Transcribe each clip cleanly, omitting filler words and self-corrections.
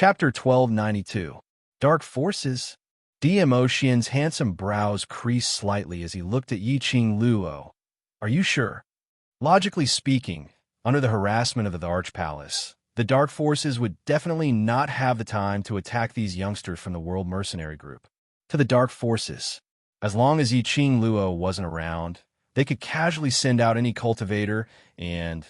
Chapter 1292. Dark Forces. DM Xian's handsome brows creased slightly as he looked at Yiqing Luo. Are you sure? Logically speaking, under the harassment of the Arch Palace, the Dark Forces would definitely not have the time to attack these youngsters from the World Mercenary Group. To the Dark Forces. As long as Yiqing Luo wasn't around, they could casually send out any cultivator, and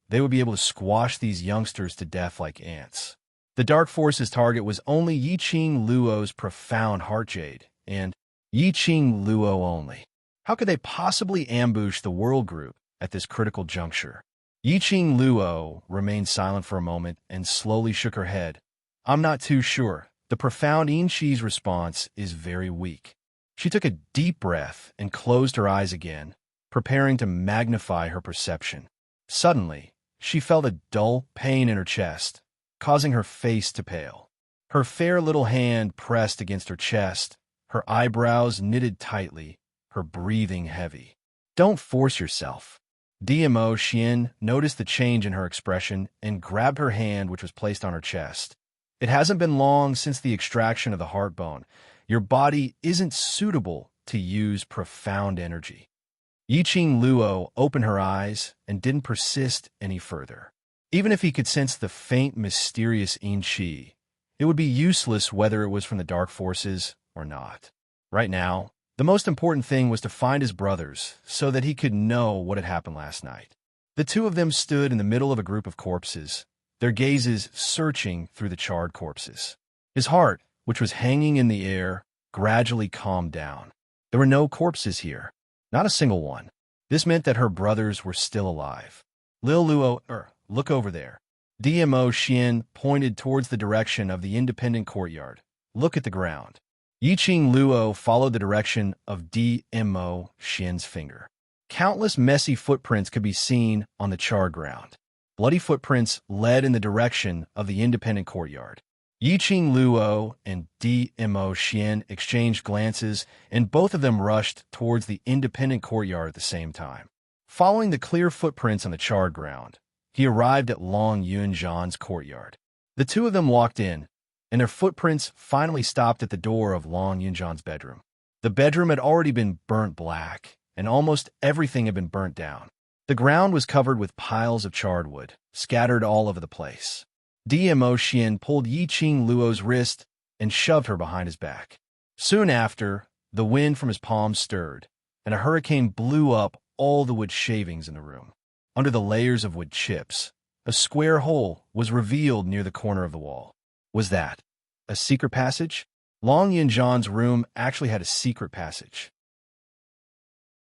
they would be able to squash these youngsters to death like ants. The Dark Forces' target was only Yiqing Luo's profound heart jade, and Yiqing Luo only. How could they possibly ambush the World Group at this critical juncture? Yiqing Luo remained silent for a moment and slowly shook her head. I'm not too sure. The profound Yinshi's response is very weak. She took a deep breath and closed her eyes again, preparing to magnify her perception. Suddenly, she felt a dull pain in her chest, causing her face to pale. Her fair little hand pressed against her chest, her eyebrows knitted tightly, her breathing heavy. Don't force yourself. DMO Xian noticed the change in her expression and grabbed her hand, which was placed on her chest. It hasn't been long since the extraction of the heart bone. Your body isn't suitable to use profound energy. Yiqing Luo opened her eyes and didn't persist any further. Even if he could sense the faint, mysterious Yinshi, it would be useless whether it was from the Dark Forces or not. Right now, the most important thing was to find his brothers so that he could know what had happened last night. The two of them stood in the middle of a group of corpses, their gazes searching through the charred corpses. His heart, which was hanging in the air, gradually calmed down. There were no corpses here, not a single one. This meant that her brothers were still alive. Lil Luo, look over there. DMO Xian pointed towards the direction of the independent courtyard. Look at the ground. Yiqing Luo followed the direction of DMO Xian's finger. Countless messy footprints could be seen on the charred ground. Bloody footprints led in the direction of the independent courtyard. Yiqing Luo and DMO Xian exchanged glances, and both of them rushed towards the independent courtyard at the same time. Following the clear footprints on the charred ground, he arrived at Long Yunzhan's courtyard. The two of them walked in, and their footprints finally stopped at the door of Long Yunzhan's bedroom. The bedroom had already been burnt black, and almost everything had been burnt down. The ground was covered with piles of charred wood, scattered all over the place. DMO Xian pulled Yiqing Luo's wrist and shoved her behind his back. Soon after, the wind from his palms stirred, and a hurricane blew up all the wood shavings in the room. Under the layers of wood chips, a square hole was revealed near the corner of the wall. Was that a secret passage? Long Yunzhan's room actually had a secret passage.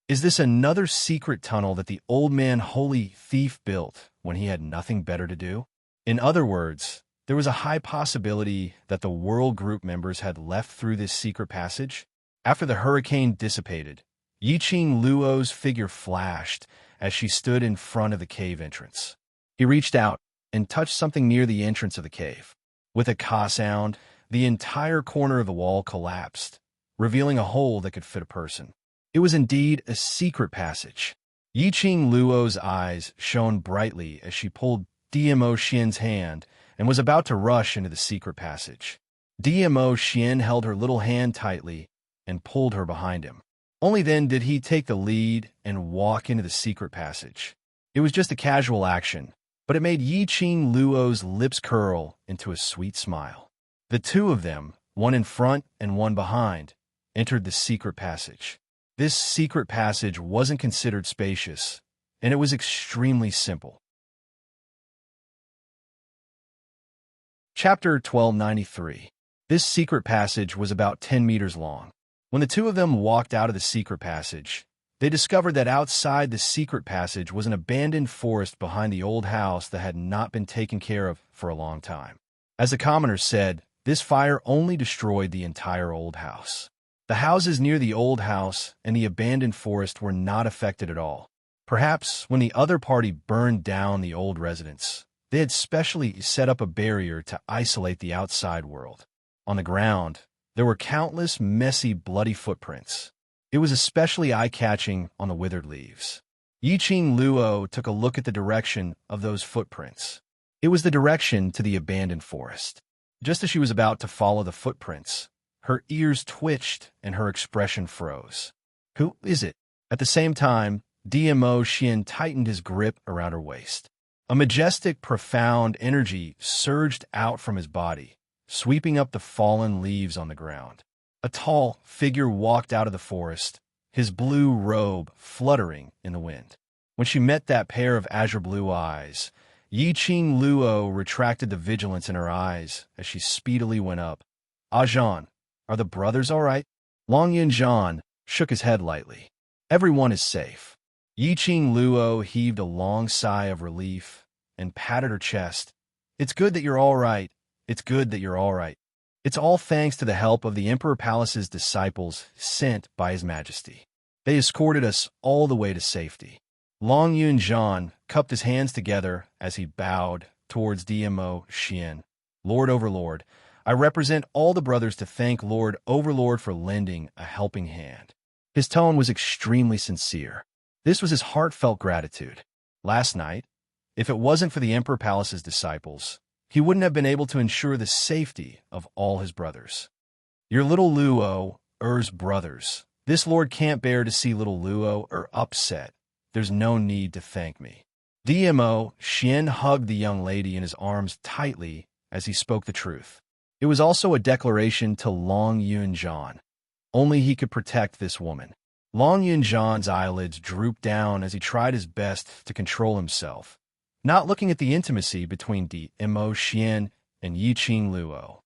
Is this another secret tunnel that the old man holy thief built when he had nothing better to do? In other words, there was a high possibility that the World Group members had left through this secret passage. After the hurricane dissipated, Yiqing Luo's figure flashed as she stood in front of the cave entrance. He reached out and touched something near the entrance of the cave. With a ka sound, the entire corner of the wall collapsed, revealing a hole that could fit a person. It was indeed a secret passage. Yiqing Luo's eyes shone brightly as she pulled DMO Xian's hand and was about to rush into the secret passage. DMO Xian held her little hand tightly and pulled her behind him. Only then did he take the lead and walk into the secret passage. It was just a casual action, but it made Yiqing Luo's lips curl into a sweet smile. The two of them, one in front and one behind, entered the secret passage. This secret passage wasn't considered spacious, and it was extremely simple. Chapter 1293. This secret passage was about 10 meters long. When the two of them walked out of the secret passage, they discovered that outside the secret passage was an abandoned forest behind the old house that had not been taken care of for a long time. As the commoners said, this fire only destroyed the entire old house. The houses near the old house and the abandoned forest were not affected at all. Perhaps when the other party burned down the old residence, they had specially set up a barrier to isolate the outside world. On the ground, there were countless messy, bloody footprints. It was especially eye-catching on the withered leaves. Yiqing Luo took a look at the direction of those footprints. It was the direction to the abandoned forest. Just as she was about to follow the footprints, her ears twitched and her expression froze. Who is it? At the same time, DMO Xian tightened his grip around her waist. A majestic, profound energy surged out from his body, sweeping up the fallen leaves on the ground. A tall figure walked out of the forest, his blue robe fluttering in the wind. When she met that pair of azure blue eyes, Yiqing Luo retracted the vigilance in her eyes as she speedily went up. Zhan, are the brothers all right? Long Yunzhan shook his head lightly. Everyone is safe. Yiqing Luo heaved a long sigh of relief and patted her chest. It's good that you're all right. It's good that you're all right. It's all thanks to the help of the Emperor Palace's disciples sent by His Majesty. They escorted us all the way to safety. Long Yunzhan cupped his hands together as he bowed towards DMO Xian. Lord Overlord, I represent all the brothers to thank Lord Overlord for lending a helping hand. His tone was extremely sincere. This was his heartfelt gratitude. Last night, if it wasn't for the Emperor Palace's disciples, he wouldn't have been able to ensure the safety of all his brothers. Your little Luo, brothers. This lord can't bear to see little Luo upset. There's no need to thank me. DMO Xian hugged the young lady in his arms tightly as he spoke the truth. It was also a declaration to Long Yunzhan. Only he could protect this woman. Long Yunzhan's eyelids drooped down as he tried his best to control himself, not looking at the intimacy between DMO Xian and Yiqing Luo.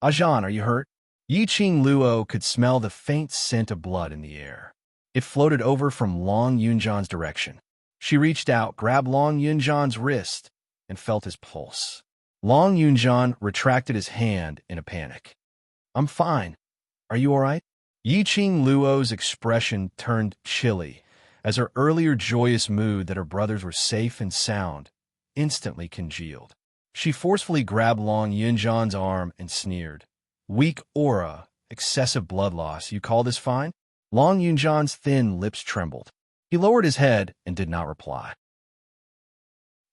Zhan, are you hurt? Yiqing Luo could smell the faint scent of blood in the air. It floated over from Long Yunzhan's direction. She reached out, grabbed Long Yunzhan's wrist, and felt his pulse. Long Yunzhan retracted his hand in a panic. I'm fine. Are you all right? Yiqing Luo's expression turned chilly as her earlier joyous mood that her brothers were safe and sound instantly congealed. She forcefully grabbed Long Yunzhan's arm and sneered. Weak aura, excessive blood loss, you call this fine? Long Yunzhan's thin lips trembled. He lowered his head and did not reply.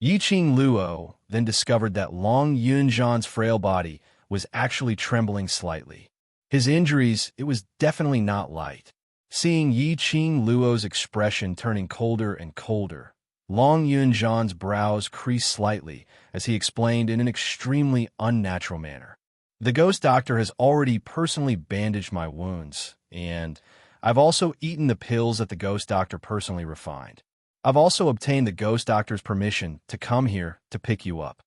Yiqing Luo then discovered that Long Yunzhan's frail body was actually trembling slightly. His injuries, it was definitely not light. Seeing Yiqing Luo's expression turning colder and colder, Long Yunzhan's brows creased slightly as he explained in an extremely unnatural manner. The ghost doctor has already personally bandaged my wounds, and I've also eaten the pills that the ghost doctor personally refined. I've also obtained the ghost doctor's permission to come here to pick you up.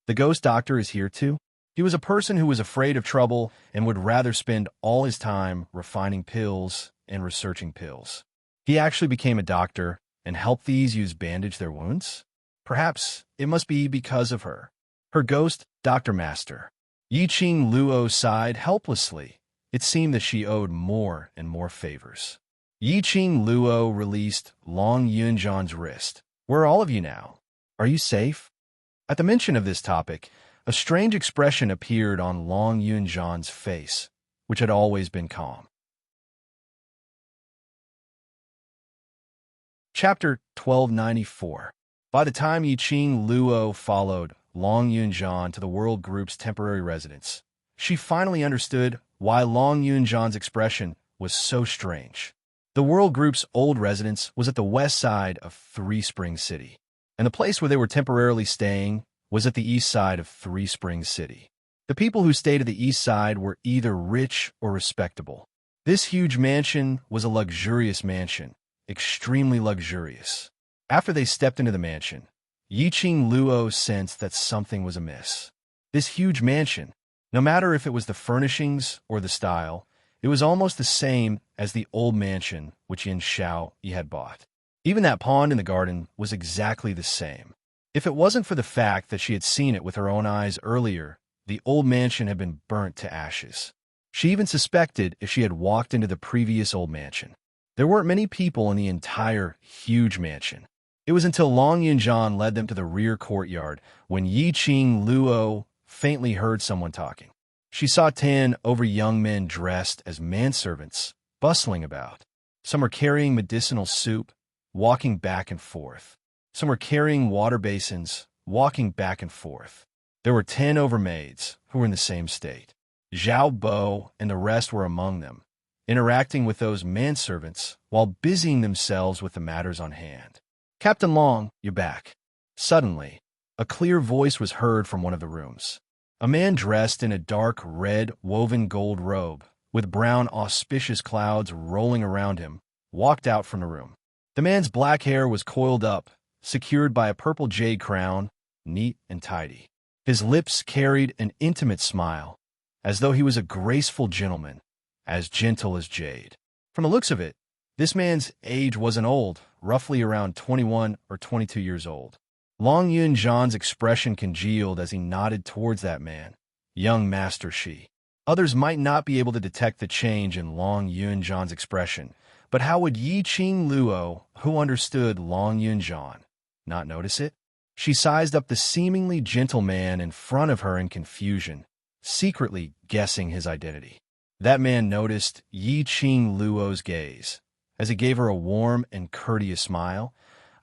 The ghost doctor is here too? He was a person who was afraid of trouble and would rather spend all his time refining pills and researching pills. He actually became a doctor and helped these use bandage their wounds? Perhaps it must be because of her. Her ghost doctor master. Yiqing Luo sighed helplessly. It seemed that she owed more and more favors. Yiqing Luo released Long Yunzhan's wrist. Where are all of you now? Are you safe? At the mention of this topic, a strange expression appeared on Long Yunzhan's face, which had always been calm. Chapter 1294. By the time Yiqing Luo followed Long Yunzhan to the World Group's temporary residence, she finally understood why Long Yunzhan's expression was so strange. The World Group's old residence was at the west side of Three Springs City, and the place where they were temporarily staying was at the east side of Three Springs City. The people who stayed at the east side were either rich or respectable. This huge mansion was a luxurious mansion, extremely luxurious. After they stepped into the mansion, Yiqing Luo sensed that something was amiss. This huge mansion, no matter if it was the furnishings or the style, it was almost the same as the old mansion which Yin Xiao had bought. Even that pond in the garden was exactly the same. If it wasn't for the fact that she had seen it with her own eyes earlier, the old mansion had been burnt to ashes. She even suspected if she had walked into the previous old mansion. There weren't many people in the entire huge mansion. It was until Long Yunzhan led them to the rear courtyard when Yiqing Luo faintly heard someone talking. She saw 10 young men dressed as manservants, bustling about. Some were carrying medicinal soup, walking back and forth. Some were carrying water basins, walking back and forth. There were 10 overmaids who were in the same state. Zhao Bo and the rest were among them, interacting with those manservants while busying themselves with the matters on hand. "Captain Long, you're back." Suddenly, a clear voice was heard from one of the rooms. A man dressed in a dark red woven gold robe, with brown auspicious clouds rolling around him, walked out from the room. The man's black hair was coiled up, secured by a purple jade crown, neat and tidy. His lips carried an intimate smile, as though he was a graceful gentleman, as gentle as jade. From the looks of it, this man's age wasn't old, roughly around 21 or 22 years old. Long Yunjan's expression congealed as he nodded towards that man, young Master Shi. Others might not be able to detect the change in Long Yunjan's expression, but how would Yiqing Luo, who understood Long Yunjan, not notice it? She sized up the seemingly gentle man in front of her in confusion, secretly guessing his identity. That man noticed Yiqing Luo's gaze, as he gave her a warm and courteous smile.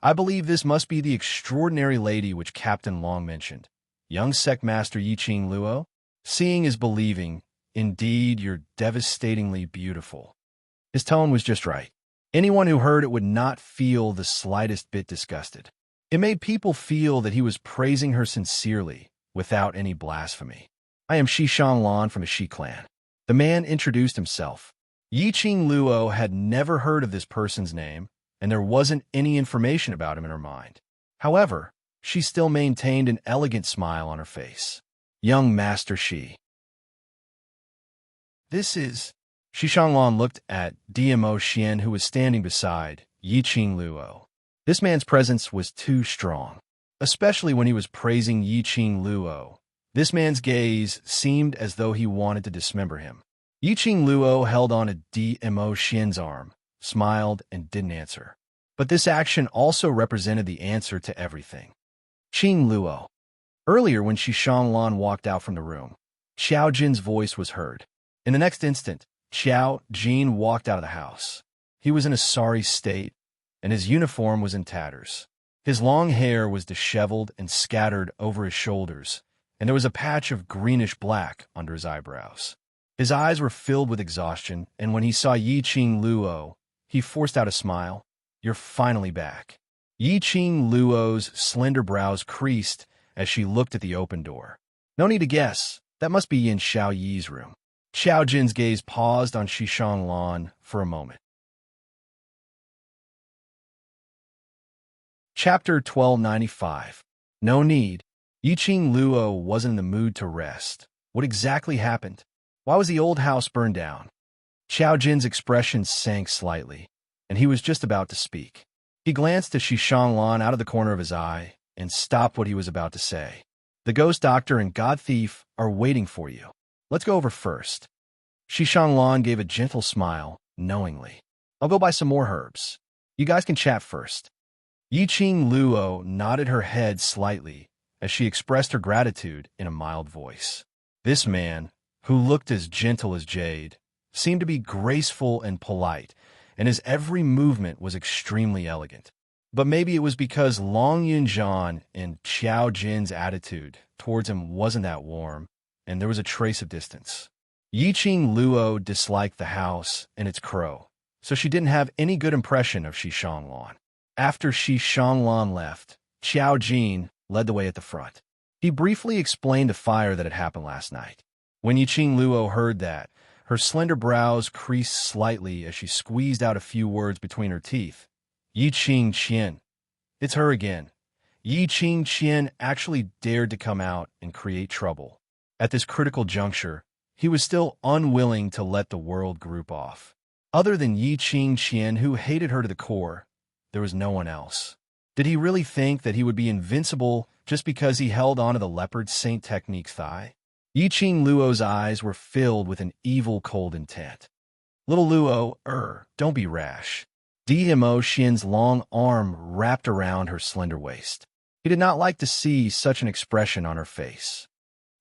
"I believe this must be the extraordinary lady which Captain Long mentioned. Young Sect Master Yiqing Luo? Seeing is believing. Indeed, you're devastatingly beautiful." His tone was just right. Anyone who heard it would not feel the slightest bit disgusted. It made people feel that he was praising her sincerely, without any blasphemy. "I am Shi Shanglan from the Shi clan." The man introduced himself. Yiqing Luo had never heard of this person's name, and there wasn't any information about him in her mind. However, she still maintained an elegant smile on her face. "Young Master Shi." "This is..." Shi Shanglan looked at Dmo Xian, who was standing beside Yiqing Luo. This man's presence was too strong, especially when he was praising Yiqing Luo. This man's gaze seemed as though he wanted to dismember him. Yiqing Luo held on to Dmo Xian's arm, smiled, and didn't answer. But this action also represented the answer to everything. "Qing Luo." Earlier, when Shi Shanglan walked out from the room, Xiao Jin's voice was heard. In the next instant, Xiao Jin walked out of the house. He was in a sorry state, and his uniform was in tatters. His long hair was disheveled and scattered over his shoulders, and there was a patch of greenish-black under his eyebrows. His eyes were filled with exhaustion, and when he saw Yiqing Luo, he forced out a smile. "You're finally back." Yiqing Luo's slender brows creased as she looked at the open door. "No need to guess. That must be in Xiao Yi's room." Xiao Jin's gaze paused on Shi Shanglan for a moment. Chapter 1295. No need. Yiqing Luo wasn't in the mood to rest. What exactly happened? Why was the old house burned down? Xiao Jin's expression sank slightly, and he was just about to speak. He glanced at Shi Shanglan out of the corner of his eye and stopped what he was about to say. "The ghost doctor and god thief are waiting for you. Let's go over first." Shi Shanglan gave a gentle smile, knowingly. "I'll go buy some more herbs. You guys can chat first." Yiqing Luo nodded her head slightly as she expressed her gratitude in a mild voice. This man, who looked as gentle as jade, seemed to be graceful and polite, and his every movement was extremely elegant. But maybe it was because Long Yunjan and Xiao Jin's attitude towards him wasn't that warm, and there was a trace of distance. Yiqing Luo disliked the house and its crow, so she didn't have any good impression of Shi Shanglan. After Shi Shanglan left, Xiao Jin led the way at the front. He briefly explained the fire that had happened last night. When Yiqing Luo heard that, her slender brows creased slightly as she squeezed out a few words between her teeth. "Yiqing Qian." It's her again. Yiqing Qian actually dared to come out and create trouble. At this critical juncture, he was still unwilling to let the world group off. Other than Yiqing Qian, who hated her to the core, there was no one else. Did he really think that he would be invincible just because he held onto the leopard Saint Technique's thigh? Yiqing Luo's eyes were filled with an evil, cold intent. "Little Luo, don't be rash." Dmo Xian's long arm wrapped around her slender waist. He did not like to see such an expression on her face.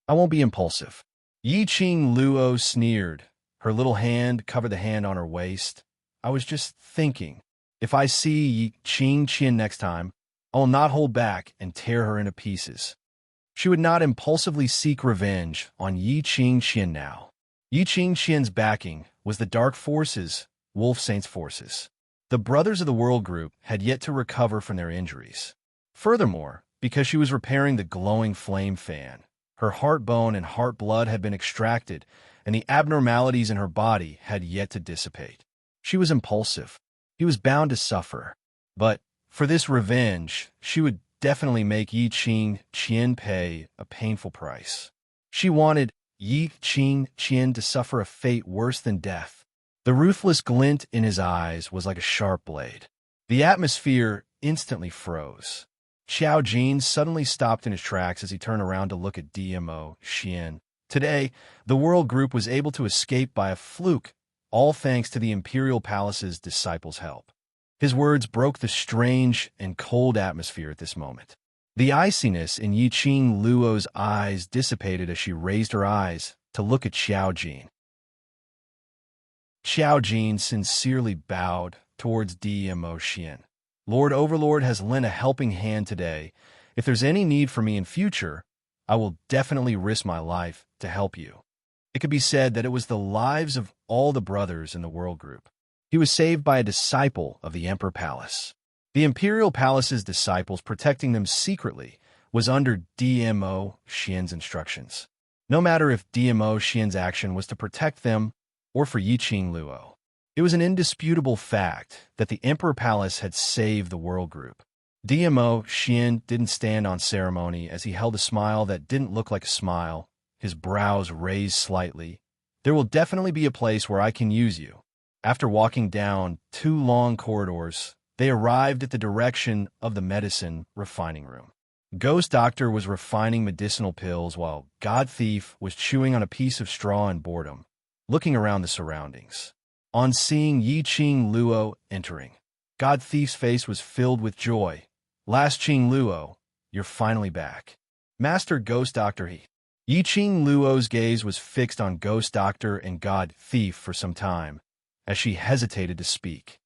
"I won't be impulsive." Yiqing Luo sneered. Her little hand covered the hand on her waist. "I was just thinking, if I see Yiqing Qian next time, I will not hold back and tear her into pieces." She would not impulsively seek revenge on Yi Qingqian now. Yi Qingqian's backing was the Dark Forces, Wolf Saint's forces. The Brothers of the World group had yet to recover from their injuries. Furthermore, because she was repairing the glowing flame fan, her heart bone and heart blood had been extracted, and the abnormalities in her body had yet to dissipate. She was impulsive. He was bound to suffer. But for this revenge, she would definitely make Yi Qingqian pay a painful price. She wanted Yi Qingqian to suffer a fate worse than death. The ruthless glint in his eyes was like a sharp blade. The atmosphere instantly froze. Xiao Jin suddenly stopped in his tracks as he turned around to look at DMO Xian. Today, the World Group was able to escape by a fluke, all thanks to the Imperial Palace's disciples' help. His words broke the strange and cold atmosphere at this moment. The iciness in Yi Qing Luo's eyes dissipated as she raised her eyes to look at Xiao Jin. Xiao Jin sincerely bowed towards DMO Xian. Lord Overlord has lent a helping hand today. If there's any need for me in future, I will definitely risk my life to help you. It could be said that it was the lives of all the brothers in the World Group. He was saved by a disciple of the Emperor Palace. The Imperial Palace's disciples protecting them secretly was under DMO Xian's instructions. No matter if DMO Xian's action was to protect them or for Yi Qing Luo. It was an indisputable fact that the Emperor Palace had saved the World Group. DMO Xian didn't stand on ceremony as he held a smile that didn't look like a smile, his brows raised slightly. There will definitely be a place where I can use you. After walking down 2 long corridors, they arrived at the direction of the medicine refining room. Ghost Doctor was refining medicinal pills while God Thief was chewing on a piece of straw in boredom, looking around the surroundings. On seeing Yi Qing Luo entering, God Thief's face was filled with joy. Last Qing Luo, you're finally back. Master Ghost Doctor Yi Qing Luo's gaze was fixed on Ghost Doctor and God Thief for some time, as she hesitated to speak.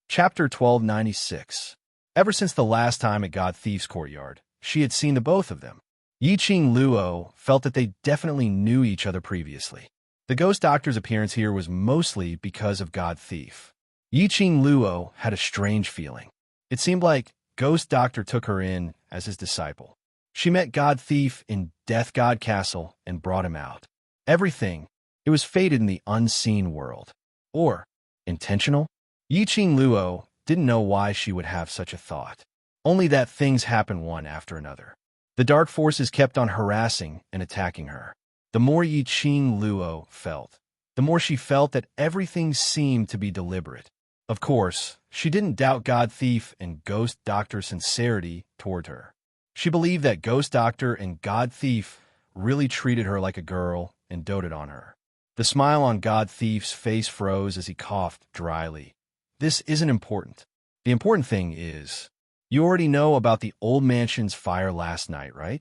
Chapter 1296. Ever since the last time at God Thief's courtyard, she had seen the both of them. Yi Qing Luo felt that they definitely knew each other previously. The Ghost Doctor's appearance here was mostly because of God Thief. Yi Qing Luo had a strange feeling. It seemed like Ghost Doctor took her in as his disciple. She met God Thief in Death God Castle and brought him out. Everything, it was fated in the unseen world. Or, intentional? Yi Qing Luo didn't know why she would have such a thought. Only that things happen one after another. The dark forces kept on harassing and attacking her. The more Yi Qing Luo felt, the more she felt that everything seemed to be deliberate. Of course, she didn't doubt God Thief and Ghost Doctor's sincerity toward her. She believed that Ghost Doctor and God Thief really treated her like a girl and doted on her. The smile on God Thief's face froze as he coughed dryly. This isn't important. The important thing is, you already know about the old mansion's fire last night, right?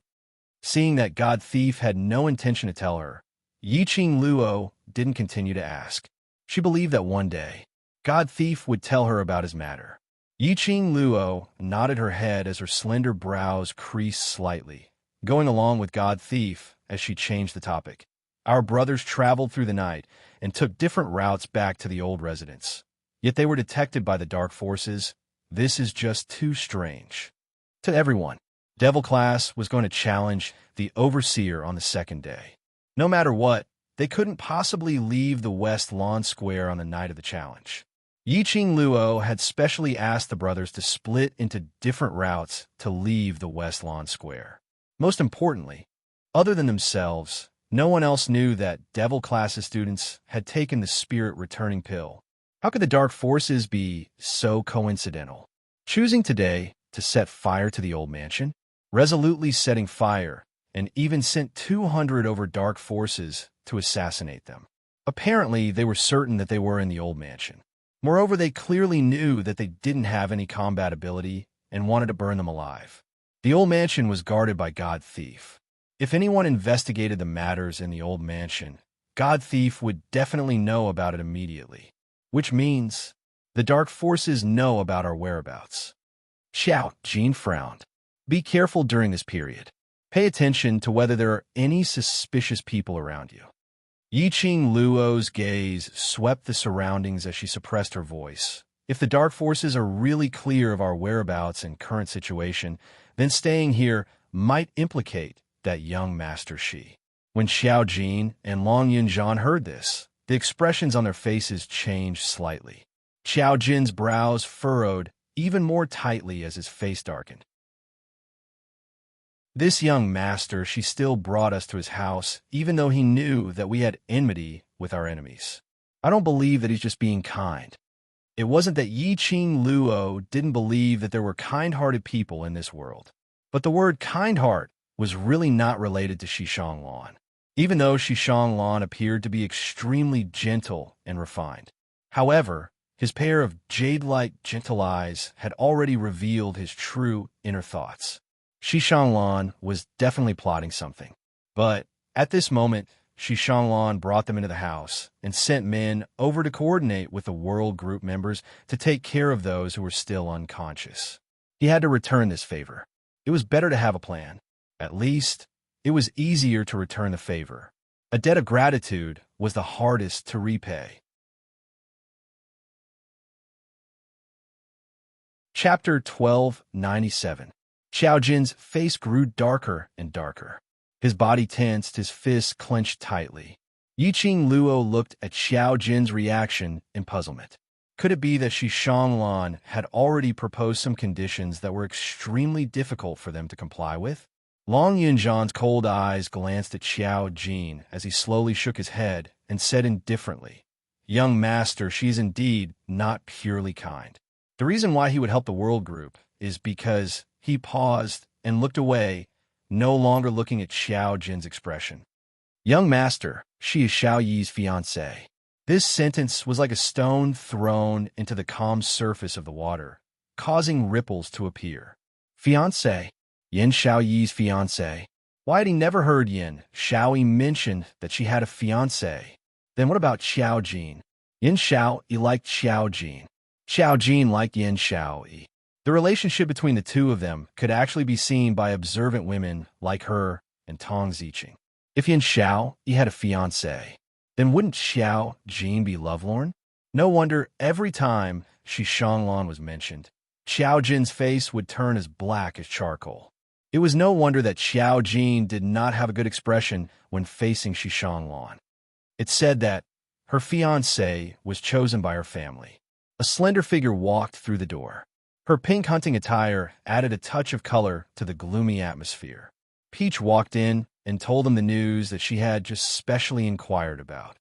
Seeing that God Thief had no intention to tell her, Yi Qing Luo didn't continue to ask. She believed that one day, God Thief would tell her about his matter. Yi Qing Luo nodded her head as her slender brows creased slightly, going along with God Thief as she changed the topic. Our brothers traveled through the night and took different routes back to the old residence. Yet they were detected by the dark forces. This is just too strange. To everyone, Devil Class was going to challenge the Overseer on the second day. No matter what, they couldn't possibly leave the West Lawn Square on the night of the challenge. Yi Qing Luo had specially asked the brothers to split into different routes to leave the West Lawn Square. Most importantly, other than themselves, no one else knew that Devil Class's students had taken the Spirit Returning Pill. How could the dark forces be so coincidental? Choosing today to set fire to the old mansion, resolutely setting fire, and even sent 200 over dark forces to assassinate them. Apparently, they were certain that they were in the old mansion. Moreover, they clearly knew that they didn't have any combat ability and wanted to burn them alive. The old mansion was guarded by God Thief. If anyone investigated the matters in the old mansion, God Thief would definitely know about it immediately. Which means, the dark forces know about our whereabouts. Xiao Jin frowned. Be careful during this period. Pay attention to whether there are any suspicious people around you. Yiqing Luo's gaze swept the surroundings as she suppressed her voice. If the dark forces are really clear of our whereabouts and current situation, then staying here might implicate that young Master Shi. When Xiao Jin and Long Yunjian heard this, the expressions on their faces changed slightly. Xiao Jin's brows furrowed even more tightly as his face darkened. This young master, she still brought us to his house, even though he knew that we had enmity with our enemies. I don't believe that he's just being kind. It wasn't that Yiqing Luo didn't believe that there were kind-hearted people in this world. But the word kind heart was really not related to Xishanglan, even though Xishanglan appeared to be extremely gentle and refined. However, his pair of jade-like gentle eyes had already revealed his true inner thoughts. Xishanglan was definitely plotting something. But at this moment, Xishanglan brought them into the house and sent men over to coordinate with the world group members to take care of those who were still unconscious. He had to return this favor. It was better to have a plan. At least, it was easier to return the favor. A debt of gratitude was the hardest to repay. Chapter 1297. Xiao Jin's face grew darker and darker. His body tensed, his fists clenched tightly. Yiqing Luo looked at Xiao Jin's reaction in puzzlement. Could it be that Xishanglan had already proposed some conditions that were extremely difficult for them to comply with? Long Yunjian's cold eyes glanced at Xiao Jin as he slowly shook his head and said indifferently, "Young master, she is indeed not purely kind." The reason why he would help the world group is because he paused and looked away, no longer looking at Xiao Jin's expression. "Young master, she is Xiao Yi's fiancée." This sentence was like a stone thrown into the calm surface of the water, causing ripples to appear. Fiancé? Yin Xiao Yi's fiancé? Why had he never heard Yin Xiao Yi mention that she had a fiancé? Then what about Xiao Jin? Yin Xiao Yi liked Xiao Jin. Xiao Jin liked Yin Xiao Yi. The relationship between the two of them could actually be seen by observant women like her and Tong Ziqing. If Yin Xiao Yi had a fiancé, then wouldn't Xiao Jin be lovelorn? No wonder every time Xishanglan was mentioned, Xiao Jin's face would turn as black as charcoal. It was no wonder that Xiao Jin did not have a good expression when facing Xishanglan. It said that her fiancé was chosen by her family. A slender figure walked through the door. Her pink hunting attire added a touch of color to the gloomy atmosphere. Peach walked in and told them the news that she had just specially inquired about.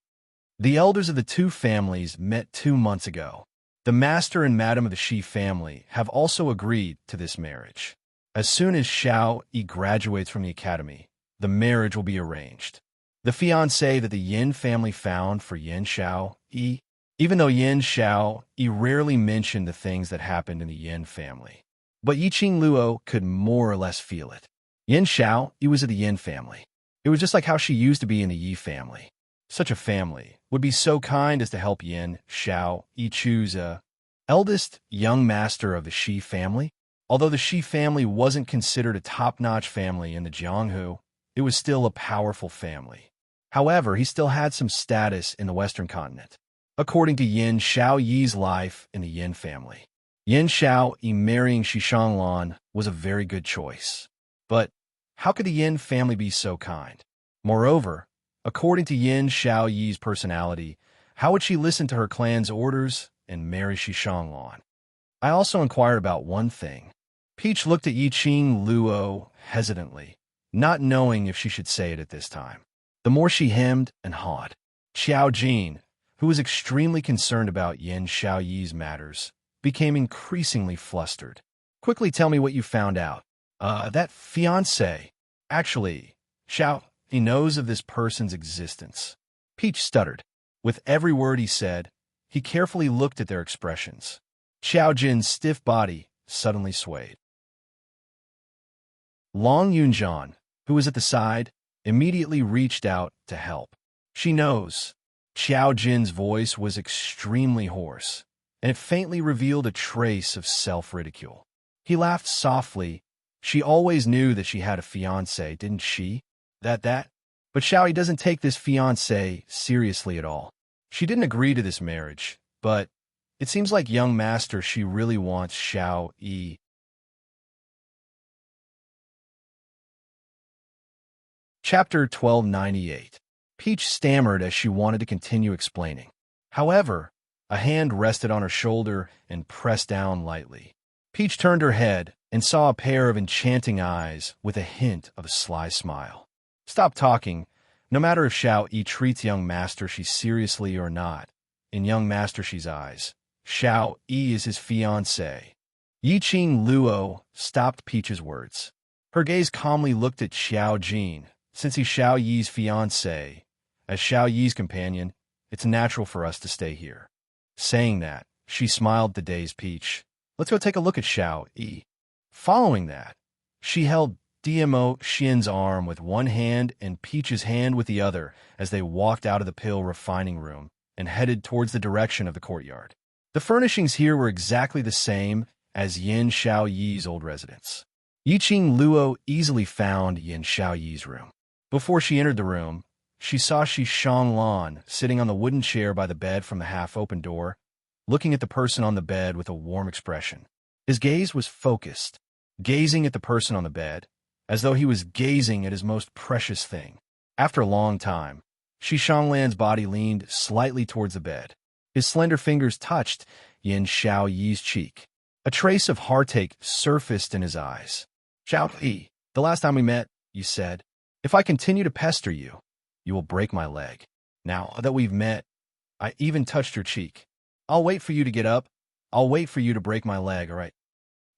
The elders of the two families met 2 months ago. The master and madam of the Shi family have also agreed to this marriage. As soon as Xiao Yi graduates from the academy, the marriage will be arranged. The fiancé that the Yin family found for Yin Xiao Yi, even though Yin Xiao Yi rarely mentioned the things that happened in the Yin family. But Yiqing Luo could more or less feel it. Yin Xiao Yi was of the Yin family. It was just like how she used to be in the Yi family. Such a family would be so kind as to help Yin Xiao Yi choose a eldest young master of the Shi family. Although the Shi family wasn't considered a top-notch family in the Jianghu, it was still a powerful family. However, he still had some status in the Western continent. According to Yin Xiao Yi's life in the Yin family, Yin Xiao Yi marrying Xishanglan was a very good choice. But how could the Yin family be so kind? Moreover, according to Yin Xiao Yi's personality, how would she listen to her clan's orders and marry Xishanglan? I also inquired about one thing. Peach looked at Yiqing Luo hesitantly, not knowing if she should say it at this time. The more she hemmed and hawed, Xiao Jin, who was extremely concerned about Yin Xiao Yi's matters, became increasingly flustered. "Quickly tell me what you found out." That fiancé. Actually, Xiao, he knows of this person's existence." Peach stuttered. With every word he said, he carefully looked at their expressions. Xiao Jin's stiff body suddenly swayed. Long Yunjian, who was at the side, immediately reached out to help. "She knows." Xiao Jin's voice was extremely hoarse, and it faintly revealed a trace of self-ridicule. He laughed softly. She always knew that she had a fiancé, didn't she? That? But Xiao Yi doesn't take this fiancé seriously at all. She didn't agree to this marriage, but it seems like young master she really wants Xiao Yi. Chapter 1298. Peach stammered as she wanted to continue explaining. However, a hand rested on her shoulder and pressed down lightly. Peach turned her head and saw a pair of enchanting eyes with a hint of a sly smile. Stop talking. No matter if Xiao Yi treats young master Shi seriously or not, in young master Shi's eyes, Xiao Yi is his fiancé. Yiqing Luo stopped Peach's words. Her gaze calmly looked at Xiao Jin. Since he's Xiao Yi's fiancé, as Xiao Yi's companion, it's natural for us to stay here. Saying that, she smiled to dazed Peach. Let's go take a look at Xiao Yi. Following that, she held DMO Xian's arm with one hand and Peach's hand with the other as they walked out of the pill refining room and headed towards the direction of the courtyard. The furnishings here were exactly the same as Yin Xiao Yi's old residence. Yiqing Luo easily found Yin Xiao Yi's room. Before she entered the room, she saw Shi Shanglan sitting on the wooden chair by the bed from the half-open door, looking at the person on the bed with a warm expression. His gaze was focused, gazing at the person on the bed, as though he was gazing at his most precious thing. After a long time, Shi Shanglan's body leaned slightly towards the bed. His slender fingers touched Yin Xiao Yi's cheek. A trace of heartache surfaced in his eyes. Xiao Yi, the last time we met, you said, if I continue to pester you, you will break my leg. Now that we've met, I even touched your cheek. I'll wait for you to get up. I'll wait for you to break my leg, all right?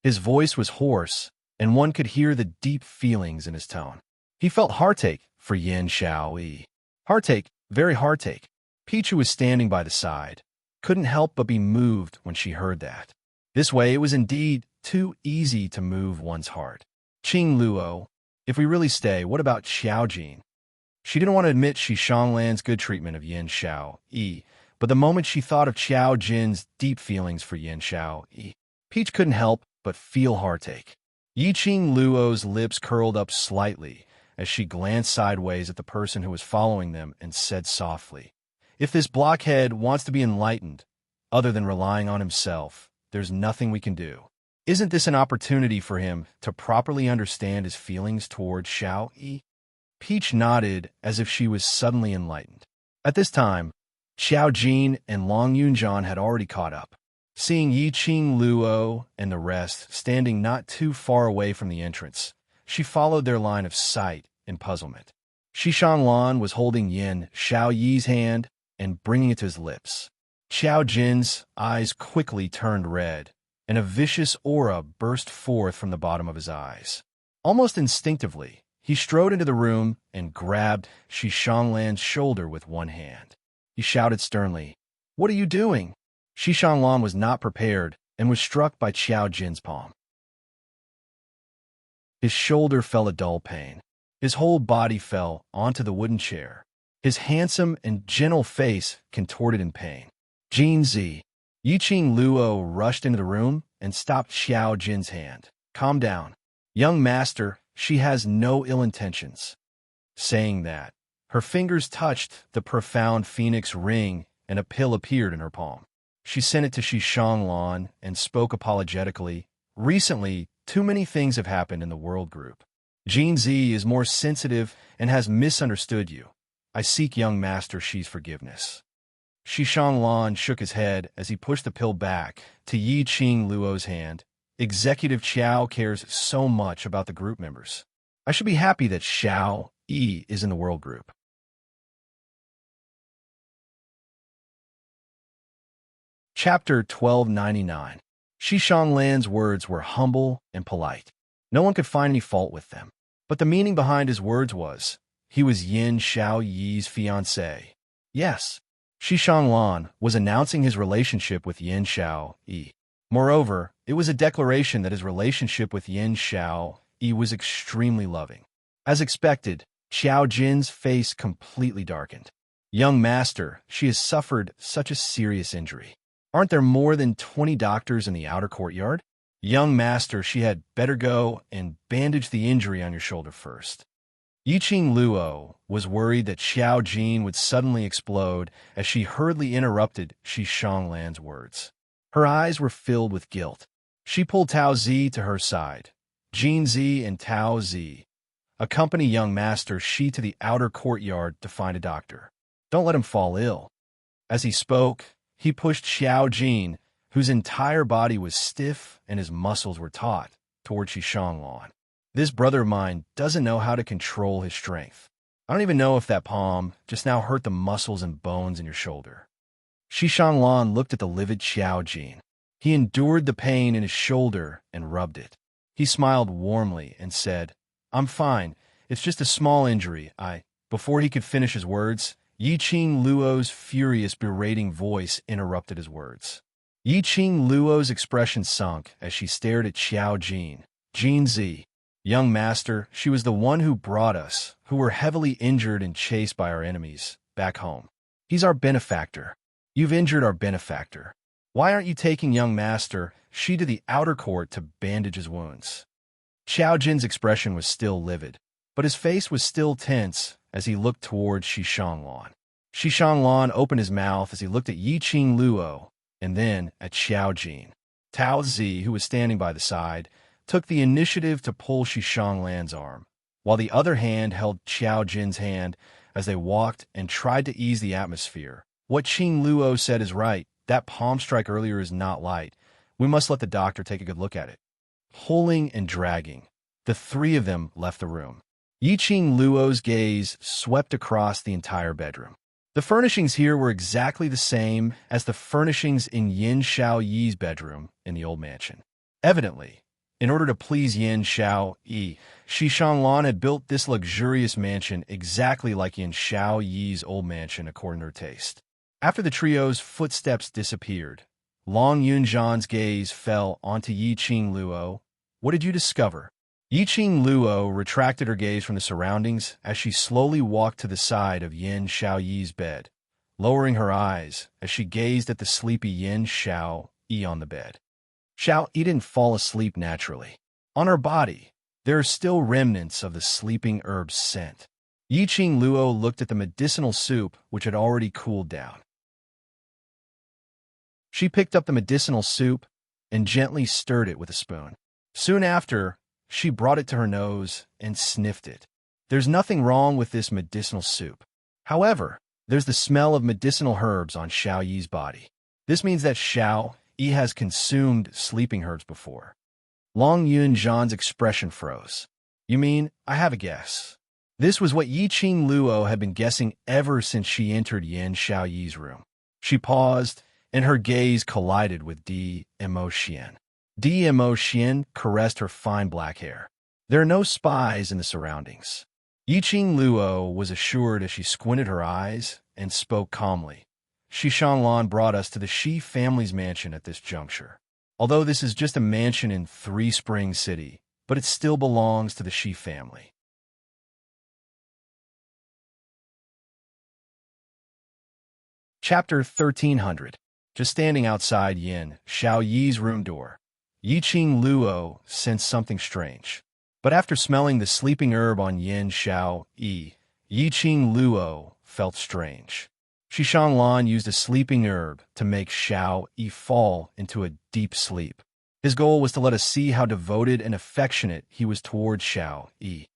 His voice was hoarse, and one could hear the deep feelings in his tone. He felt heartache for Yin Xiao Yi. Heartache, very heartache. Peach, who was standing by the side, couldn't help but be moved when she heard that. This way, it was indeed too easy to move one's heart. Qing Luo, if we really stay, what about Xiao Jin? She didn't want to admit Shi Shanglan's good treatment of Yin Xiao Yi, but the moment she thought of Xiao Jin's deep feelings for Yin Xiao Yi, Peach couldn't help but feel heartache. Yiqing Luo's lips curled up slightly as she glanced sideways at the person who was following them and said softly, if this blockhead wants to be enlightened, other than relying on himself, there's nothing we can do. Isn't this an opportunity for him to properly understand his feelings toward Xiao Yi? Peach nodded as if she was suddenly enlightened. At this time, Xiao Jin and Long Yunjian had already caught up. Seeing Yiqing Luo and the rest standing not too far away from the entrance, she followed their line of sight in puzzlement. Shi Shanglan was holding Yin Xiao Yi's hand and bringing it to his lips. Xiao Jin's eyes quickly turned red, and a vicious aura burst forth from the bottom of his eyes. Almost instinctively, he strode into the room and grabbed Shi Shanglan's shoulder with one hand. He shouted sternly, "What are you doing?" Shi Shanglan was not prepared and was struck by Xiao Jin's palm. His shoulder felt a dull pain. His whole body fell onto the wooden chair. His handsome and gentle face contorted in pain. Jin Zi. Yiqing Luo rushed into the room and stopped Xiao Jin's hand. Calm down. Young master, she has no ill intentions. Saying that, her fingers touched the profound phoenix ring and a pill appeared in her palm. She sent it to Shi Shanglan and spoke apologetically. Recently, too many things have happened in the world group. Jin Zi is more sensitive and has misunderstood you. I seek young master Shi's forgiveness. Shi Shanglan shook his head as he pushed the pill back to Yiqing Luo's hand. Executive Qiao cares so much about the group members. I should be happy that Xiao Yi is in the world group. Chapter 1299. Shi Shanglan's words were humble and polite. No one could find any fault with them. But the meaning behind his words was, he was Yin Xiao Yi's fiancé. Yes, Shi Shanglan was announcing his relationship with Yin Xiao Yi. Moreover, it was a declaration that his relationship with Yin Xiao Yi was extremely loving. As expected, Xiao Jin's face completely darkened. Young master, she has suffered such a serious injury. Aren't there more than 20 doctors in the outer courtyard? Young master, she had better go and bandage the injury on your shoulder first. Yiqing Luo was worried that Xiao Jin would suddenly explode as she hurriedly interrupted Shi Shanglan's words. Her eyes were filled with guilt. She pulled Tao Zi to her side. Jin Zi and Tao Zi, accompany young master Shi to the outer courtyard to find a doctor. Don't let him fall ill. As he spoke, he pushed Xiao Jin, whose entire body was stiff and his muscles were taut, toward Shi Shanglan. This brother of mine doesn't know how to control his strength. I don't even know if that palm just now hurt the muscles and bones in your shoulder. Shi Shanglan looked at the livid Xiao Jin. He endured the pain in his shoulder and rubbed it. He smiled warmly and said, I'm fine. It's just a small injury. Before he could finish his words, Yiqing Luo's furious, berating voice interrupted his words. Yiqing Luo's expression sunk as she stared at Xiao Jin. Jin Zi, young master, she was the one who brought us, who were heavily injured and chased by our enemies, back home. He's our benefactor. You've injured our benefactor. Why aren't you taking young master Shi to the outer court to bandage his wounds? Xiao Jin's expression was still livid, but his face was still tense as he looked toward Shi Shanglan. Shi Shanglan opened his mouth as he looked at Yiqing Luo and then at Xiao Jin. Tao Zi, who was standing by the side, took the initiative to pull Shi Shanglan's arm, while the other hand held Xiao Jin's hand as they walked and tried to ease the atmosphere. What Qing Luo said is right. That palm strike earlier is not light. We must let the doctor take a good look at it. Pulling and dragging, the three of them left the room. Yiqing Luo's gaze swept across the entire bedroom. The furnishings here were exactly the same as the furnishings in Yin Xiao Yi's bedroom in the old mansion. Evidently, in order to please Yin Xiao Yi, Shi Shanglan had built this luxurious mansion exactly like Yin Xiao Yi's old mansion according to her taste. After the trio's footsteps disappeared, Long Yunzhan's gaze fell onto Yiqing Luo. What did you discover? Yiqing Luo retracted her gaze from the surroundings as she slowly walked to the side of Yin Xiao Yi's bed, lowering her eyes as she gazed at the sleepy Yin Xiao Yi on the bed. Xiao Yi didn't fall asleep naturally. On her body, there are still remnants of the sleeping herb's scent. Yiqing Luo looked at the medicinal soup, which had already cooled down. She picked up the medicinal soup and gently stirred it with a spoon. Soon after, she brought it to her nose and sniffed it. There's nothing wrong with this medicinal soup. However, there's the smell of medicinal herbs on Xiao Yi's body. This means that Xiao Yi has consumed sleeping herbs before. Long Yunzhan's expression froze. You mean, I have a guess. This was what Yiqing Luo had been guessing ever since she entered Yin Xiao Yi's room. She paused, and her gaze collided with Immerse. Immerse caressed her fine black hair. There are no spies in the surroundings. Yiqing Luo was assured as she squinted her eyes and spoke calmly. Shi Shanglan brought us to the Shi family's mansion at this juncture. Although this is just a mansion in Three Springs City, but it still belongs to the Shi family. Chapter 1300. Just standing outside Yin Xiao Yi's room door, Yiqing Luo sensed something strange. But after smelling the sleeping herb on Yin Xiao Yi, Yiqing Luo felt strange. Shi Shanglan used a sleeping herb to make Xiao Yi fall into a deep sleep. His goal was to let us see how devoted and affectionate he was toward Xiao Yi.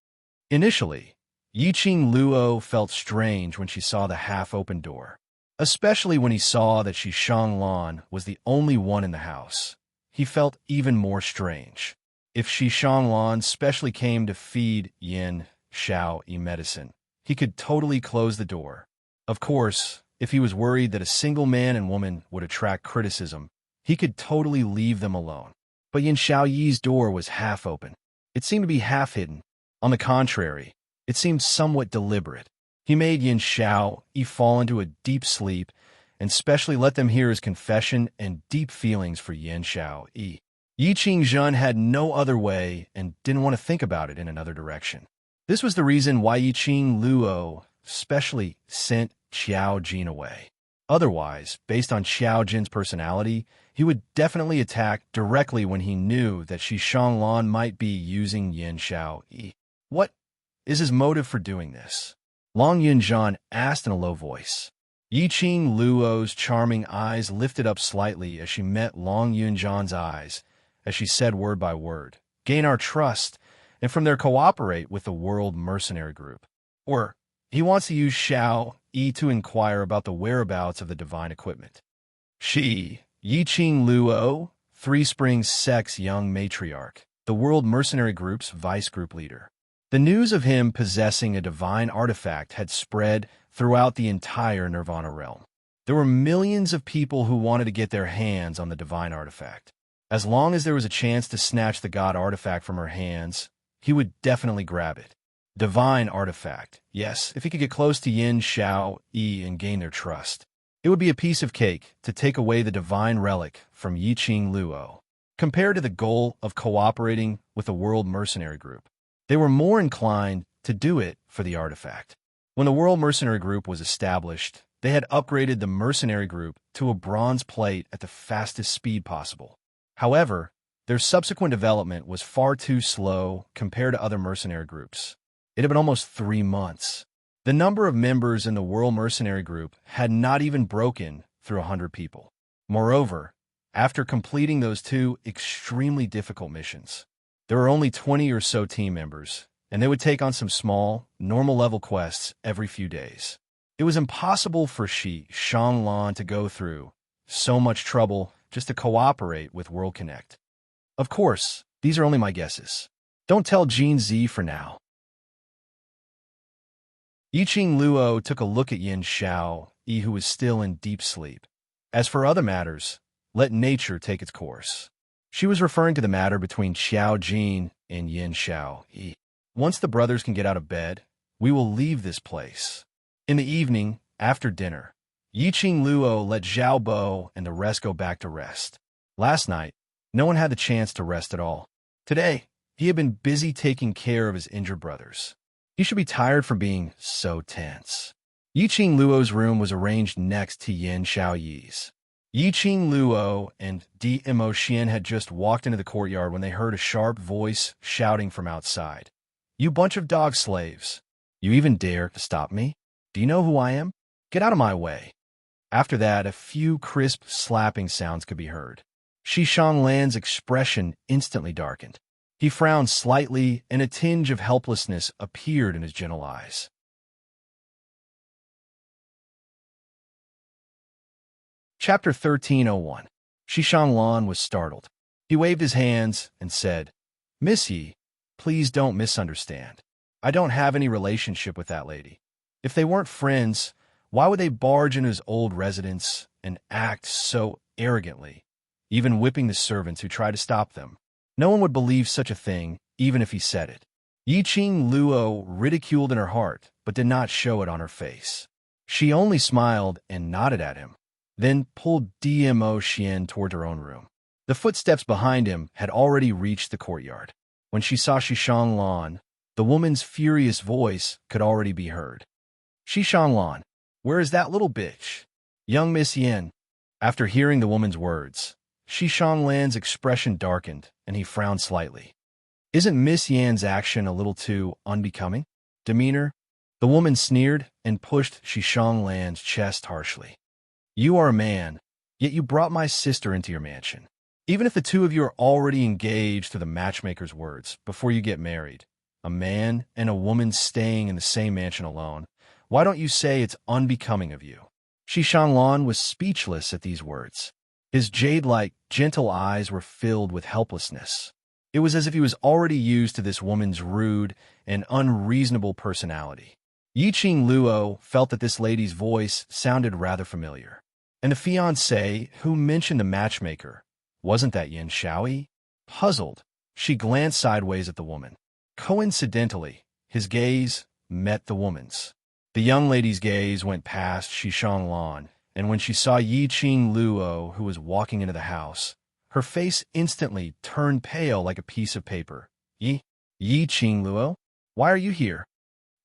Initially, Yiqing Luo felt strange when she saw the half-open door, especially when he saw that Shi Shanglan was the only one in the house. He felt even more strange. If Shi Shanglan specially came to feed Yin Xiao Yi medicine, he could totally close the door. Of course, if he was worried that a single man and woman would attract criticism, he could totally leave them alone. But Yin Xiao Yi's door was half open. It seemed to be half hidden. On the contrary, it seemed somewhat deliberate. He made Yin Xiao Yi fall into a deep sleep and specially let them hear his confession and deep feelings for Yin Xiao Yi. Yiqing Zhen had no other way and didn't want to think about it in another direction. This was the reason why Yiqing Luo specially sent Xiao Jin away. Otherwise, based on Xiao Jin's personality, he he would definitely attack directly when he knew that Shi Shanglan might be using Yin Xiao Yi. What is his motive for doing this? Long Yunzhan asked in a low voice. Yiqing Luo's charming eyes lifted up slightly as she met Long Yunzhan's eyes, as she said word by word, "Gain our trust, and from there cooperate with the World Mercenary Group." Or, he wants to use Xiao Yi to inquire about the whereabouts of the divine equipment. She, Yiqing Luo, Three Springs Sect's young matriarch, the World Mercenary Group's vice group leader. The news of him possessing a divine artifact had spread throughout the entire Nirvana realm. There were millions of people who wanted to get their hands on the divine artifact. As long as there was a chance to snatch the god artifact from her hands, he would definitely grab it. Divine artifact. Yes, if he could get close to Yin Xiao Yi and gain their trust. It would be a piece of cake to take away the divine relic from Yiqing Luo. Compared to the goal of cooperating with the World Mercenary Group, they were more inclined to do it for the artifact. When the World Mercenary Group was established, they had upgraded the Mercenary Group to a bronze plate at the fastest speed possible. However, their subsequent development was far too slow compared to other mercenary groups. It had been almost 3 months. The number of members in the World Mercenary Group had not even broken through 100 people. Moreover, after completing those 2 extremely difficult missions, there were only 20 or so team members, and they would take on some small, normal-level quests every few days. It was impossible for Shi Shanglan to go through so much trouble just to cooperate with World Connect. Of course, these are only my guesses. Don't tell Jean Z for now. Yiqing Luo took a look at Yin Xiao Yi, who was still in deep sleep. As for other matters, let nature take its course. She was referring to the matter between Xiao Jin and Yin Xiao Yi. Once the brothers can get out of bed, we will leave this place. In the evening, after dinner, Yiqing Luo let Zhao Bo and the rest go back to rest. Last night, no one had the chance to rest at all. Today, he had been busy taking care of his injured brothers. He should be tired from being so tense. Yiqing Luo's room was arranged next to Yin Xiao Yi's. Yiqing Luo and Dmo Xian had just walked into the courtyard when they heard a sharp voice shouting from outside. "You bunch of dog slaves! You even dare to stop me? Do you know who I am? Get out of my way!" After that, a few crisp slapping sounds could be heard. Shi Shanglan's expression instantly darkened. He frowned slightly, and a tinge of helplessness appeared in his gentle eyes. Chapter 1301. Shi Shanglan was startled. He waved his hands and said, "Miss Yi, please don't misunderstand. I don't have any relationship with that lady. If they weren't friends, why would they barge into his old residence and act so arrogantly, even whipping the servants who try to stop them? No one would believe such a thing, even if he said it." Yiqing Luo ridiculed in her heart, but did not show it on her face. She only smiled and nodded at him, then pulled Dmo Xian toward her own room. The footsteps behind him had already reached the courtyard. When she saw Shi Shanglan, the woman's furious voice could already be heard. "Shi Shanglan, where is that little bitch? Young Miss Yin." After hearing the woman's words, Shi Shanglan's expression darkened, and he frowned slightly. "Isn't Miss Yan's action a little too unbecoming? Demeanor?" The woman sneered and pushed Shi Shanglan's chest harshly. "You are a man, yet you brought my sister into your mansion. Even if the two of you are already engaged, to the matchmaker's words, before you get married, a man and a woman staying in the same mansion alone, why don't you say it's unbecoming of you?" Shi Shanglan was speechless at these words. His jade-like, gentle eyes were filled with helplessness. It was as if he was already used to this woman's rude and unreasonable personality. Yiqing Luo felt that this lady's voice sounded rather familiar. And the fiancé who mentioned the matchmaker, wasn't that Yin Xiaoyi? Puzzled, she glanced sideways at the woman. Coincidentally, his gaze met the woman's. The young lady's gaze went past Shi Shanglan, and when she saw Yiqing Luo, who was walking into the house, her face instantly turned pale like a piece of paper. Yiqing Luo? Why are you here?"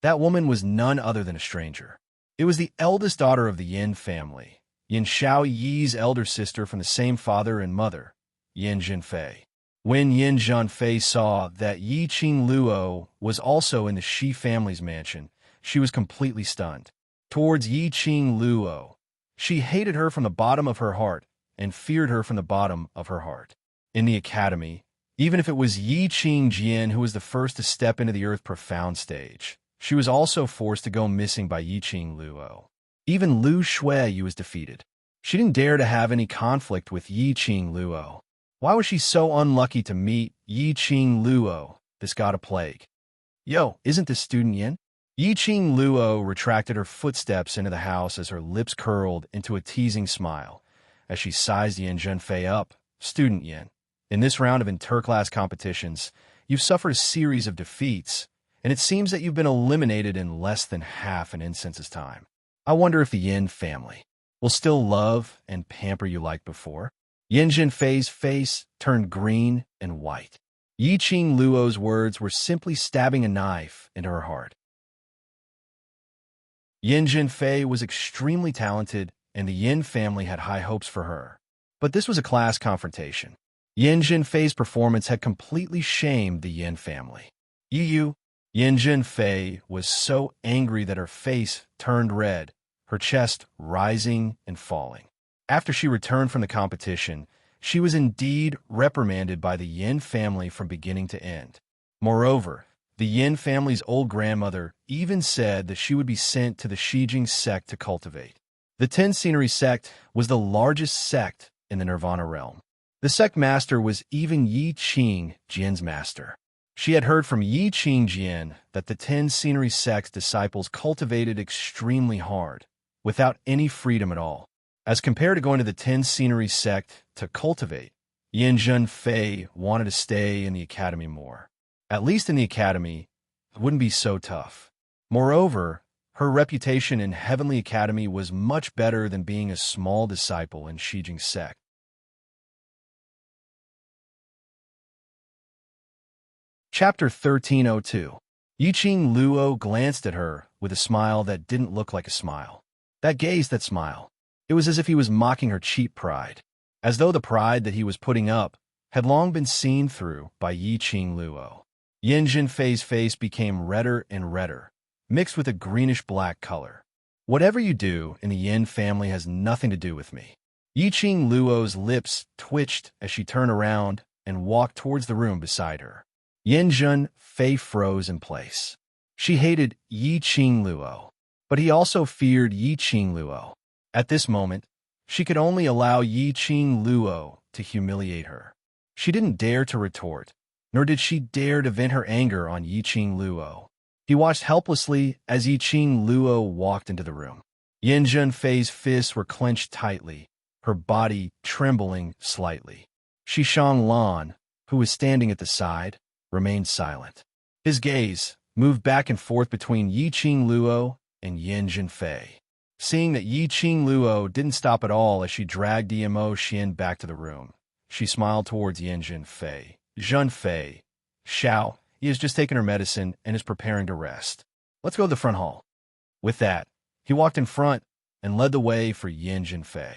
That woman was none other than a stranger. It was the eldest daughter of the Yin family, Yin Xiao Yi's elder sister from the same father and mother, Yin Jinfei. When Yin Zhenfei saw that Yi Qing Luo was also in the Shi family's mansion, she was completely stunned. Towards Yi Qing Luo, she hated her from the bottom of her heart and feared her from the bottom of her heart. In the academy, even if it was Yi Qing Jian who was the first to step into the Earth Profound stage, she was also forced to go missing by Yi Qing Luo. Even Lu Shuiyu was defeated. She didn't dare to have any conflict with Yi Qing Luo. Why was she so unlucky to meet Yi Qing Luo, this god of plague? Yo, isn't this student Yin? Yi Qing Luo retracted her footsteps into the house as her lips curled into a teasing smile as she sized Yin Zhenfei up. Student Yin, in this round of interclass competitions, you've suffered a series of defeats, and it seems that you've been eliminated in less than half an instance's time. I wonder if the Yin family will still love and pamper you like before. Yin Zhenfei's face turned green and white. Yi Qing Luo's words were simply stabbing a knife into her heart. Yin Zhenfei was extremely talented, and the Yin family had high hopes for her. But this was a class confrontation. Yin Zhenfei's performance had completely shamed the Yin family. Yin Zhenfei was so angry that her face turned red, her chest rising and falling. After she returned from the competition, she was indeed reprimanded by the Yin family from beginning to end. Moreover, the Yin family's old grandmother even said that she would be sent to the Shijing sect to cultivate. The Ten Scenery sect was the largest sect in the Nirvana realm. The sect master was even Yi Qing Jian's master. She had heard from Yi Qing Jian that the Ten Scenery sect's disciples cultivated extremely hard, without any freedom at all. As compared to going to the Ten Scenery sect to cultivate, Yin Zhenfei wanted to stay in the academy more. At least in the academy, it wouldn't be so tough. Moreover, her reputation in Heavenly Academy was much better than being a small disciple in Shijing sect. Chapter 1302. Yi Qing Luo glanced at her with a smile that didn't look like a smile. That gaze, that smile. It was as if he was mocking her cheap pride, as though the pride that he was putting up had long been seen through by Yi Qing Luo. Yin Zhenfei's face became redder and redder, mixed with a greenish-black color. Whatever you do in the Yin family has nothing to do with me. Yi Qing Luo's lips twitched as she turned around and walked towards the room beside her. Yin Zhenfei froze in place. She hated Yi Qing Luo, but he also feared Yi Qing Luo. At this moment, she could only allow Yi Qing Luo to humiliate her. She didn't dare to retort, nor did she dare to vent her anger on Yi Qing Luo. He watched helplessly as Yi Qing Luo walked into the room. Yin Zhenfei's fists were clenched tightly, her body trembling slightly. Shishang Lan, who was standing at the side, remained silent. His gaze moved back and forth between Yi Qing Luo and Yin Zhenfei. Seeing that Yi Qing Luo didn't stop at all as she dragged Dmo Xian back to the room, she smiled towards Yin Zhenfei. Zhenfei, Xiao, he has just taken her medicine and is preparing to rest. Let's go to the front hall. With that, he walked in front and led the way for Yin Zhenfei.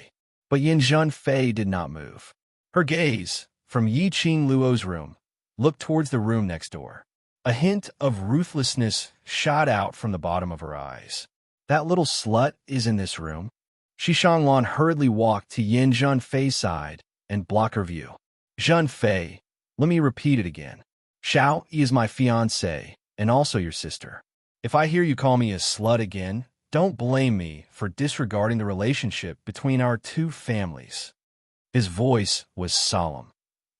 But Yin Zhenfei did not move. Her gaze, from Yi Qing Luo's room, looked towards the room next door. A hint of ruthlessness shot out from the bottom of her eyes. That little slut is in this room. Shishang Lan hurriedly walked to Yin Zhenfei's side and blocked her view. Zhenfei, let me repeat it again. Xiao is my fiancée and also your sister. If I hear you call me a slut again, don't blame me for disregarding the relationship between our two families. His voice was solemn,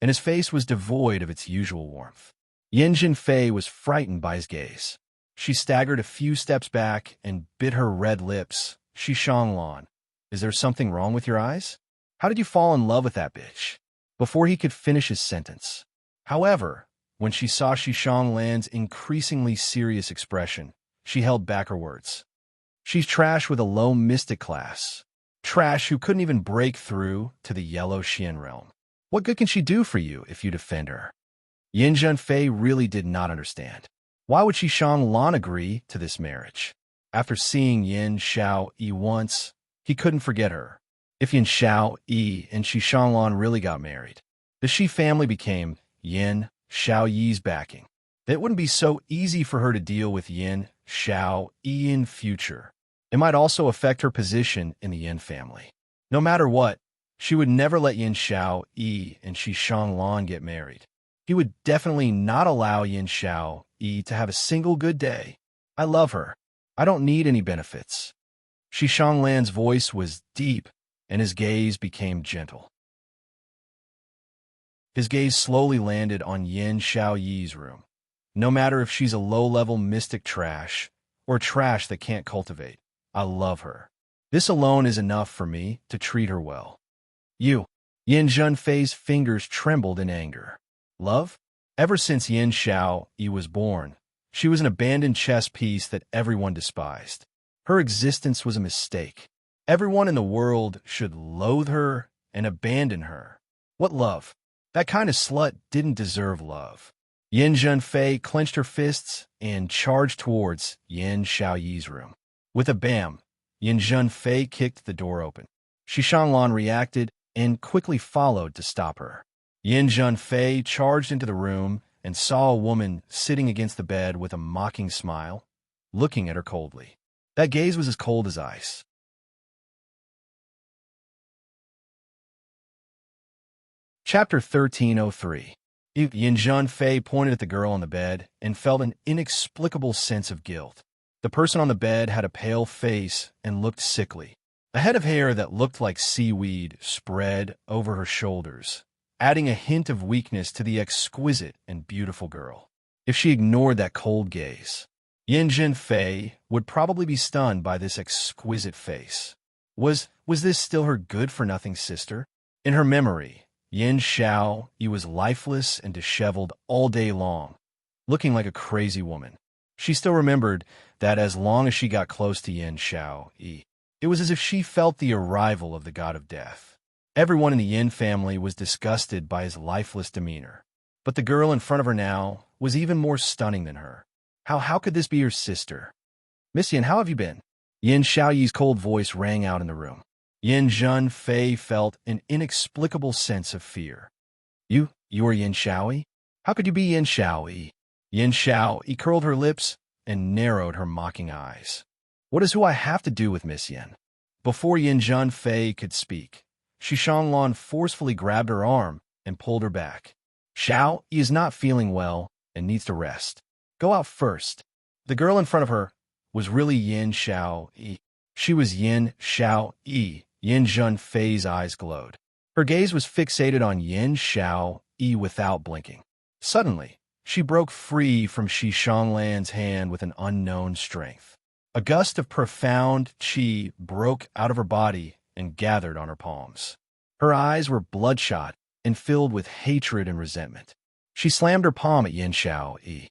and his face was devoid of its usual warmth. Yin Zhenfei was frightened by his gaze. She staggered a few steps back and bit her red lips. Shishang Lan, is there something wrong with your eyes? How did you fall in love with that bitch? Before he could finish his sentence. However, when she saw Shishang Lan's increasingly serious expression, she held back her words. She's trash with a low mystic class. Trash who couldn't even break through to the yellow Xian realm. What good can she do for you if you defend her? Yin Zhenfei really did not understand. Why would Shishang Lan agree to this marriage? After seeing Yin Xiao Yi once, he couldn't forget her. if Yin Xiao Yi and Shi Shanglan really got married. The Shi family became Yin Xiao Yi's backing. It wouldn't be so easy for her to deal with Yin Xiao Yi in future. It might also affect her position in the Yin family. No matter what, she would never let Yin Xiao Yi and Shi Shanglan get married. He would definitely not allow Yin Xiao Yi to have a single good day. I love her. I don't need any benefits. Shi Shanglan's voice was deep, and his gaze became gentle. His gaze slowly landed on Yin Xiao Yi's room. No matter if she's a low-level mystic trash or trash that can't cultivate, I love her. This alone is enough for me to treat her well. You. Yin Zhenfei's fingers trembled in anger. Love? Ever since Yin Xiao Yi was born, she was an abandoned chess piece that everyone despised. Her existence was a mistake. Everyone in the world should loathe her and abandon her. What love? That kind of slut didn't deserve love. Yin Zhenfei clenched her fists and charged towards Yin Xiao Yi's room. With a bam, Yin Zhenfei kicked the door open. Shi Shanglan reacted and quickly followed to stop her. Yin Zhenfei charged into the room and saw a woman sitting against the bed with a mocking smile, looking at her coldly. That gaze was as cold as ice. Chapter 1303. Yin Zhenfei pointed at the girl on the bed and felt an inexplicable sense of guilt. The person on the bed had a pale face and looked sickly. A head of hair that looked like seaweed spread over her shoulders, adding a hint of weakness to the exquisite and beautiful girl. If she ignored that cold gaze, Yin Zhenfei would probably be stunned by this exquisite face. Was this still her good-for-nothing sister? In her memory, Yin Xiao Yi was lifeless and disheveled all day long, looking like a crazy woman. She still remembered that as long as she got close to Yin Xiao Yi, it was as if she felt the arrival of the god of death. Everyone in the Yin family was disgusted by his lifeless demeanor. But the girl in front of her now was even more stunning than her. How could this be her sister? Miss Yin, how have you been? Yin Xiao Yi's cold voice rang out in the room. Yin Zhenfei felt an inexplicable sense of fear. You are Yin Xiao Yi? How could you be Yin Xiao Yi? Yin Xiao Yi curled her lips and narrowed her mocking eyes. What does who I have to do with Miss Yin? Before Yin Zhenfei could speak, Shi Shanglan forcefully grabbed her arm and pulled her back. Xiao Yi is not feeling well and needs to rest. Go out first. The girl in front of her was really Yin Xiao Yi. She was Yin Xiao Yi. Yin Zhenfei's eyes glowed. Her gaze was fixated on Yin Xiao Yi without blinking. Suddenly, she broke free from Shi Shanglan's hand with an unknown strength. A gust of profound qi broke out of her body and gathered on her palms. Her eyes were bloodshot and filled with hatred and resentment. She slammed her palm at Yin Xiao Yi.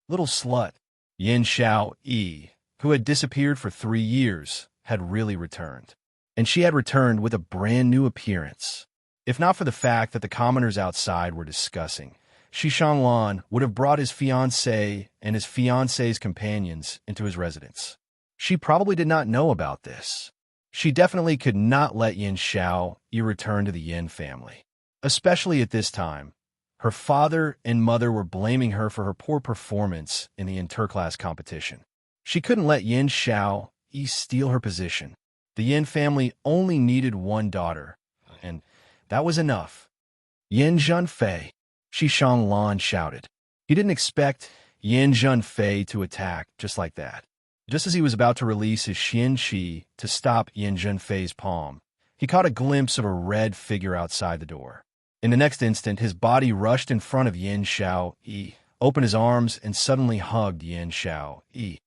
Little slut. Yin Xiao Yi, who had disappeared for 3 years, had really returned. And she had returned with a brand new appearance. If not for the fact that the commoners outside were discussing, Shi Shanglan would have brought his fiancée and his fiancée's companions into his residence. She probably did not know about this. She definitely could not let Yin Xiao Yi return to the Yin family. Especially at this time, her father and mother were blaming her for her poor performance in the interclass competition. She couldn't let Yin Xiao Yi steal her position. The Yin family only needed one daughter, and that was enough. Yin Zhenfei, Shi Shanglan shouted. He didn't expect Yin Zhenfei to attack just like that. Just as he was about to release his Xian Qi to stop Yin Zhenfei's palm, he caught a glimpse of a red figure outside the door. In the next instant, his body rushed in front of Yin Xiao Yi, opened his arms, and suddenly hugged Yin Xiao Yi.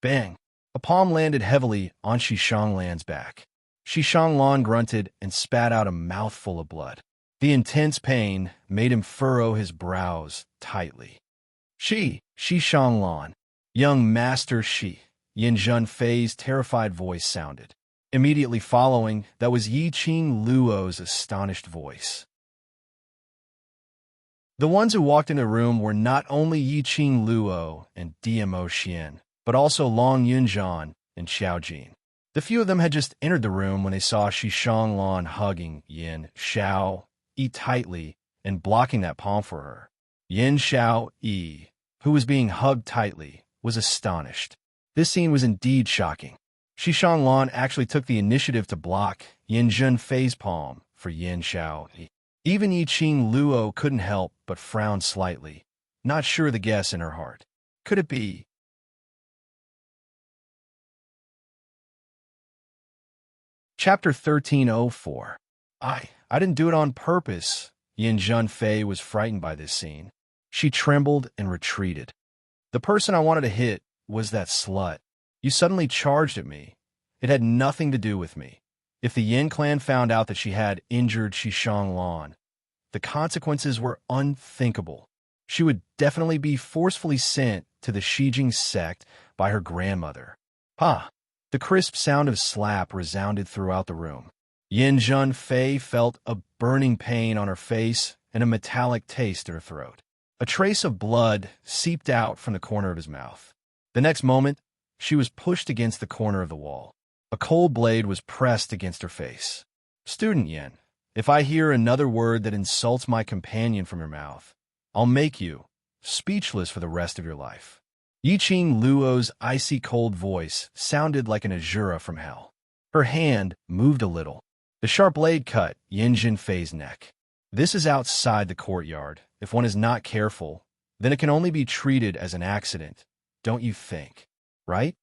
Bang! A palm landed heavily on Shi Shanglan's back. Shi Shanglan grunted and spat out a mouthful of blood. The intense pain made him furrow his brows tightly. Shi Shanglan, young Master Shi, Yin Zhenfei's terrified voice sounded. Immediately following, that was Yiqing Luo's astonished voice. The ones who walked in the room were not only Yiqing Luo and DMO Xian, but also Long Yunzhan and Xiao Jin. The few of them had just entered the room when they saw Shi Shanglan hugging Yin Xiao Yi tightly and blocking that palm for her. Yin Xiao Yi, who was being hugged tightly, was astonished. This scene was indeed shocking. Shi Shanglan actually took the initiative to block Yin Zhenfei's palm for Yin Xiao Yi. Even Yiqing Luo couldn't help but frown slightly, not sure of the guess in her heart. Could it be? Chapter 1304. I didn't do it on purpose. Yin Zhenfei was frightened by this scene. She trembled and retreated. The person I wanted to hit was that slut. You suddenly charged at me. It had nothing to do with me. If the Yin clan found out that she had injured Shi Shanglan, the consequences were unthinkable. She would definitely be forcefully sent to the Shijing sect by her grandmother. Ha! The crisp sound of slap resounded throughout the room. Yin Zhenfei felt a burning pain on her face and a metallic taste in her throat. A trace of blood seeped out from the corner of his mouth. The next moment, she was pushed against the corner of the wall. A cold blade was pressed against her face. Student Yin, if I hear another word that insults my companion from your mouth, I'll make you speechless for the rest of your life. Yiqing Luo's icy cold voice sounded like an Azura from hell. Her hand moved a little. The sharp blade cut Yin Zhenfei's neck. This is outside the courtyard. If one is not careful, then it can only be treated as an accident, don't you think? Right?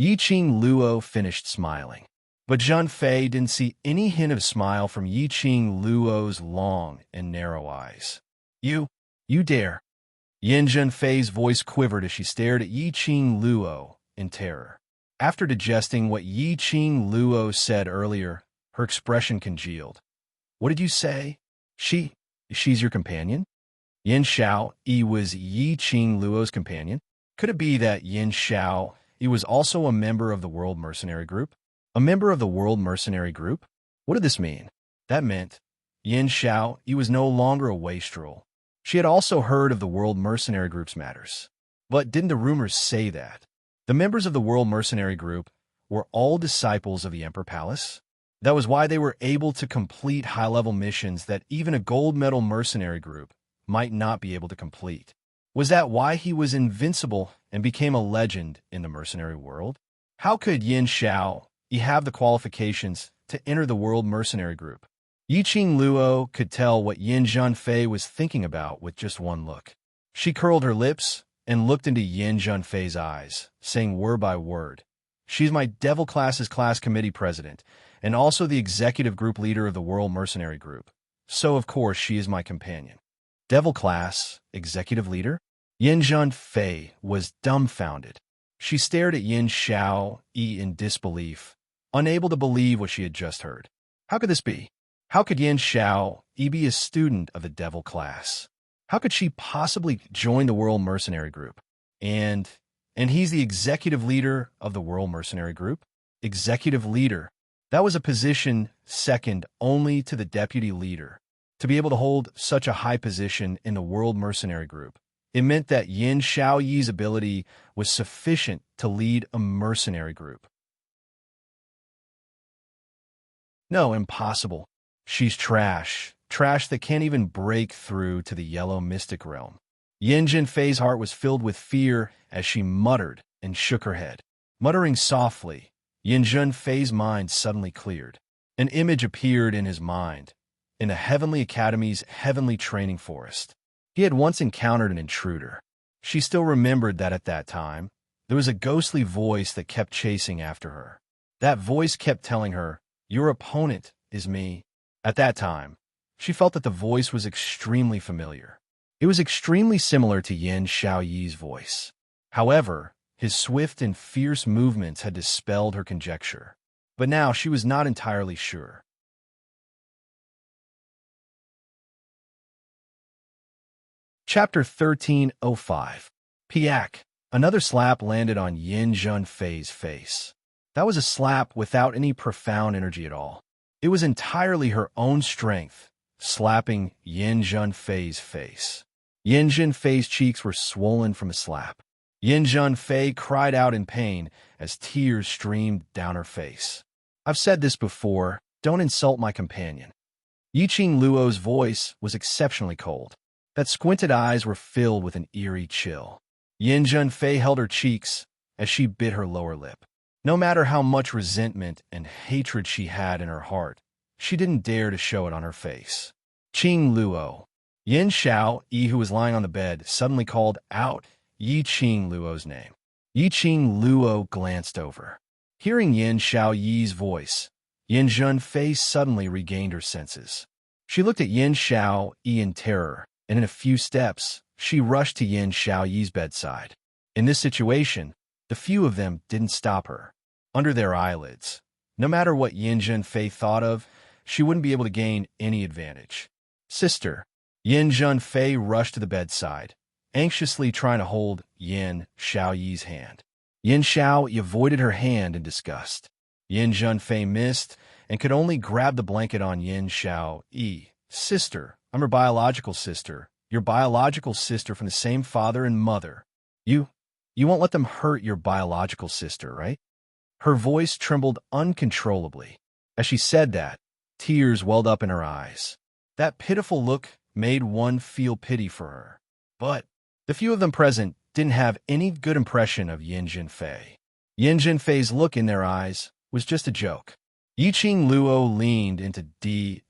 Yiqing Luo finished smiling. But Zhenfei didn't see any hint of smile from Yiqing Luo's long and narrow eyes. You dare. Yin Zhenfei's voice quivered as she stared at Yiqing Luo in terror. After digesting what Yiqing Luo said earlier, her expression congealed. What did you say? She's your companion? Yin Xiao Yi was Yiqing Luo's companion? Could it be that Yin Xiao Yi was also a member of the World Mercenary Group? A member of the World Mercenary Group? What did this mean? That meant Yin Xiao Yi was no longer a wastrel. She had also heard of the World Mercenary Group's matters. But didn't the rumors say that? The members of the World Mercenary Group were all disciples of the Emperor Palace? That was why they were able to complete high-level missions that even a gold medal mercenary group might not be able to complete. Was that why he was invincible and became a legend in the mercenary world? How could Yin Xiao Yi have the qualifications to enter the World Mercenary Group? Yiqing Luo could tell what Yin Zhenfei was thinking about with just one look. She curled her lips and looked into Yin Zhenfei's eyes, saying word by word, "She's my Devil Class's class committee president, and also the executive group leader of the World Mercenary Group. So, of course, she is my companion." Devil Class, executive leader? Yin Zhenfei was dumbfounded. She stared at Yin Xiao Yi in disbelief, unable to believe what she had just heard. How could this be? How could Yin Xiao Yi be a student of the Devil Class? How could she possibly join the World Mercenary Group? And he's the executive leader of the World Mercenary Group? Executive leader. That was a position second only to the deputy leader. To be able to hold such a high position in the World Mercenary Group, it meant that Yin Xiao Yi's ability was sufficient to lead a mercenary group. No, impossible. She's trash. Trash that can't even break through to the yellow mystic realm. Yin Zhenfei's heart was filled with fear as she muttered and shook her head. Muttering softly, Yin Zhenfei's mind suddenly cleared. An image appeared in his mind, in the Heavenly Academy's heavenly training forest. He had once encountered an intruder. She still remembered that at that time, there was a ghostly voice that kept chasing after her. That voice kept telling her, "Your opponent is me." At that time, she felt that the voice was extremely familiar. It was extremely similar to Yin Xiao Yi's voice. However, his swift and fierce movements had dispelled her conjecture. But now she was not entirely sure. Chapter 1305. Piak. Another slap landed on Yin Zhenfei's face. That was a slap without any profound energy at all. It was entirely her own strength, slapping Yin Zhenfei's face. Yin Zhenfei's cheeks were swollen from a slap. Yin Junfei cried out in pain as tears streamed down her face. I've said this before, don't insult my companion. Yiqing Luo's voice was exceptionally cold. That squinted eyes were filled with an eerie chill. Yin Junfei held her cheeks as she bit her lower lip. No matter how much resentment and hatred she had in her heart, she didn't dare to show it on her face. Qing Luo. Yin Xiao Yi, who was lying on the bed, suddenly called out Yiqing Luo's name. Yiqing Luo glanced over. Hearing Yin Xiao Yi's voice, Yin Junfei suddenly regained her senses. She looked at Yin Xiao Yi in terror, and in a few steps, she rushed to Yin Xiao Yi's bedside. In this situation, the few of them didn't stop her. Under their eyelids, no matter what Yin Junfei thought of, she wouldn't be able to gain any advantage. Sister. Yin Junfei rushed to the bedside, anxiously trying to hold Yin Xiao Yi's hand. Yin Xiao Yi avoided her hand in disgust. Yin Junfei missed and could only grab the blanket on Yin Xiao Yi. Sister, I'm her biological sister. Your biological sister from the same father and mother. You won't let them hurt your biological sister, right? Her voice trembled uncontrollably. As she said that, tears welled up in her eyes. That pitiful look made one feel pity for her. But the few of them present didn't have any good impression of Yin Junfei. Yin Junfei's look in their eyes was just a joke. Yiqing Luo leaned into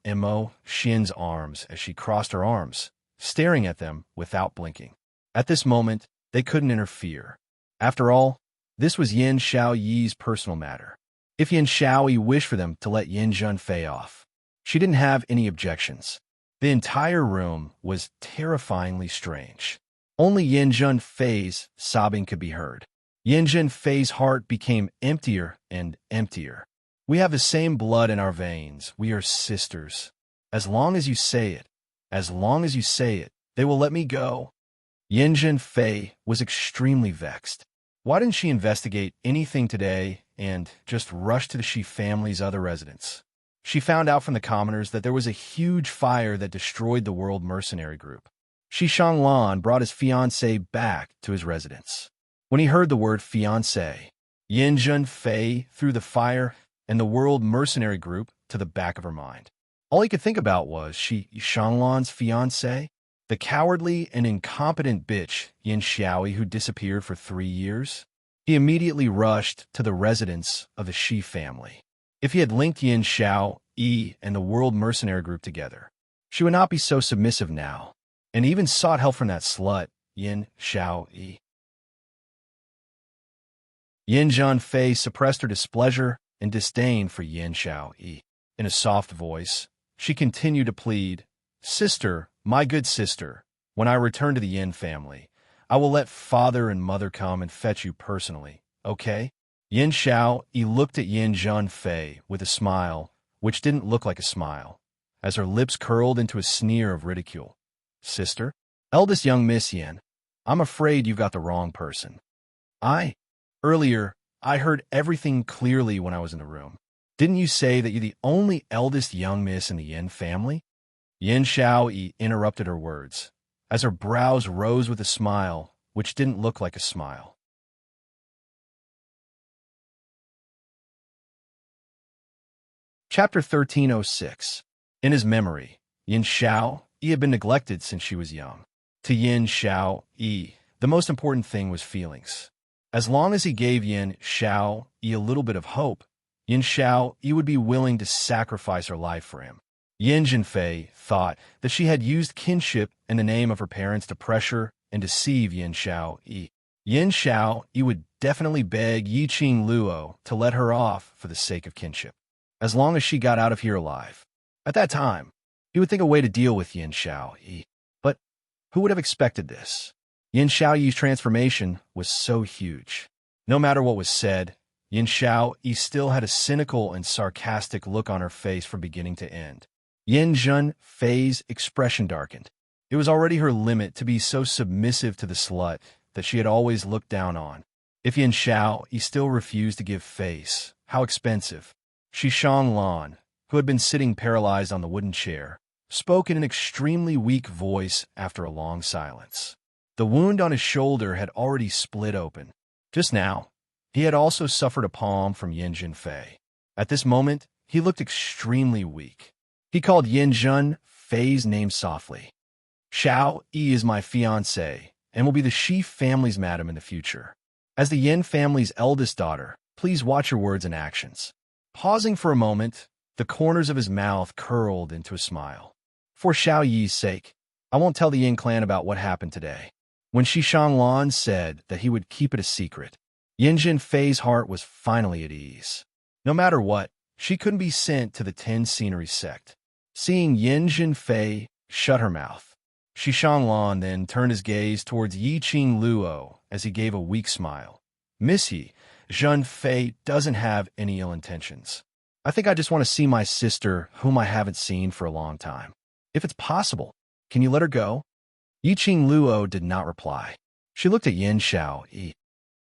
Mo Xin's arms as she crossed her arms, staring at them without blinking. At this moment, they couldn't interfere. After all, this was Yin Xiao Yi's personal matter. If Yin Xiao Yi wished for them to let Yin Junfei off, she didn't have any objections. The entire room was terrifyingly strange. Only Yin Junfei's sobbing could be heard. Yin Junfei's heart became emptier and emptier. We have the same blood in our veins. We are sisters. As long as you say it, they will let me go. Yin Junfei was extremely vexed. Why didn't she investigate anything today and just rush to the Shi family's other residence? She found out from the commoners that there was a huge fire that destroyed the World Mercenary Group. Shi Shanglan brought his fiancée back to his residence. When he heard the word fiancé, Yin Junfei threw the fire and the World Mercenary Group to the back of her mind. All he could think about was Shi Shanglan's fiancé, the cowardly and incompetent bitch Yin Xiaoyi who disappeared for 3 years. He immediately rushed to the residence of the Shi family. If he had linked Yin Xiaoyi and the World Mercenary Group together, she would not be so submissive now, and even sought help from that slut, Yin Xiaoyi. Yin Junfei suppressed her displeasure and disdain for Yin Xiaoyi. In a soft voice, she continued to plead, Sister, my good sister, when I return to the Yin family, I will let father and mother come and fetch you personally, okay? Yin Xiaoyi looked at Yin Junfei with a smile, which didn't look like a smile, as her lips curled into a sneer of ridicule. Sister? Eldest young Miss Yin, I'm afraid you've got the wrong person. Earlier, I heard everything clearly when I was in the room. Didn't you say that you're the only eldest young miss in the Yin family? Yin Xiaoyi interrupted her words, as her brows rose with a smile, which didn't look like a smile. Chapter 1306. In his memory, Yin Xiaoyi had been neglected since she was young. To Yin Xiaoyi, the most important thing was feelings. As long as he gave Yin Xiaoyi a little bit of hope, Yin Xiaoyi would be willing to sacrifice her life for him. Yin Junfei thought that she had used kinship in the name of her parents to pressure and deceive Yin Xiaoyi. Yin Xiaoyi would definitely beg Yiqing Luo to let her off for the sake of kinship, as long as she got out of here alive. At that time, he would think a way to deal with Yin Xiaoyi. But who would have expected this? Yin Xiaoyi's transformation was so huge. No matter what was said, Yin Xiaoyi still had a cynical and sarcastic look on her face from beginning to end. Yin Junfei's expression darkened. It was already her limit to be so submissive to the slut that she had always looked down on. If Yin Xiaoyi still refused to give face, how expensive. Shi Shanglan, who had been sitting paralyzed on the wooden chair, spoke in an extremely weak voice after a long silence. The wound on his shoulder had already split open. Just now, he had also suffered a palm from Yin Junfei. At this moment, he looked extremely weak. He called Yin Junfei's name softly. Xiao Yi is my fiancée and will be the Shi family's madam in the future. As the Yin family's eldest daughter, please watch your words and actions. Pausing for a moment, the corners of his mouth curled into a smile. For Xiao Yi's sake, I won't tell the Yin clan about what happened today. When Shi Shanglan said that he would keep it a secret, Yin Junfei's heart was finally at ease. No matter what, she couldn't be sent to the Ten Scenery sect. Seeing Yin Junfei shut her mouth, Shi Shanglan then turned his gaze towards Yiqing Luo as he gave a weak smile. Miss Yi, Junfei doesn't have any ill intentions. I think I just want to see my sister, whom I haven't seen for a long time. If it's possible, can you let her go? Yiqing Luo did not reply. She looked at Yin Xiao Yi.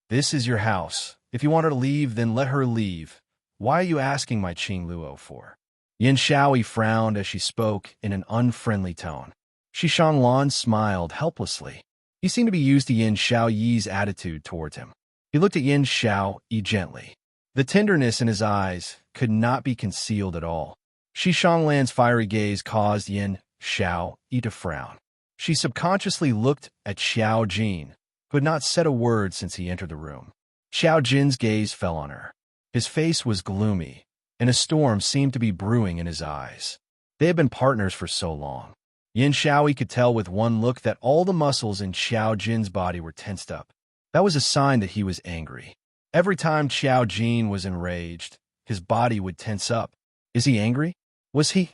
This is your house. If you want her to leave, then let her leave. Why are you asking my Qing Luo for? Yin Xiao Yi frowned as she spoke in an unfriendly tone. Shi Shanglan smiled helplessly. He seemed to be used to Yin Xiao Yi's attitude towards him. He looked at Yin Xiao Yi gently. The tenderness in his eyes could not be concealed at all. Shi Shanglan's fiery gaze caused Yin Xiao Yi to frown. She subconsciously looked at Xiao Jin, who had not said a word since he entered the room. Xiao Jin's gaze fell on her. His face was gloomy, and a storm seemed to be brewing in his eyes. They had been partners for so long. Yin Xiaoyi could tell with one look that all the muscles in Xiao Jin's body were tensed up. That was a sign that he was angry. Every time Xiao Jin was enraged, his body would tense up. Is he angry? Was he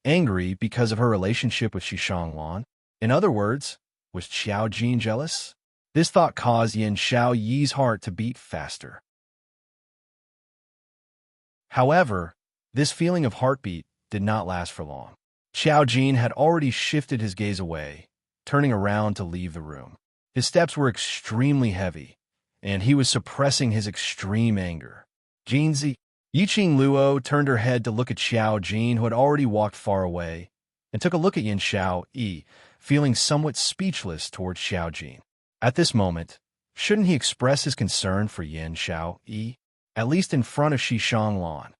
angry because of her relationship with Shi Shanglan? In other words, was Xiao Jin jealous? This thought caused Yin Xiao Yi's heart to beat faster. However, this feeling of heartbeat did not last for long. Xiao Jin had already shifted his gaze away, turning around to leave the room. His steps were extremely heavy, and he was suppressing his extreme anger. Jinzi, Yiqing Luo turned her head to look at Xiao Jin, who had already walked far away, and took a look at Yin Xiao Yi, feeling somewhat speechless towards Xiao Jin. At this moment, shouldn't he express his concern for Yin Xiao Yi? At least in front of Shi Shanglan.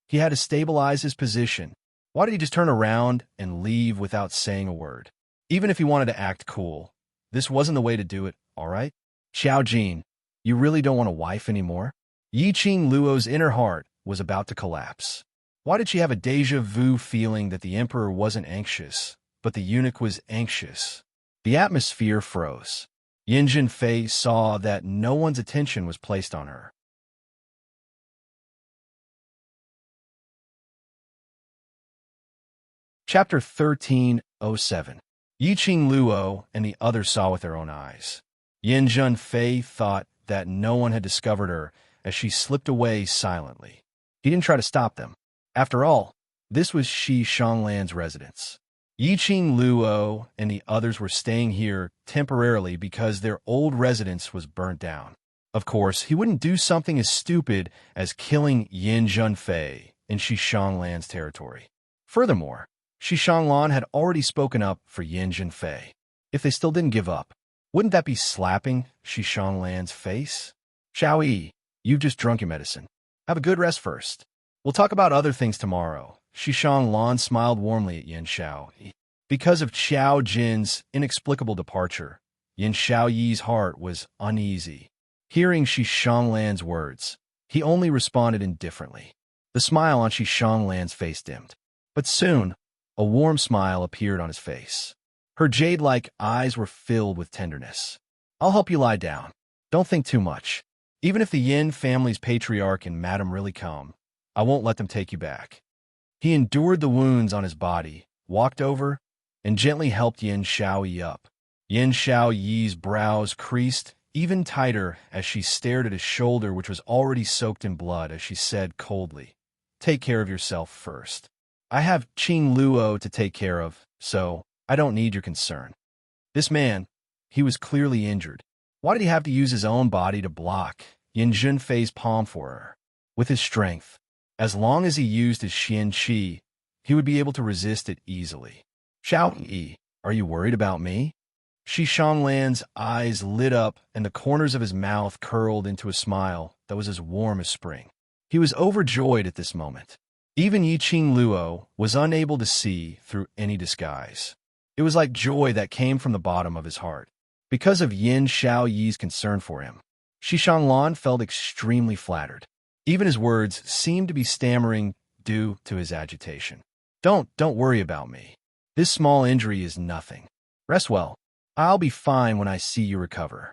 He had to stabilize his position. Why did he just turn around and leave without saying a word? Even if he wanted to act cool, this wasn't the way to do it, all right? Xiao Jin, you really don't want a wife anymore? Yiqing Luo's inner heart was about to collapse. Why did she have a déjà vu feeling that the emperor wasn't anxious, but the eunuch was anxious? The atmosphere froze. Yin Junfei saw that no one's attention was placed on her. Chapter 1307. Yiqing Luo and the others saw with their own eyes. Yin Junfei thought that no one had discovered her as she slipped away silently. He didn't try to stop them. After all, this was Shi Shanglan's residence. Yiqing Luo and the others were staying here temporarily because their old residence was burnt down. Of course, he wouldn't do something as stupid as killing Yin Junfei in Shi Shanglan's territory. Furthermore, Shi Shanglan had already spoken up for Yin Junfei. If they still didn't give up, wouldn't that be slapping Shi Shanglan's face? Xiao Yi, you've just drunk your medicine. Have a good rest first. We'll talk about other things tomorrow. Shi Shanglan smiled warmly at Yin Xiao Yi. Because of Xiao Jin's inexplicable departure, Yin Xiao Yi's heart was uneasy. Hearing Shi Shanglan's words, he only responded indifferently. The smile on Shi Shanglan's face dimmed. But soon, a warm smile appeared on his face. Her jade-like eyes were filled with tenderness. I'll help you lie down. Don't think too much. Even if the Yin family's patriarch and madam really come, I won't let them take you back. He endured the wounds on his body, walked over, and gently helped Yin Xiao Yi up. Yin Xiao Yi's brows creased even tighter as she stared at his shoulder, which was already soaked in blood, as she said coldly, "Take care of yourself first. I have Qing Luo to take care of, so I don't need your concern." This man, he was clearly injured. Why did he have to use his own body to block Yin Junfei's palm for her? With his strength, as long as he used his Xian Qi, he would be able to resist it easily. Xiao Yi, are you worried about me? Shi Shanglan's eyes lit up and the corners of his mouth curled into a smile that was as warm as spring. He was overjoyed at this moment. Even Yiqing Luo was unable to see through any disguise. It was like joy that came from the bottom of his heart. Because of Yin Xiaoyi's concern for him, Shi Shanglan felt extremely flattered. Even his words seemed to be stammering due to his agitation. Don't worry about me. This small injury is nothing. Rest well. I'll be fine when I see you recover.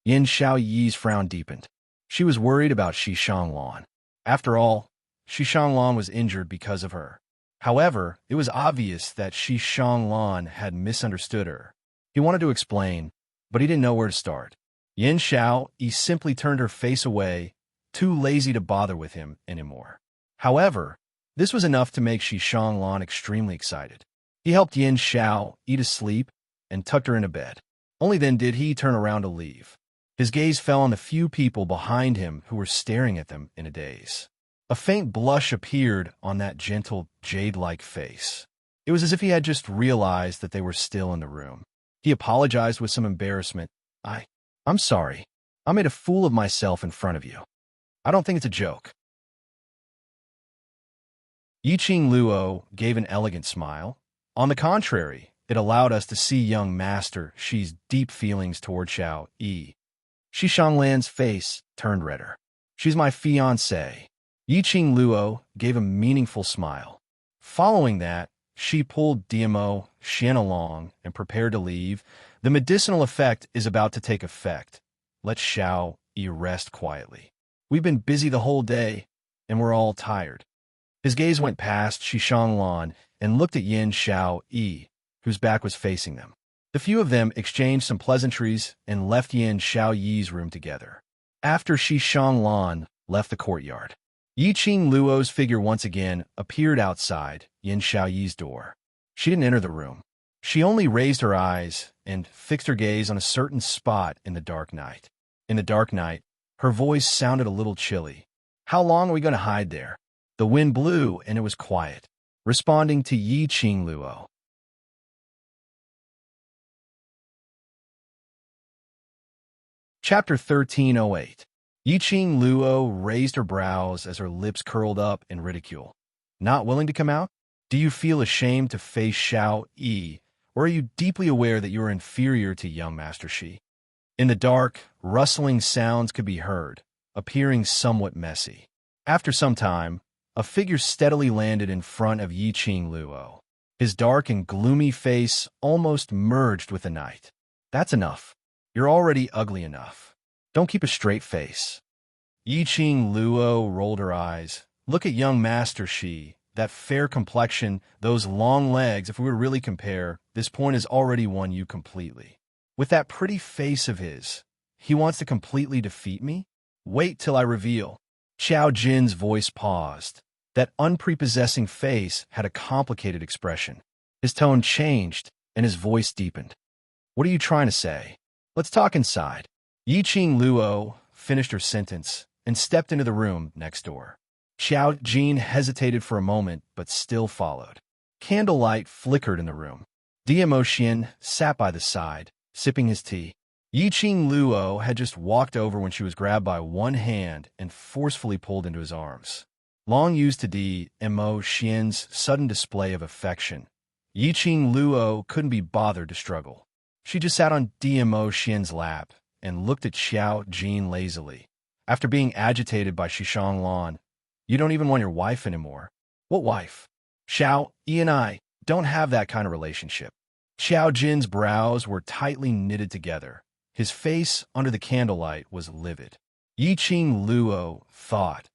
Yin Xiaoyi's frown deepened. She was worried about Shi Shanglan. After all, Shi Shanglan was injured because of her. However, it was obvious that Shi Shanglan had misunderstood her. He wanted to explain, but he didn't know where to start. Yin Xiaoyi simply turned her face away, too lazy to bother with him anymore. However, this was enough to make Shi Shanglan extremely excited. He helped Yin Xiaoyi to sleep and tucked her into bed. Only then did he turn around to leave. His gaze fell on the few people behind him who were staring at them in a daze. A faint blush appeared on that gentle, jade-like face. It was as if he had just realized that they were still in the room. He apologized with some embarrassment. I'm sorry. I made a fool of myself in front of you. I don't think it's a joke. Yiqing Luo gave an elegant smile. On the contrary, it allowed us to see young Master Shi's deep feelings toward Xiaoyi. Shi Shanglan's face turned redder. She's my fiancée. Yiqing Luo gave a meaningful smile. Following that, she pulled Diamo Xian along and prepared to leave. The medicinal effect is about to take effect. Let Xiaoyi rest quietly. We've been busy the whole day, and we're all tired. His gaze went past Shi Shanglan and looked at Yin Xiaoyi, whose back was facing them. The few of them exchanged some pleasantries and left Yin Xiaoyi's room together. After Shi Shanglan left the courtyard, Yiqing Luo's figure once again appeared outside Yin Xiaoyi's door. She didn't enter the room. She only raised her eyes and fixed her gaze on a certain spot in the dark night. In the dark night, her voice sounded a little chilly. How long are we going to hide there? The wind blew and it was quiet, responding to Yiqing Luo. Chapter 1308. Yiqing Luo raised her brows as her lips curled up in ridicule. Not willing to come out? Do you feel ashamed to face Xiaoyi, or are you deeply aware that you are inferior to young Master Shi? In the dark, rustling sounds could be heard, appearing somewhat messy. After some time, a figure steadily landed in front of Yiqing Luo. His dark and gloomy face almost merged with the night. That's enough. You're already ugly enough. Don't keep a straight face. Yiqing Luo rolled her eyes. Look at young Master Shi. That fair complexion, those long legs, if we were to really compare, this point has already won you completely. With that pretty face of his, he wants to completely defeat me? Wait till I reveal. Xiao Jin's voice paused. That unprepossessing face had a complicated expression. His tone changed, and his voice deepened. What are you trying to say? Let's talk inside. Yiqing Luo finished her sentence and stepped into the room next door. Xiao Jin hesitated for a moment, but still followed. Candlelight flickered in the room. Diamo Xian sat by the side, sipping his tea. Yiqing Luo had just walked over when she was grabbed by one hand and forcefully pulled into his arms. Long used to Diamo Xian's sudden display of affection, Yiqing Luo couldn't be bothered to struggle. She just sat on Diamo Xian's lap and looked at Xiao Jin lazily. After being agitated by Shi Shanglan, you don't even want your wife anymore. What wife? Xiaoyi and I don't have that kind of relationship. Xiao Jin's brows were tightly knitted together. His face under the candlelight was livid. Yiqing Luo thought,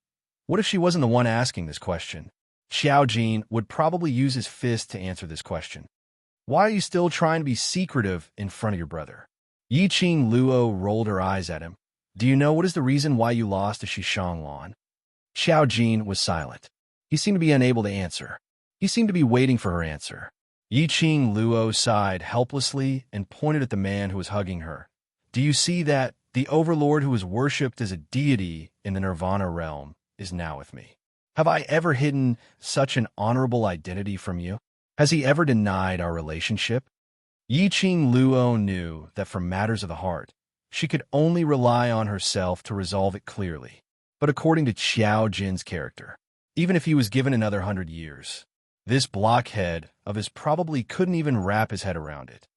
what if she wasn't the one asking this question? Xiao Jin would probably use his fist to answer this question. Why are you still trying to be secretive in front of your brother? Yiqing Luo rolled her eyes at him. Do you know what is the reason why you lost to Shi Shanglan? Xiao Jin was silent. He seemed to be unable to answer. He seemed to be waiting for her answer. Yiqing Luo sighed helplessly and pointed at the man who was hugging her. Do you see that the overlord who was worshipped as a deity in the Nirvana realm is now with me? Have I ever hidden such an honorable identity from you? Has he ever denied our relationship? Yiqing Luo knew that for matters of the heart, she could only rely on herself to resolve it clearly. But according to Xiao Jin's character, even if he was given another 100 years, this blockhead of his probably couldn't even wrap his head around it.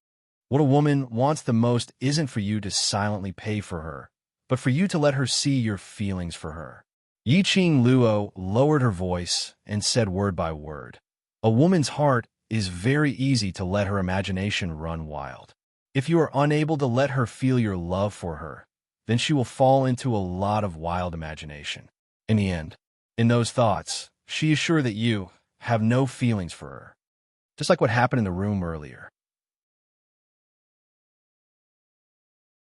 What a woman wants the most isn't for you to silently pay for her, but for you to let her see your feelings for her. Yiqing Luo lowered her voice and said word by word, "A woman's heart is very easy to let her imagination run wild. If you are unable to let her feel your love for her, then she will fall into a lot of wild imagination. In the end, in those thoughts, she is sure that you have no feelings for her." Just like what happened in the room earlier.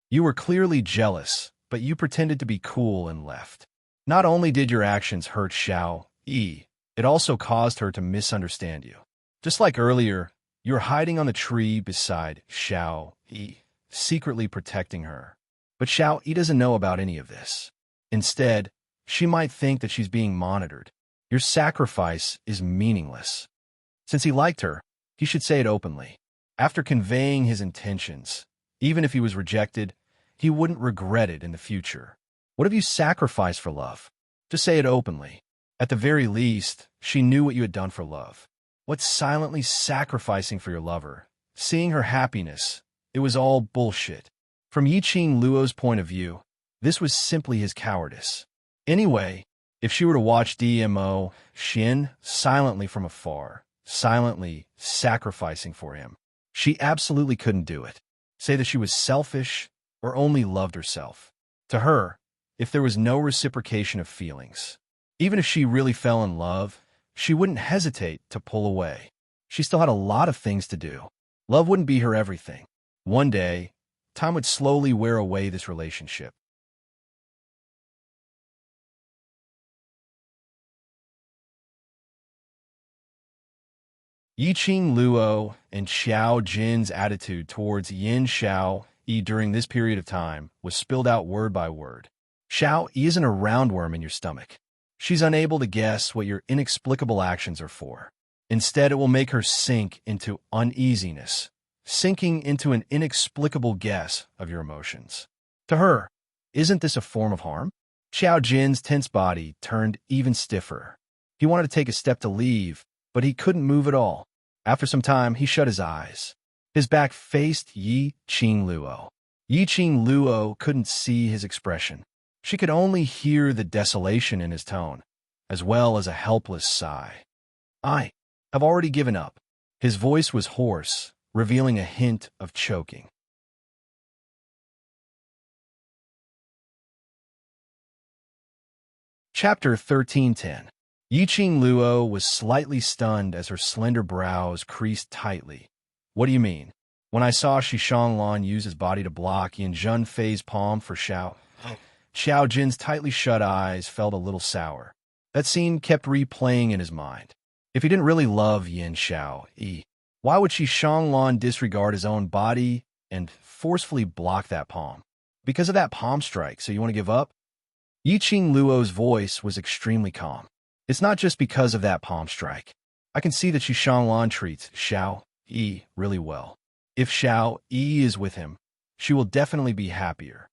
You were clearly jealous, but you pretended to be cool and left. Not only did your actions hurt Xiao Yi, it also caused her to misunderstand you. Just like earlier, you were hiding on the tree beside Xiao Yi, secretly protecting her. But Xiao Yi doesn't know about any of this. Instead, she might think that she's being monitored. Your sacrifice is meaningless. Since he liked her, he should say it openly. After conveying his intentions, even if he was rejected, he wouldn't regret it in the future. What have you sacrificed for love? Just say it openly. At the very least, she knew what you had done for love. What's silently sacrificing for your lover? Seeing her happiness. It was all bullshit. From Yiqing Luo's point of view, this was simply his cowardice. Anyway, if she were to watch DMO Xin silently from afar, silently sacrificing for him, she absolutely couldn't do it. Say that she was selfish or only loved herself. To her, if there was no reciprocation of feelings, even if she really fell in love, she wouldn't hesitate to pull away. She still had a lot of things to do. Love wouldn't be her everything. One day, time would slowly wear away this relationship. Yiqing Luo and Xiao Jin's attitude towards Yin Xiao Yi during this period of time was spilled out word by word. Xiao Yi isn't a roundworm in your stomach. She's unable to guess what your inexplicable actions are for. Instead, it will make her sink into uneasiness, sinking into an inexplicable guess of your emotions. To her, isn't this a form of harm? Xiao Jin's tense body turned even stiffer. He wanted to take a step to leave, but he couldn't move at all. After some time, he shut his eyes. His back faced Yiqing Luo. Yiqing Luo couldn't see his expression. She could only hear the desolation in his tone, as well as a helpless sigh. "I have already given up." His voice was hoarse, revealing a hint of choking. Chapter 13:10. Yiqing Luo was slightly stunned as her slender brows creased tightly. "What do you mean?" "When I saw Xishanglan use his body to block Yin Zhenfei's palm for Xiao Jin's tightly shut eyes felt a little sour. That scene kept replaying in his mind. If he didn't really love Yin Xiao Yi, why would Xishanglan disregard his own body and forcefully block that palm? Because of that palm strike, so you want to give up? Yiqing Luo's voice was extremely calm. "It's not just because of that palm strike. I can see that Xishanglan treats Xiao Yi really well. If Xiao Yi is with him, she will definitely be happier."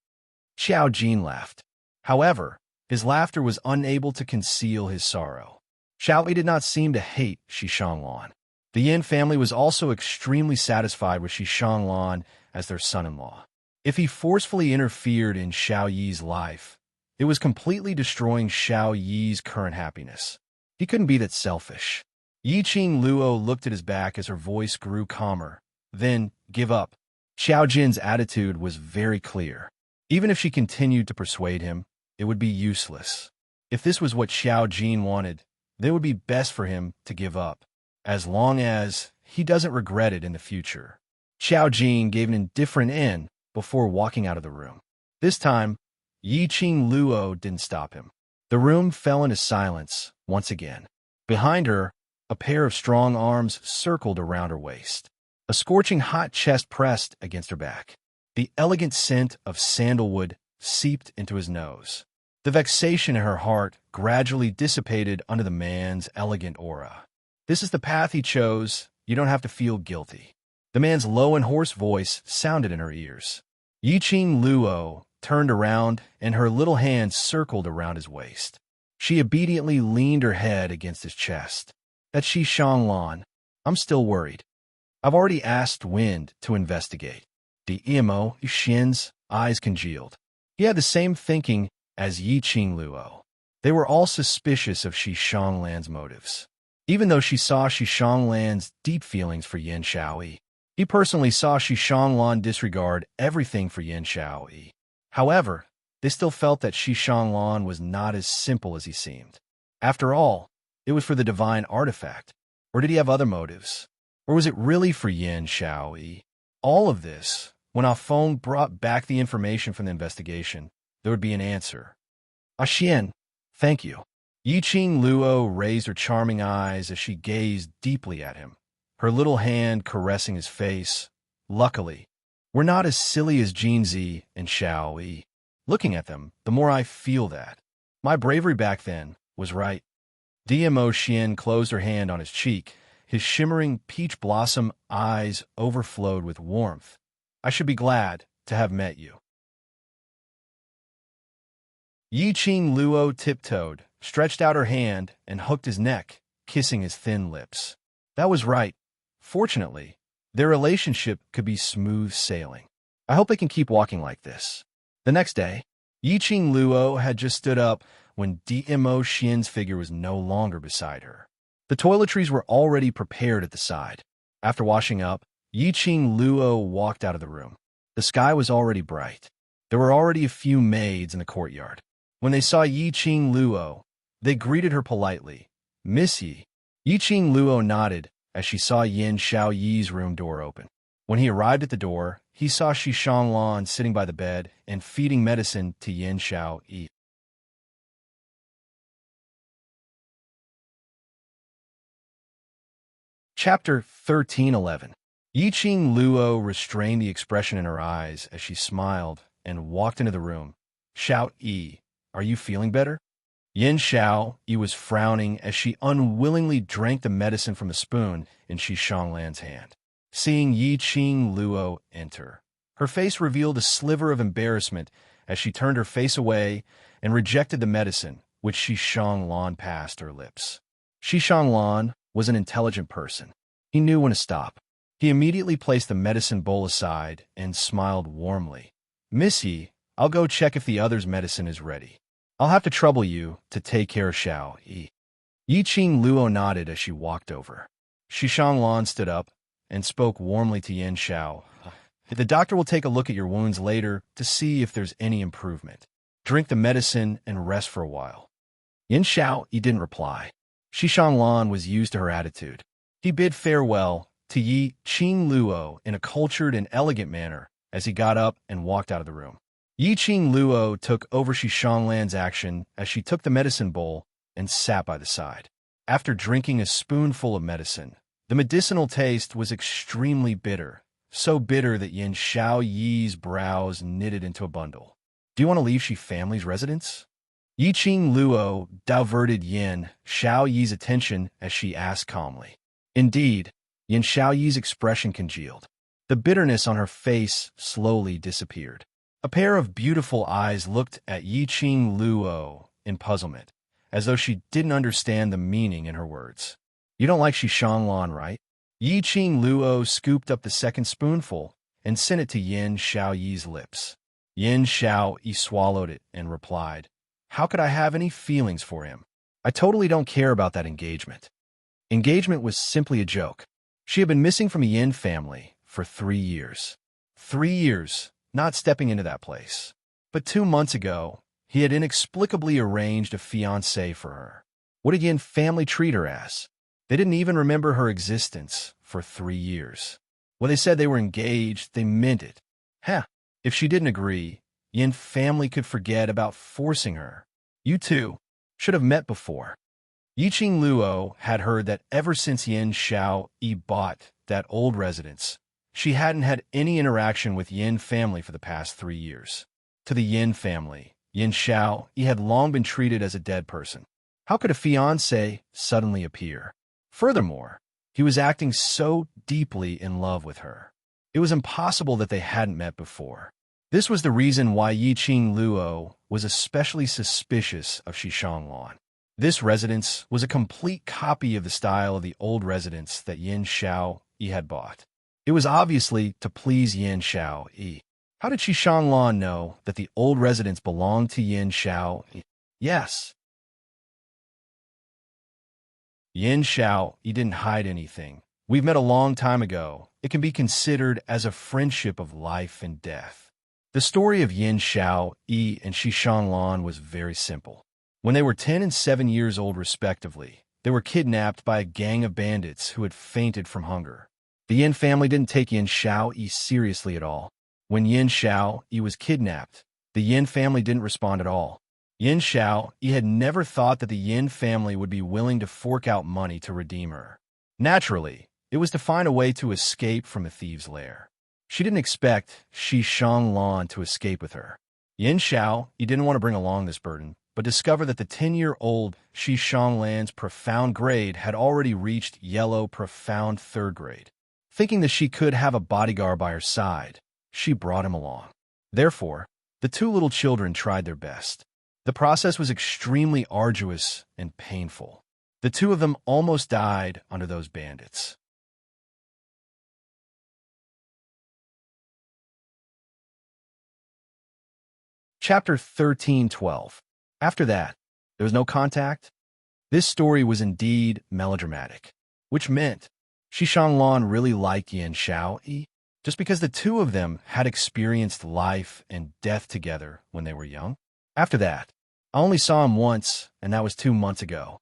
Xiao Jin laughed. However, his laughter was unable to conceal his sorrow. Xiao Yi did not seem to hate Xishanglan. The Yin family was also extremely satisfied with Xishanglan as their son-in-law. If he forcefully interfered in Xiao Yi's life, it was completely destroying Xiao Yi's current happiness. He couldn't be that selfish. Yiqing Luo looked at his back as her voice grew calmer. Then, give up. Xiao Jin's attitude was very clear. Even if she continued to persuade him, it would be useless. If this was what Xiao Jin wanted, then it would be best for him to give up, as long as he doesn't regret it in the future. Xiao Jin gave an indifferent in before walking out of the room. This time, Yiqing Luo didn't stop him. The room fell into silence once again. Behind her, a pair of strong arms circled around her waist. A scorching hot chest pressed against her back. The elegant scent of sandalwood seeped into his nose. The vexation in her heart gradually dissipated under the man's elegant aura. This is the path he chose. You don't have to feel guilty. The man's low and hoarse voice sounded in her ears. Yiqing Luo turned around, and her little hand circled around his waist. She obediently leaned her head against his chest. That's Shi Shanglan. I'm still worried. I've already asked Wind to investigate. The emo Xin's eyes congealed. He had the same thinking as Yiqing Luo. They were all suspicious of Shi Shanglan's motives. Even though she saw Shi Shanglan's deep feelings for Yin Shaoyi, he personally saw Shi Shanglan disregard everything for Yin Shaoyi. However, they still felt that Shi Shanglan was not as simple as he seemed. After all, it was for the divine artifact. Or did he have other motives? Or was it really for Yin Shaoyi? All of this, when Ah Feng brought back the information from the investigation, there would be an answer. Ah Xian, thank you. Yiqing Luo raised her charming eyes as she gazed deeply at him, her little hand caressing his face. Luckily, we're not as silly as Jinzi and Shaoyi. Looking at them, the more I feel that. My bravery back then was right. Dmo Xian closed her hand on his cheek. His shimmering peach blossom eyes overflowed with warmth. I should be glad to have met you. Yiqing Luo tiptoed, stretched out her hand, and hooked his neck, kissing his thin lips. That was right. Fortunately, their relationship could be smooth sailing. I hope they can keep walking like this. The next day, Yiqing Luo had just stood up when Dmo Xian's figure was no longer beside her. The toiletries were already prepared at the side. After washing up, Yiqing Luo walked out of the room. The sky was already bright. There were already a few maids in the courtyard. When they saw Yiqing Luo, they greeted her politely. Miss Yi. Yiqing Luo nodded as she saw Yin Shaoyi's room door open. When he arrived at the door, he saw Shi Shanglan sitting by the bed and feeding medicine to Yin Shaoyi. Chapter 1311. Yiqing Luo restrained the expression in her eyes as she smiled and walked into the room. Shaoyi, are you feeling better? Yin Shaoyi was frowning as she unwillingly drank the medicine from the spoon in Shi Shanglan's hand. Seeing Yiqing Luo enter, her face revealed a sliver of embarrassment as she turned her face away and rejected the medicine which Shi Shanglan passed her lips. Shi Shanglan was an intelligent person. He knew when to stop. He immediately placed the medicine bowl aside and smiled warmly. Miss Yi, I'll go check if the other's medicine is ready. I'll have to trouble you to take care of Shaoyi. Yiqing Luo nodded as she walked over. Shi Shanglan stood up and spoke warmly to Yin Shao. The doctor will take a look at your wounds later to see if there's any improvement. Drink the medicine and rest for a while. Yin Shao, he didn't reply. Shi Shanglan was used to her attitude. He bid farewell to Yiqing Luo in a cultured and elegant manner as he got up and walked out of the room. Yiqing Luo took over Shi Shanglan's action as she took the medicine bowl and sat by the side. After drinking a spoonful of medicine, the medicinal taste was extremely bitter, so bitter that Yin Shaoyi's brows knitted into a bundle. Do you want to leave Shi family's residence? Yiqing Luo diverted Yin Shaoyi's attention as she asked calmly. Indeed, Yin Shaoyi's expression congealed. The bitterness on her face slowly disappeared. A pair of beautiful eyes looked at Yiqing Luo in puzzlement, as though she didn't understand the meaning in her words. You don't like Shi Shanglan, right? Yiqing Luo scooped up the second spoonful and sent it to Yin Shaoyi's lips. Yin Shaoyi swallowed it and replied, How could I have any feelings for him? I totally don't care about that engagement. Engagement was simply a joke. She had been missing from the Yin family for 3 years. 3 years, not stepping into that place. But 2 months ago, he had inexplicably arranged a fiancé for her. What did Yin family treat her as? They didn't even remember her existence for 3 years. When they said they were engaged, they meant it. If she didn't agree, Yin family could forget about forcing her. You two should have met before. Yiqing Luo had heard that ever since Yin Shaoyi bought that old residence, she hadn't had any interaction with Yin family for the past 3 years. To the Yin family, Yin Shaoyi had long been treated as a dead person. How could a fiancé suddenly appear? Furthermore, He was acting so deeply in love with her. It was impossible that they hadn't met before. This was the reason why Yiqing Luo was especially suspicious of Xishanglan. This residence was a complete copy of the style of the old residence that Yin Xiao Yi had bought. It was obviously to please Yin Xiao Yi. How did Xishanglan know that the old residence belonged to Yin Xiao Yi? Yes. Yin Xiao Yi didn't hide anything. We've met a long time ago. It can be considered as a friendship of life and death. The story of Yin Xiao Yi and Xishanglan was very simple. When they were 10 and 7 years old respectively, they were kidnapped by a gang of bandits who had fainted from hunger. The Yin family didn't take Yin Xiao Yi seriously at all. When Yin Xiao Yi was kidnapped, the Yin family didn't respond at all. Yin Xiao Yi had never thought that the Yin family would be willing to fork out money to redeem her. Naturally, it was to find a way to escape from a thieves' lair. She didn't expect Xishanglan to escape with her. Yin Xiao Yi didn't want to bring along this burden, but discovered that the 10-year-old Xishanglan's profound grade had already reached yellow profound 3rd grade. Thinking that she could have a bodyguard by her side, she brought him along. Therefore, the two little children tried their best. The process was extremely arduous and painful. The two of them almost died under those bandits. Chapter 13:12. After that, there was no contact. This story was indeed melodramatic, which meant Xishanglan really liked Yin Xiao Yi, just because the two of them had experienced life and death together when they were young. After that, I only saw him once, and that was 2 months ago,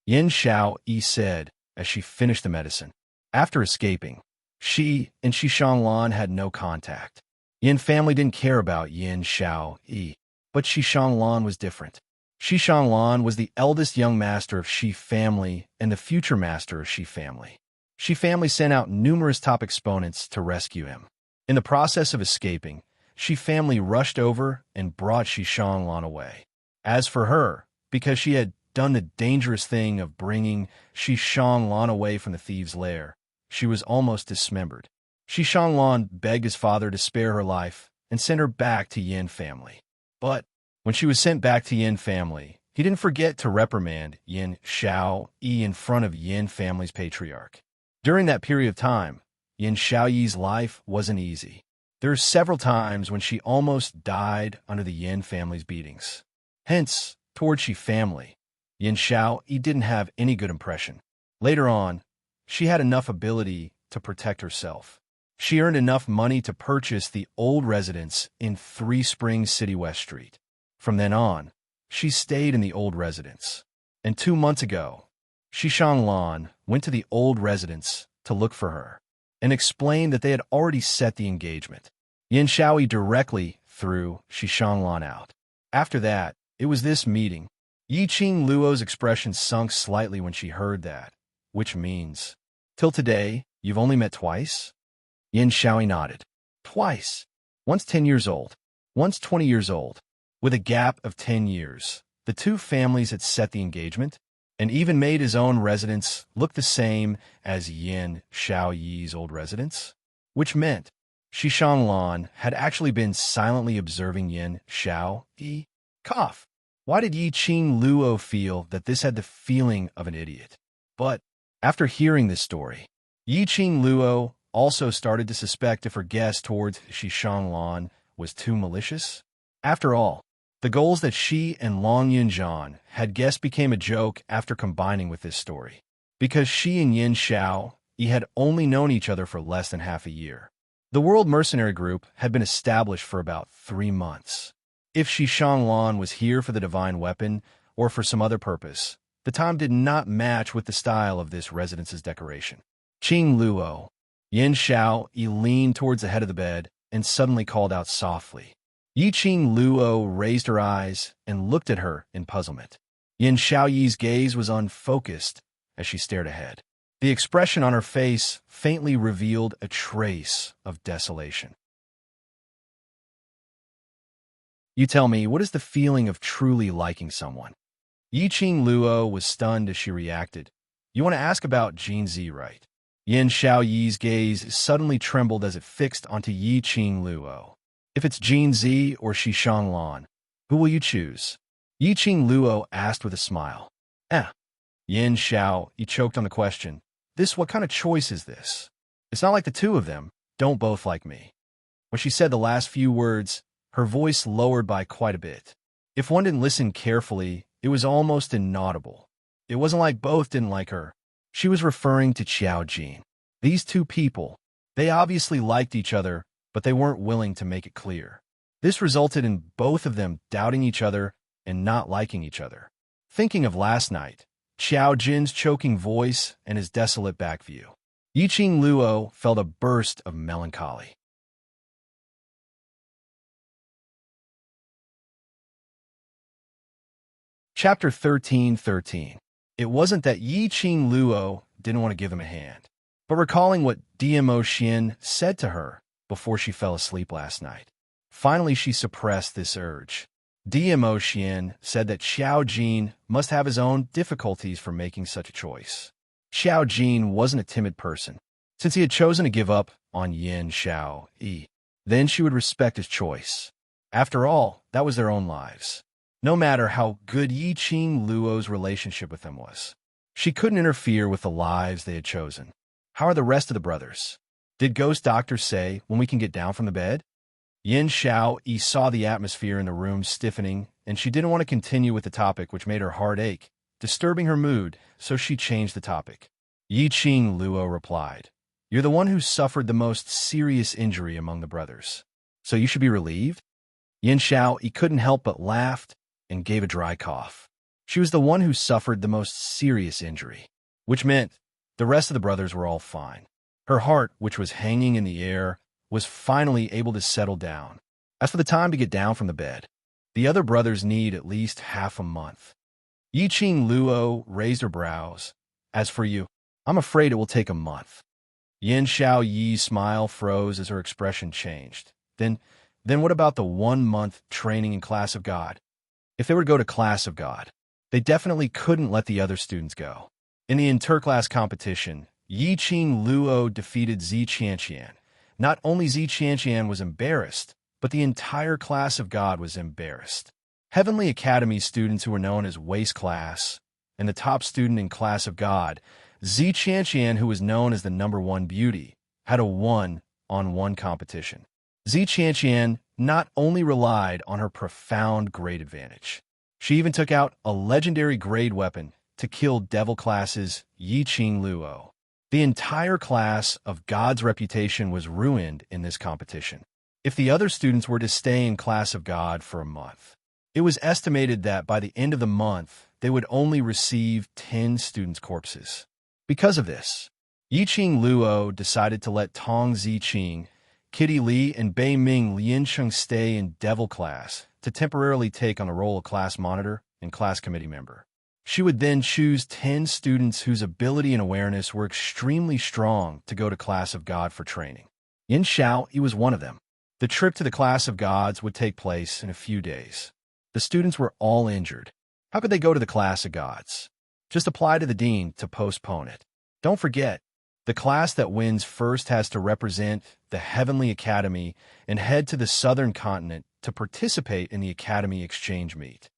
Yin Xiao Yi said as she finished the medicine. After escaping, she and Xishanglan had no contact. Yin family didn't care about Yin Xiao Yi, but Xishanglan was different. Xishanglan was the eldest young master of Shi family and the future master of Shi family. Shi family sent out numerous top exponents to rescue him. In the process of escaping, Shi family rushed over and brought Xishanglan away. As for her, because she had done the dangerous thing of bringing Xishanglan away from the thieves' lair, she was almost dismembered. Xishanglan begged his father to spare her life and send her back to Yin family. But when she was sent back to Yin family, he didn't forget to reprimand Yin Xiao Yi in front of Yin family's patriarch. During that period of time, Yin Xiao Yi's life wasn't easy. There were several times when she almost died under the Yin family's beatings. Hence, toward Shi family, Yin Xiao Yi didn't have any good impression. Later on, she had enough ability to protect herself. She earned enough money to purchase the old residence in 3 Springs City West Street. From then on, she stayed in the old residence. And 2 months ago, Xishanglan went to the old residence to look for her and explained that they had already set the engagement. Yin Xiaoyi directly threw Xishanglan out. After that, it was this meeting. Yiqing Luo's expression sunk slightly when she heard that, which means, till today, you've only met twice? Yin Xiaoyi nodded. Twice. Once 10 years old, once 20 years old. With a gap of 10 years, the two families had set the engagement and even made his own residence look the same as Yin Xiaoyi's old residence, which meant Xishanglan had actually been silently observing Yin Xiaoyi. Cough. Why did Yiqing Luo feel that this had the feeling of an idiot? But after hearing this story, Yiqing Luo also started to suspect if her guess towards Xishanglan was too malicious. After all, the goals that she and Long Yunjian had guessed became a joke after combining with this story, because she and Yin Xiao Yi had only known each other for less than half a year. The World Mercenary Group had been established for about 3 months. If Xishanglan was here for the divine weapon or for some other purpose, the time did not match with the style of this residence's decoration. Qing Luo. Yin Xiao Yi leaned towards the head of the bed and suddenly called out softly. Yiqing Luo raised her eyes and looked at her in puzzlement. Yin Xiaoyi's gaze was unfocused as she stared ahead. The expression on her face faintly revealed a trace of desolation. You tell me, what is the feeling of truly liking someone? Yiqing Luo was stunned as she reacted. You want to ask about Jin Zi, right? Yin Xiaoyi's gaze suddenly trembled as it fixed onto Yi Qing Luo. If it's Jin Zi or Xishang Lan, who will you choose? Yi Qing Luo asked with a smile. Yin Xiao, he choked on the question. What kind of choice is this? It's not like the two of them don't both like me. When she said the last few words, her voice lowered by quite a bit. If one didn't listen carefully, it was almost inaudible. It wasn't like both didn't like her. She was referring to Qiao Jin. These two people, they obviously liked each other, but they weren't willing to make it clear. This resulted in both of them doubting each other and not liking each other. Thinking of last night, Qiao Jin's choking voice and his desolate back view, Yi Qing Luo felt a burst of melancholy. Chapter 13:13. It wasn't that Yi Qing Luo didn't want to give him a hand, but recalling what Dmo Xian said to her before she fell asleep last night. Finally, she suppressed this urge. Dmo Xian said that Xiao Jin must have his own difficulties for making such a choice. Xiao Jin wasn't a timid person. Since he had chosen to give up on Yin Xiao Yi, then she would respect his choice. After all, that was their own lives. No matter how good Yi Qing Luo's relationship with them was, she couldn't interfere with the lives they had chosen. How are the rest of the brothers? Did Ghost Doctor say when we can get down from the bed? Yin Xiao Yi saw the atmosphere in the room stiffening, and she didn't want to continue with the topic which made her heart ache, disturbing her mood, so she changed the topic. Yi Qing Luo replied, "You're the one who suffered the most serious injury among the brothers, so you should be relieved?" Yin Xiao Yi couldn't help but laughed and gave a dry cough. She was the one who suffered the most serious injury, which meant the rest of the brothers were all fine. Her heart, which was hanging in the air, was finally able to settle down. As for the time to get down from the bed, the other brothers need at least half a month. Yi Qing Luo raised her brows. As for you, I'm afraid it will take a month. Yin Xiao Yi's smile froze as her expression changed. Then what about the 1-month training in Class of God? If they were to go to Class of God, they definitely couldn't let the other students go. In the interclass competition, Yi Qing Luo defeated Zi Qianqian. Not only Zi Qianqian was embarrassed, but the entire Class of God was embarrassed. Heavenly Academy students who were known as Waste Class, and the top student in Class of God, Zi Qianqian, who was known as the #1 beauty, had a 1-on-1 competition. Zi Qianqian not only relied on her profound grade advantage, she even took out a legendary grade weapon to kill Devil Class's Yi Qing Luo. The entire Class of God's reputation was ruined in this competition. If the other students were to stay in Class of God for a month, it was estimated that by the end of the month, they would only receive 10 students' corpses. Because of this, Yi Qing Luo decided to let Tong Ziqing, Kitty Li, and Bei Ming Liancheng stay in Devil Class to temporarily take on the role of class monitor and class committee member. She would then choose 10 students whose ability and awareness were extremely strong to go to Class of God for training. Yin Xiao, he was one of them. The trip to the Class of Gods would take place in a few days. The students were all injured. How could they go to the Class of Gods? Just apply to the dean to postpone it. Don't forget, the class that wins first has to represent the Heavenly Academy and head to the Southern Continent to participate in the Academy Exchange Meet.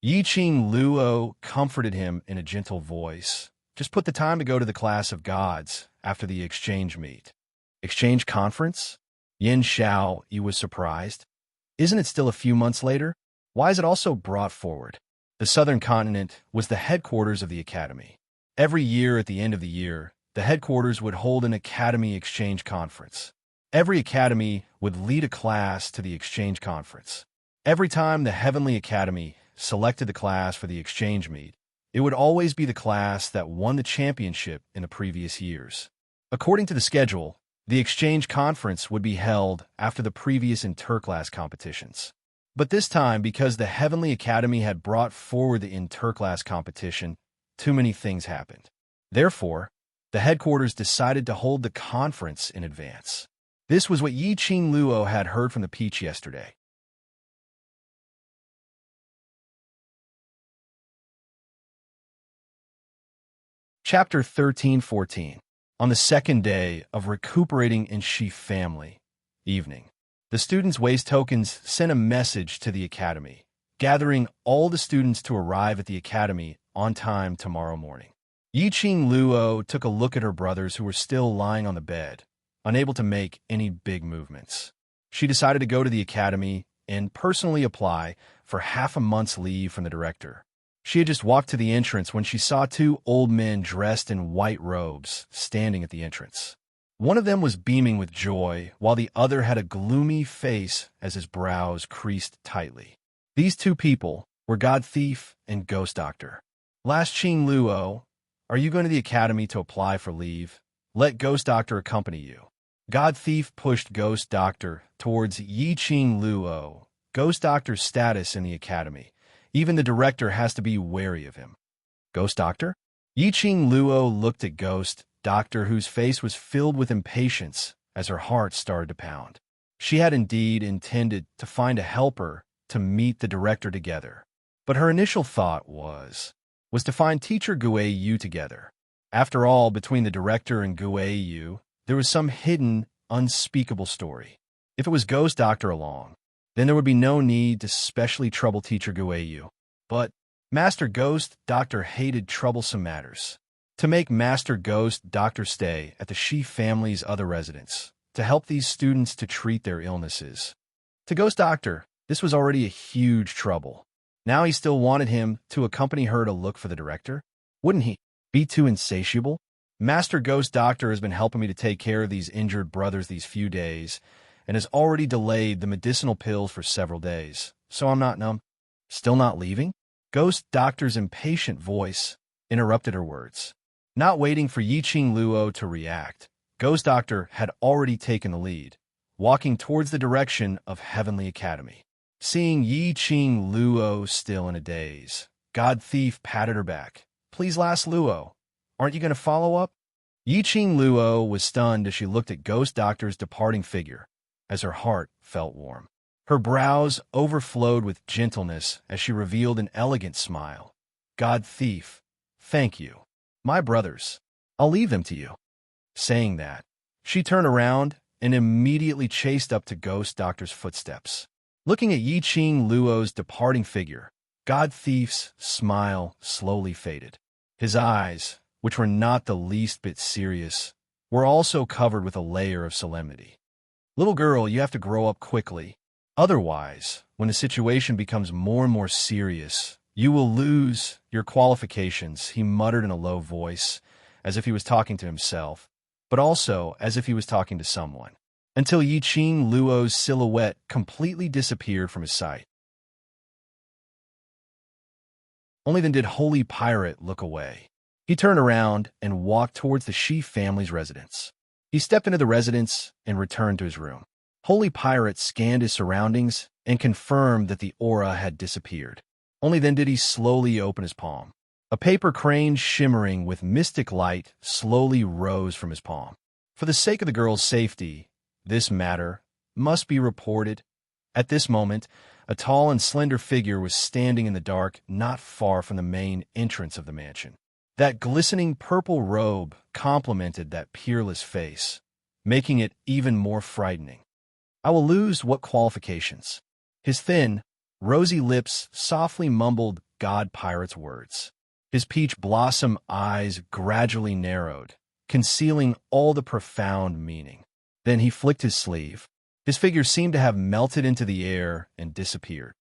Yi Qing Luo comforted him in a gentle voice. Just put the time to go to the Class of Gods after the Exchange Meet. Exchange Conference? Yin Xiao, he was surprised. Isn't it still a few months later? Why is it also brought forward? The Southern Continent was the headquarters of the Academy. Every year at the end of the year, the headquarters would hold an Academy Exchange Conference. Every Academy would lead a class to the Exchange Conference. Every time the Heavenly Academy selected the class for the Exchange Meet, it would always be the class that won the championship in the previous years. According to the schedule, the Exchange Conference would be held after the previous interclass competitions. But this time, because the Heavenly Academy had brought forward the interclass competition, too many things happened. Therefore, the headquarters decided to hold the conference in advance. This was what Yi Qing Luo had heard from the Peach yesterday. Chapter 13-14. On the second day of recuperating in Shi family, evening, the students' waste tokens sent a message to the academy, gathering all the students to arrive at the academy on time tomorrow morning. Yiqing Luo took a look at her brothers who were still lying on the bed, unable to make any big movements. She decided to go to the academy and personally apply for half a month's leave from the director. She had just walked to the entrance when she saw two old men dressed in white robes standing at the entrance. One of them was beaming with joy, while the other had a gloomy face as his brows creased tightly. These two people were God Thief and Ghost Doctor. Last Qing Luo, are you going to the academy to apply for leave? Let Ghost Doctor accompany you. God Thief pushed Ghost Doctor towards Yiqing Luo. Ghost Doctor's status in the academy. Even the director has to be wary of him. Ghost Doctor? Yiqing Luo looked at Ghost Doctor, whose face was filled with impatience as her heart started to pound. She had indeed intended to find a helper to meet the director together, but her initial thought was to find teacher Guei Yu together. After all, between the director and Guei Yu, there was some hidden, unspeakable story. If it was Ghost Doctor along, then there would be no need to specially trouble teacher Guei Yu. But Master Ghost Doctor hated troublesome matters. To make Master Ghost Doctor stay at the Shi family's other residence, to help these students to treat their illnesses. To Ghost Doctor, this was already a huge trouble. Now he still wanted him to accompany her to look for the director? Wouldn't he be too insatiable? Master Ghost Doctor has been helping me to take care of these injured brothers these few days, and has already delayed the medicinal pills for several days, so I'm not numb. Still not leaving? Ghost Doctor's impatient voice interrupted her words. Not waiting for Yiqing Luo to react, Ghost Doctor had already taken the lead, walking towards the direction of Heavenly Academy. Seeing Yiqing Luo still in a daze, God Thief patted her back. Please, last Luo, aren't you going to follow up? Yiqing Luo was stunned as she looked at Ghost Doctor's departing figure, as her heart felt warm. Her brows overflowed with gentleness as she revealed an elegant smile. God Thief, thank you. My brothers, I'll leave them to you. Saying that, she turned around and immediately chased up to Ghost Doctor's footsteps. Looking at Yiqing Luo's departing figure, God Thief's smile slowly faded. His eyes, which were not the least bit serious, were also covered with a layer of solemnity. Little girl, you have to grow up quickly. Otherwise, when the situation becomes more and more serious, you will lose your qualifications, he muttered in a low voice, as if he was talking to himself, but also as if he was talking to someone, until Yiqing Luo's silhouette completely disappeared from his sight. Only then did Holy Pirate look away. He turned around and walked towards the Shi family's residence. He stepped into the residence and returned to his room. Holy Pirate scanned his surroundings and confirmed that the aura had disappeared. Only then did he slowly open his palm. A paper crane shimmering with mystic light slowly rose from his palm. For the sake of the girl's safety, this matter must be reported. At this moment, a tall and slender figure was standing in the dark not far from the main entrance of the mansion. That glistening purple robe complemented that peerless face, making it even more frightening. I will lose what qualifications? His thin, rosy lips softly mumbled God Pirate's words. His peach blossom eyes gradually narrowed, concealing all the profound meaning. Then he flicked his sleeve. His figure seemed to have melted into the air and disappeared.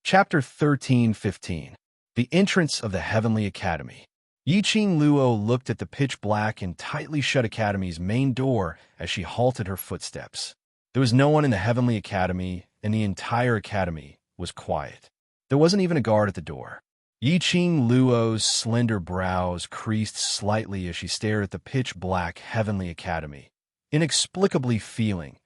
Chapter 13-15. The Entrance of the Heavenly Academy. Yiqing Luo looked at the pitch-black and tightly shut academy's main door as she halted her footsteps. There was no one in the Heavenly Academy, and the entire academy was quiet. There wasn't even a guard at the door. Yiqing Luo's slender brows creased slightly as she stared at the pitch-black Heavenly Academy, inexplicably feeling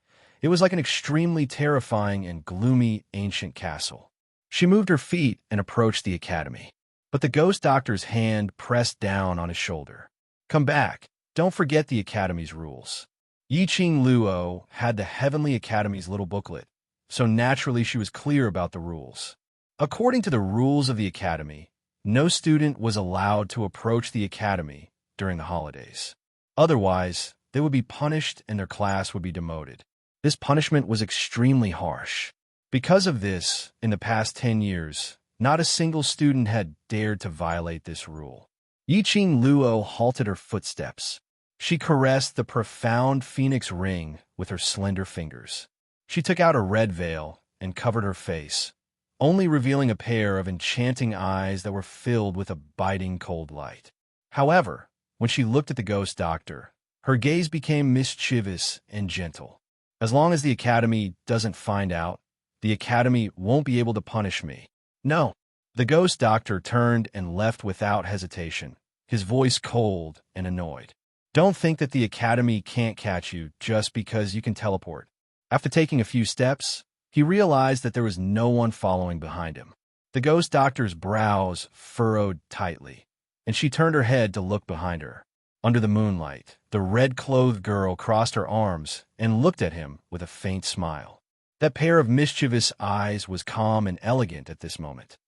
it was like an extremely terrifying and gloomy ancient castle. She moved her feet and approached the academy, but the Ghost Doctor's hand pressed down on his shoulder. Come back. Don't forget the academy's rules. Yiqing Luo had the Heavenly Academy's little booklet, so naturally she was clear about the rules. According to the rules of the academy, no student was allowed to approach the academy during the holidays. Otherwise, they would be punished and their class would be demoted. This punishment was extremely harsh. Because of this, in the past 10 years, not a single student had dared to violate this rule. Yiqing Luo halted her footsteps. She caressed the profound phoenix ring with her slender fingers. She took out a red veil and covered her face, only revealing a pair of enchanting eyes that were filled with a biting cold light. However, when she looked at the ghost doctor, her gaze became mischievous and gentle. As long as the academy doesn't find out, the academy won't be able to punish me. No. The ghost doctor turned and left without hesitation, his voice cold and annoyed. Don't think that the academy can't catch you just because you can teleport. After taking a few steps, he realized that there was no one following behind him. The ghost doctor's brows furrowed tightly, and she turned her head to look behind her. Under the moonlight, the red-clothed girl crossed her arms and looked at him with a faint smile. That pair of mischievous eyes was calm and elegant at this moment.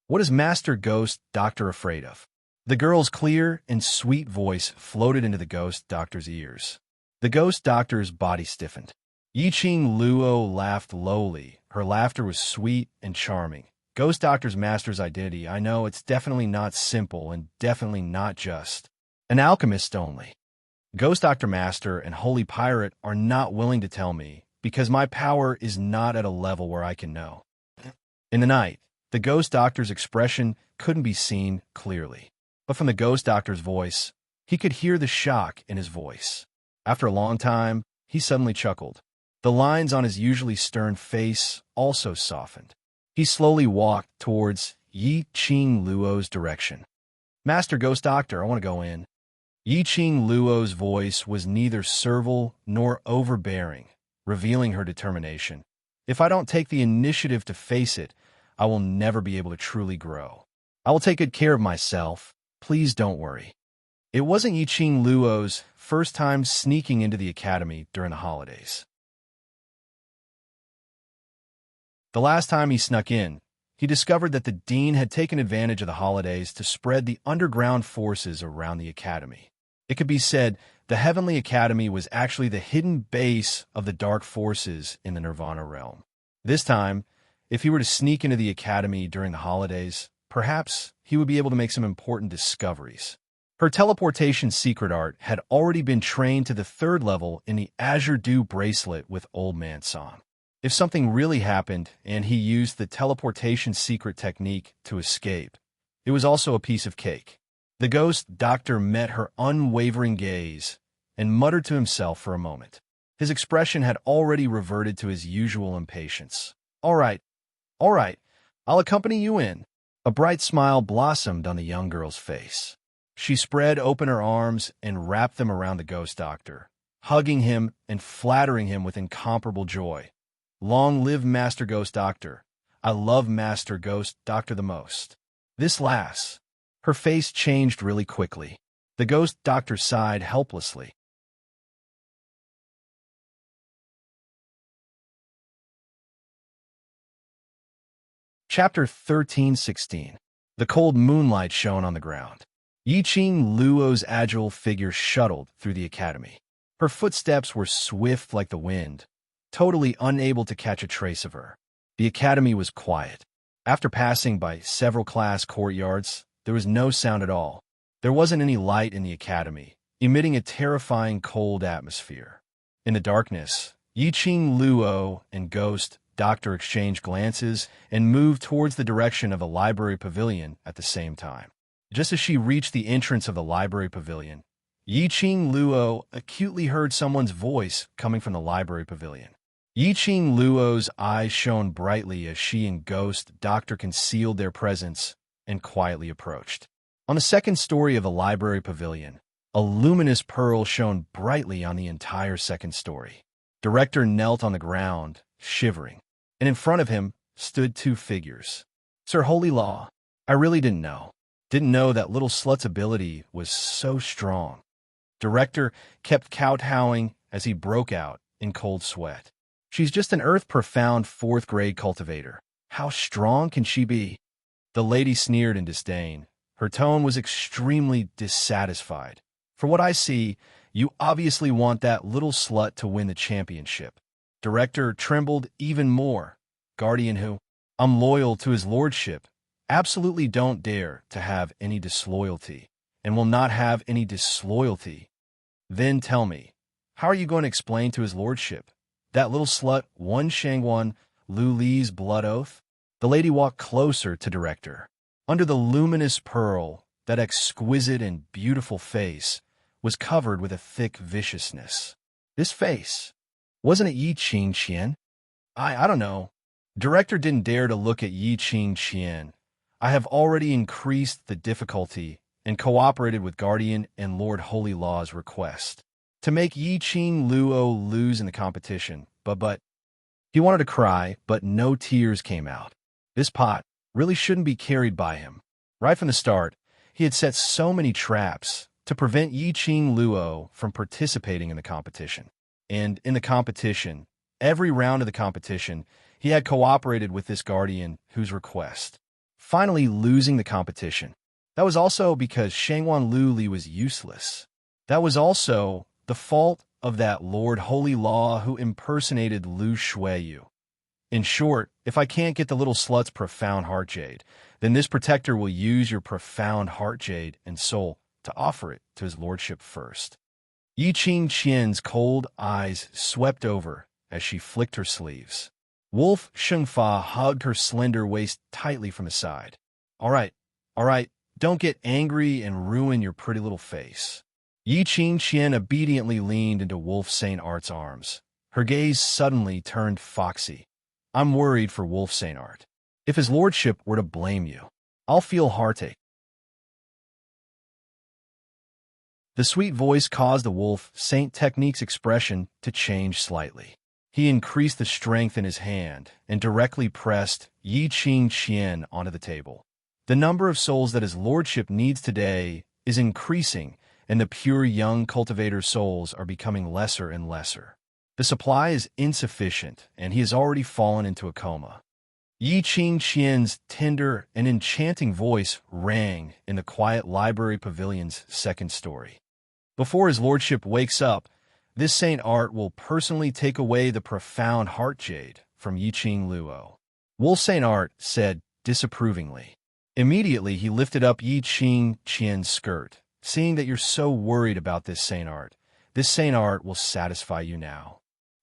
What is Master Ghost Doctor afraid of? The girl's clear and sweet voice floated into the ghost doctor's ears. The ghost doctor's body stiffened. Yiqing Luo laughed lowly. Her laughter was sweet and charming. Ghost doctor's master's identity, I know it's definitely not simple and definitely not just an alchemist only. Ghost Doctor Master and Holy Pirate are not willing to tell me because my power is not at a level where I can know. In the night, the ghost doctor's expression couldn't be seen clearly. But from the ghost doctor's voice, he could hear the shock in his voice. After a long time, he suddenly chuckled. The lines on his usually stern face also softened. He slowly walked towards Yiqing Luo's direction. Master Ghost Doctor, I want to go in. Yiqing Luo's voice was neither servile nor overbearing, revealing her determination. If I don't take the initiative to face it, I will never be able to truly grow. I will take good care of myself. Please don't worry. It wasn't Yiqing Luo's first time sneaking into the academy during the holidays. The last time he snuck in, he discovered that the dean had taken advantage of the holidays to spread the underground forces around the academy. It could be said the Heavenly Academy was actually the hidden base of the dark forces in the Nirvana realm. This time, if he were to sneak into the academy during the holidays, perhaps he would be able to make some important discoveries. Her teleportation secret art had already been trained to the 3rd level in the Azure Dew bracelet with Old Man Song. If something really happened and he used the teleportation secret technique to escape, it was also a piece of cake. The ghost doctor met her unwavering gaze and muttered to himself for a moment. His expression had already reverted to his usual impatience. All right, I'll accompany you in. A bright smile blossomed on the young girl's face. She spread open her arms and wrapped them around the ghost doctor, hugging him and flattering him with incomparable joy. Long live Master Ghost Doctor. I love Master Ghost Doctor the most. This lass. Her face changed really quickly. The ghost doctor sighed helplessly. Chapter 13:16. The cold moonlight shone on the ground. Yiqing Luo's agile figure shuttled through the academy. Her footsteps were swift like the wind, totally unable to catch a trace of her. The academy was quiet. After passing by several class courtyards, there was no sound at all. There wasn't any light in the academy, emitting a terrifying cold atmosphere. In the darkness, Yiqing Luo and Ghost Doctor exchanged glances and moved towards the direction of the library pavilion at the same time. Just as she reached the entrance of the library pavilion, Yiqing Luo acutely heard someone's voice coming from the library pavilion. Yiqing Luo's eyes shone brightly as she and Ghost Doctor concealed their presence and quietly approached. On the 2nd story of the library pavilion, a luminous pearl shone brightly on the entire 2nd story. Director knelt on the ground, shivering, and in front of him stood 2 figures. Sir Holy Law, I really didn't know. Didn't know that little slut's ability was so strong. Director kept kowtowing as he broke out in cold sweat. She's just an earth-profound fourth-grade cultivator. How strong can she be? The lady sneered in disdain. Her tone was extremely dissatisfied. For what I see, you obviously want that little slut to win the championship. Director trembled even more. Guardian who? I'm loyal to his lordship. Absolutely don't dare to have any disloyalty, and will not have any disloyalty. Then tell me, how are you going to explain to his lordship that little slut won Shangwan Lu Li's blood oath? The lady walked closer to Director. Under the luminous pearl, that exquisite and beautiful face was covered with a thick viciousness. This face, wasn't it Yi Qing Qian? I don't know. Director didn't dare to look at Yi Qing Qian. I have already increased the difficulty and cooperated with Guardian and Lord Holy Law's request to make Yi Qing Luo lose in the competition, but he wanted to cry, but no tears came out. This pot really shouldn't be carried by him. Right from the start, he had set so many traps to prevent Yi Qing Luo from participating in the competition. And in the competition, every round of the competition, he had cooperated with this Guardian whose request. Finally losing the competition. That was also because Shangwan Lu Li was useless. That was also the fault of that Lord Holy Law who impersonated Lu Shuiyu. In short, if I can't get the little slut's profound heart jade, then this protector will use your profound heart jade and soul to offer it to his lordship first. Yi Qing Qian's cold eyes swept over as she flicked her sleeves. Wolf Shengfa hugged her slender waist tightly from his side. All right, don't get angry and ruin your pretty little face. Yi Qing Qian obediently leaned into Wolf St. Art's arms. Her gaze suddenly turned foxy. I'm worried for Wolf St. Art. If his lordship were to blame you, I'll feel heartache. The sweet voice caused the Wolf Saint Technique's expression to change slightly. He increased the strength in his hand and directly pressed Yi Qing Qian onto the table. The number of souls that his lordship needs today is increasing, and the pure young cultivator's souls are becoming lesser and lesser. The supply is insufficient, and he has already fallen into a coma. Yi Qing Qian's tender and enchanting voice rang in the quiet library pavilion's second story. Before his lordship wakes up, this Saint Art will personally take away the profound heart jade from Yi Qing Luo. Wolf Saint Art said disapprovingly. Immediately he lifted up Yi Qing Qian's skirt. Seeing that you're so worried about this Saint Art will satisfy you now.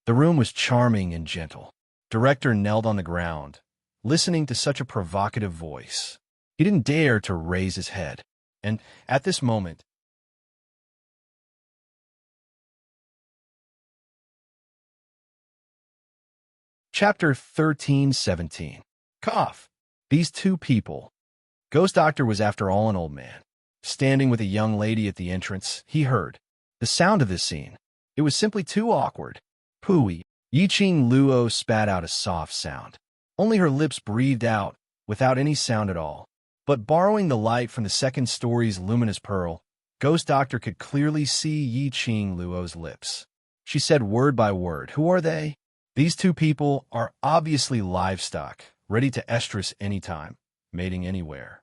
The room was charming and gentle. Director knelt on the ground, listening to such a provocative voice. He didn't dare to raise his head. And at this moment, Chapter 13-17. Cough. These two people. Ghost Doctor was after all an old man. Standing with a young lady at the entrance, he heard the sound of this scene. It was simply too awkward. Pooey. Yi Qing Luo spat out a soft sound. Only her lips breathed out, without any sound at all. But borrowing the light from the second story's luminous pearl, Ghost Doctor could clearly see Yi Qing Luo's lips. She said word by word, "Who are they?" These two people are obviously livestock, ready to estrus anytime, mating anywhere.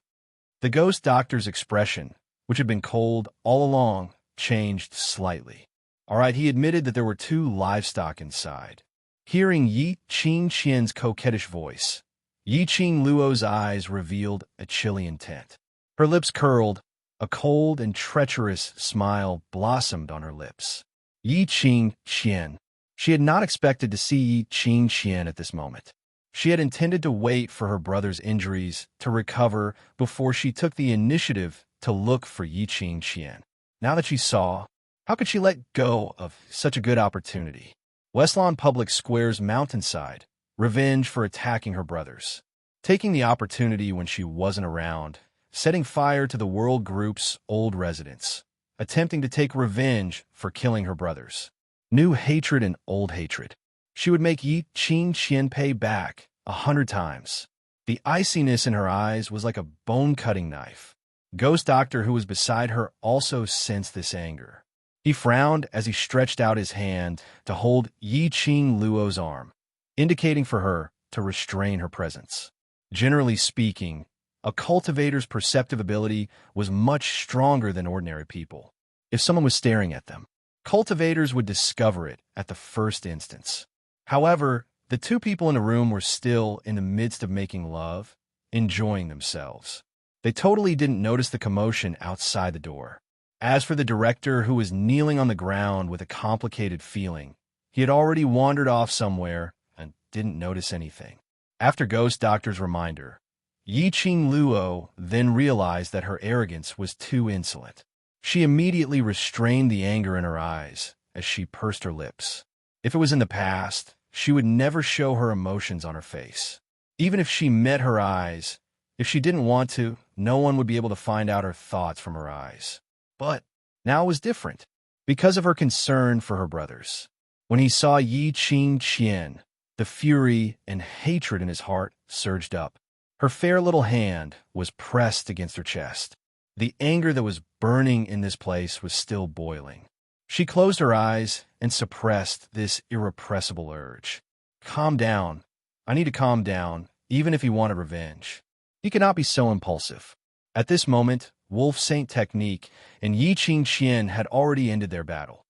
The Ghost Doctor's expression, which had been cold all along, changed slightly. All right, he admitted that there were two livestock inside. Hearing Yi Qing Qian's coquettish voice, Yi Qing Luo's eyes revealed a chilly intent. Her lips curled, a cold and treacherous smile blossomed on her lips. Yi Qing Qian. She had not expected to see Yi Qing Qian at this moment. She had intended to wait for her brother's injuries to recover before she took the initiative to look for Yi Qing Qian. Now that she saw, how could she let go of such a good opportunity? Westlawn Public Square's mountainside, revenge for attacking her brothers. Taking the opportunity when she wasn't around, setting fire to the World Group's old residence, attempting to take revenge for killing her brothers. New hatred and old hatred. She would make Yi Qing Qian pay back 100 times. The iciness in her eyes was like a bone-cutting knife. Ghost Doctor, who was beside her, also sensed this anger. He frowned as he stretched out his hand to hold Yi Qing Luo's arm. indicating for her to restrain her presence. Generally speaking, a cultivator's perceptive ability was much stronger than ordinary people. If someone was staring at them, cultivators would discover it at the first instance. However, the two people in the room were still in the midst of making love, enjoying themselves. They totally didn't notice the commotion outside the door. As for the director, who was kneeling on the ground with a complicated feeling, he had already wandered off somewhere and didn't notice anything. After Ghost Doctor's reminder, Yiqing Luo then realized that her arrogance was too insolent. She immediately restrained the anger in her eyes as she pursed her lips. If it was in the past, she would never show her emotions on her face. Even if she met her eyes, if she didn't want to, no one would be able to find out her thoughts from her eyes. But now it was different, because of her concern for her brothers. When he saw Yiqing Qian, the fury and hatred in his heart surged up. Her fair little hand was pressed against her chest. The anger that was burning in this place was still boiling. She closed her eyes and suppressed this irrepressible urge. Calm down. I need to calm down, even if he wanted revenge. He cannot be so impulsive. At this moment, Wolf Saint Technique and Yiqing Qian had already ended their battle.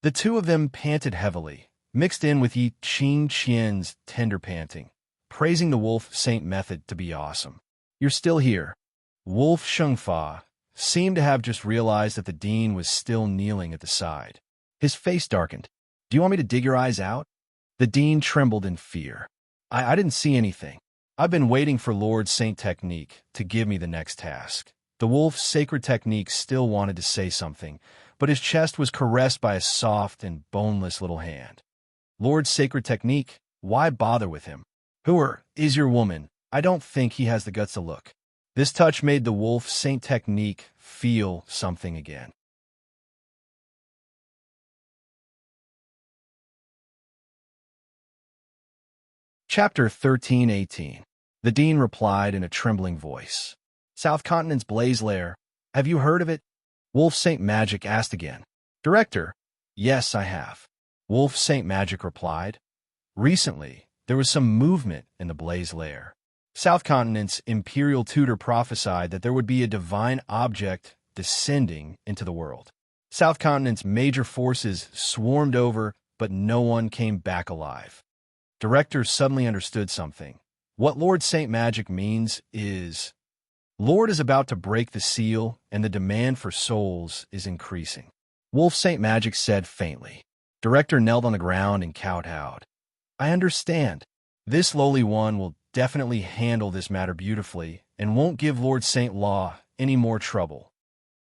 The two of them panted heavily, mixed in with Yiqing Qian's tender panting, praising the Wolf Saint method to be awesome. You're still here. Wolf Shengfa seemed to have just realized that the dean was still kneeling at the side. His face darkened. Do you want me to dig your eyes out? The dean trembled in fear. I didn't see anything. I've been waiting for Lord Saint Technique to give me the next task. The Wolf Sacred Technique still wanted to say something, but his chest was caressed by a soft and boneless little hand. Lord Sacred Technique, why bother with him? Who is your woman? I don't think he has the guts to look. This touch made the Wolf Saint Technique feel something again. Chapter 1318. The dean replied in a trembling voice. South Continent's Blaze Lair. Have you heard of it? Wolf Saint Magic asked again. Director. Yes, I have. Wolf Saint Magic replied. Recently, there was some movement in the Blaze Lair. South Continent's Imperial Tutor prophesied that there would be a divine object descending into the world. South Continent's major forces swarmed over, but no one came back alive. Director suddenly understood something. What Lord Saint Magic means is, Lord is about to break the seal, and the demand for souls is increasing. Wolf Saint Magic said faintly. Director knelt on the ground and kowtowed. I understand. This lowly one will definitely handle this matter beautifully and won't give Lord Saint Law any more trouble.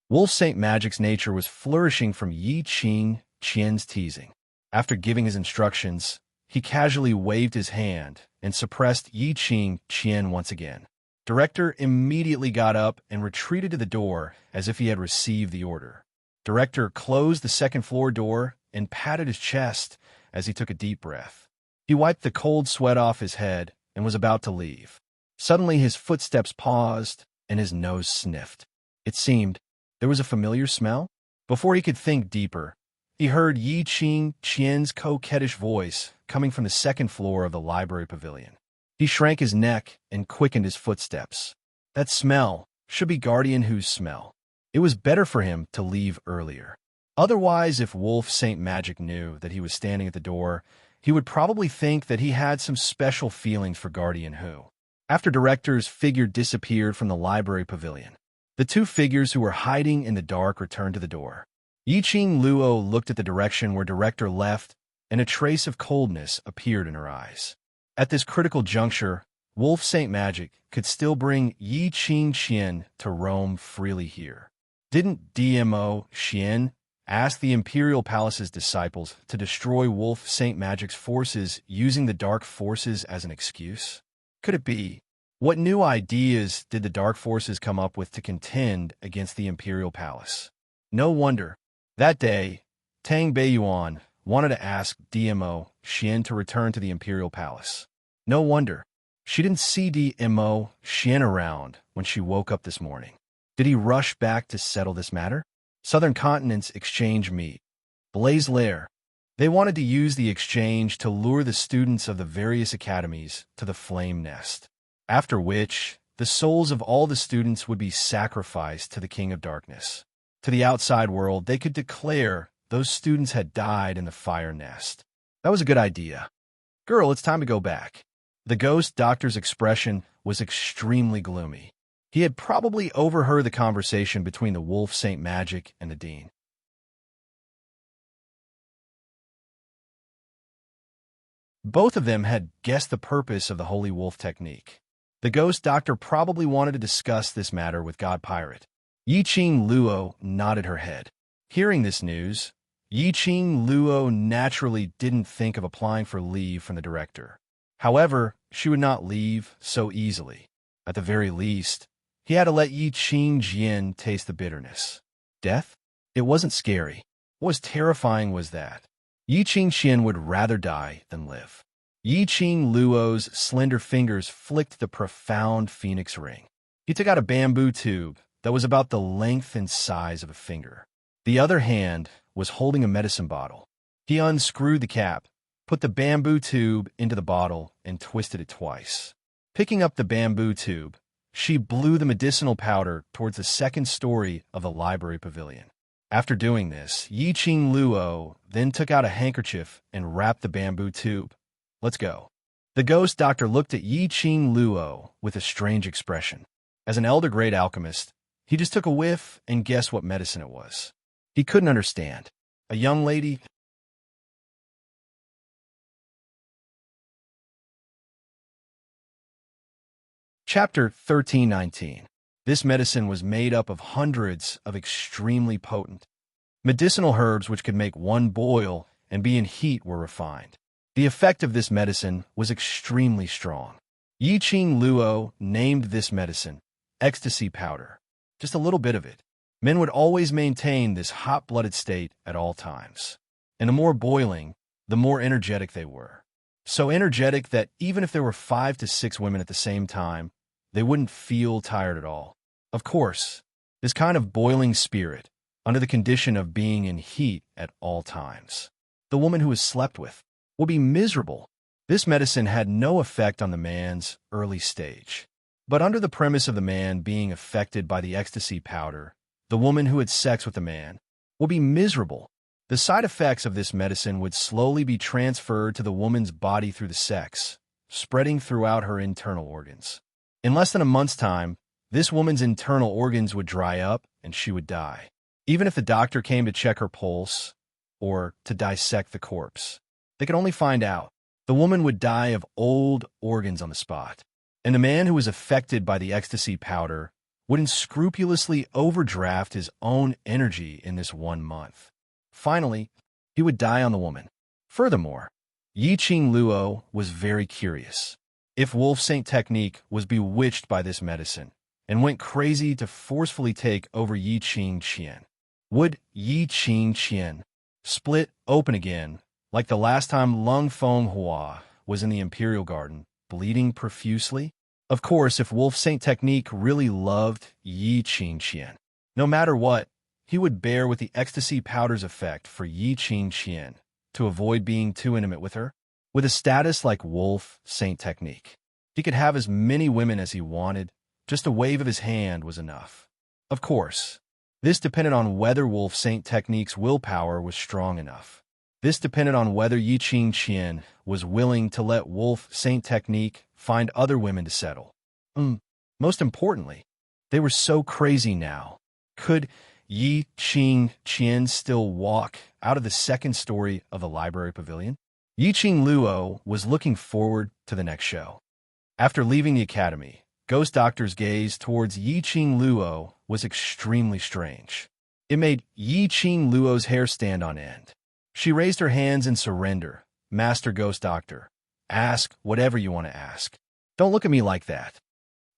Wolf Saint Magic's nature was flourishing from Yiqing Qian's teasing. After giving his instructions, he casually waved his hand and suppressed Yiqing Qian once again. Director immediately got up and retreated to the door as if he had received the order. Director closed the second-floor door and patted his chest as he took a deep breath. He wiped the cold sweat off his head and was about to leave. Suddenly his footsteps paused and his nose sniffed. It seemed there was a familiar smell. Before he could think deeper, he heard Yiqing Qian's coquettish voice coming from the second floor of the library pavilion. He shrank his neck and quickened his footsteps. That smell should be Guardian Who's smell. It was better for him to leave earlier. Otherwise, if Wolf Saint Magic knew that he was standing at the door, he would probably think that he had some special feelings for Guardian Who. After Director's figure disappeared from the library pavilion, the two figures who were hiding in the dark returned to the door. Yiqing Luo looked at the direction where Director left, and a trace of coldness appeared in her eyes. At this critical juncture, Wolf Saint Magic could still bring Yiqing Qian to roam freely here. Didn't DMO Qian ask the Imperial Palace's disciples to destroy Wolf Saint Magic's forces using the Dark Forces as an excuse? Could it be? What new ideas did the Dark Forces come up with to contend against the Imperial Palace? No wonder. That day, Tang Beiyuan wanted to ask DMO Qian to return to the Imperial Palace. No wonder. She didn't see DMO Qian around when she woke up this morning. Did he rush back to settle this matter? Southern Continent's exchange meet. Blaze Lair. They wanted to use the exchange to lure the students of the various academies to the flame nest, after which the souls of all the students would be sacrificed to the King of Darkness. To the outside world, they could declare those students had died in the fire nest. That was a good idea. Girl, it's time to go back. The ghost doctor's expression was extremely gloomy. He had probably overheard the conversation between the wolf Saint Magic and the dean. Both of them had guessed the purpose of the Holy Wolf technique. The ghost doctor probably wanted to discuss this matter with God Pirate. Yiqing Luo nodded her head. Hearing this news, Yiqing Luo naturally didn't think of applying for leave from the director. However, she would not leave so easily. At the very least, he had to let Yiqing Jian taste the bitterness. Death? It wasn't scary. What was terrifying was that Yiqing Qian would rather die than live. Yiqing Luo's slender fingers flicked the profound phoenix ring. He took out a bamboo tube that was about the length and size of a finger. The other hand was holding a medicine bottle. He unscrewed the cap, put the bamboo tube into the bottle, and twisted it twice. Picking up the bamboo tube, she blew the medicinal powder towards the second story of the library pavilion. After doing this, Yiqing Luo then took out a handkerchief and wrapped the bamboo tube. Let's go. The ghost doctor looked at Yiqing Luo with a strange expression. As an elder grade alchemist, he just took a whiff and guessed what medicine it was. He couldn't understand. A young lady. Chapter 1319. This medicine was made up of hundreds of extremely potent medicinal herbs which could make one boil and be in heat were refined. The effect of this medicine was extremely strong. Yiqing Luo named this medicine ecstasy powder. Just a little bit of it. Men would always maintain this hot-blooded state at all times. And the more boiling, the more energetic they were. So energetic that even if there were 5 to 6 women at the same time, they wouldn't feel tired at all. Of course, this kind of boiling spirit, under the condition of being in heat at all times. The woman who was slept with will be miserable. This medicine had no effect on the man's early stage. But under the premise of the man being affected by the ecstasy powder, the woman who had sex with the man will be miserable. The side effects of this medicine would slowly be transferred to the woman's body through the sex, spreading throughout her internal organs. In less than a month's time, this woman's internal organs would dry up and she would die. Even if the doctor came to check her pulse or to dissect the corpse, they could only find out the woman would die of old organs on the spot. And the man who was affected by the ecstasy powder would unscrupulously overdraft his own energy in this 1 month. Finally, he would die on the woman. Furthermore, Yiqing Luo was very curious. If Wolf Saint technique was bewitched by this medicine and went crazy to forcefully take over Yiqing Qian, would Yiqing Qian split open again like the last time Lung Feng Hua was in the Imperial Garden, bleeding profusely? Of course, if Wolf Saint technique really loved Yiqing Qian, no matter what, he would bear with the ecstasy powder's effect for Yiqing Qian to avoid being too intimate with her. With a status like Wolf Saint technique, he could have as many women as he wanted. Just a wave of his hand was enough. Of course, this depended on whether Wolf Saint technique's willpower was strong enough. This depended on whether Yiqing Qian was willing to let Wolf Saint technique find other women to settle. Most importantly, they were so crazy now. Could Yiqing Qian still walk out of the second story of the library pavilion? Yiqing Luo was looking forward to the next show. After leaving the academy, Ghost Doctor's gaze towards Yiqing Luo was extremely strange. It made Yiqing Luo's hair stand on end. She raised her hands in surrender. Master Ghost Doctor, ask whatever you want to ask. Don't look at me like that.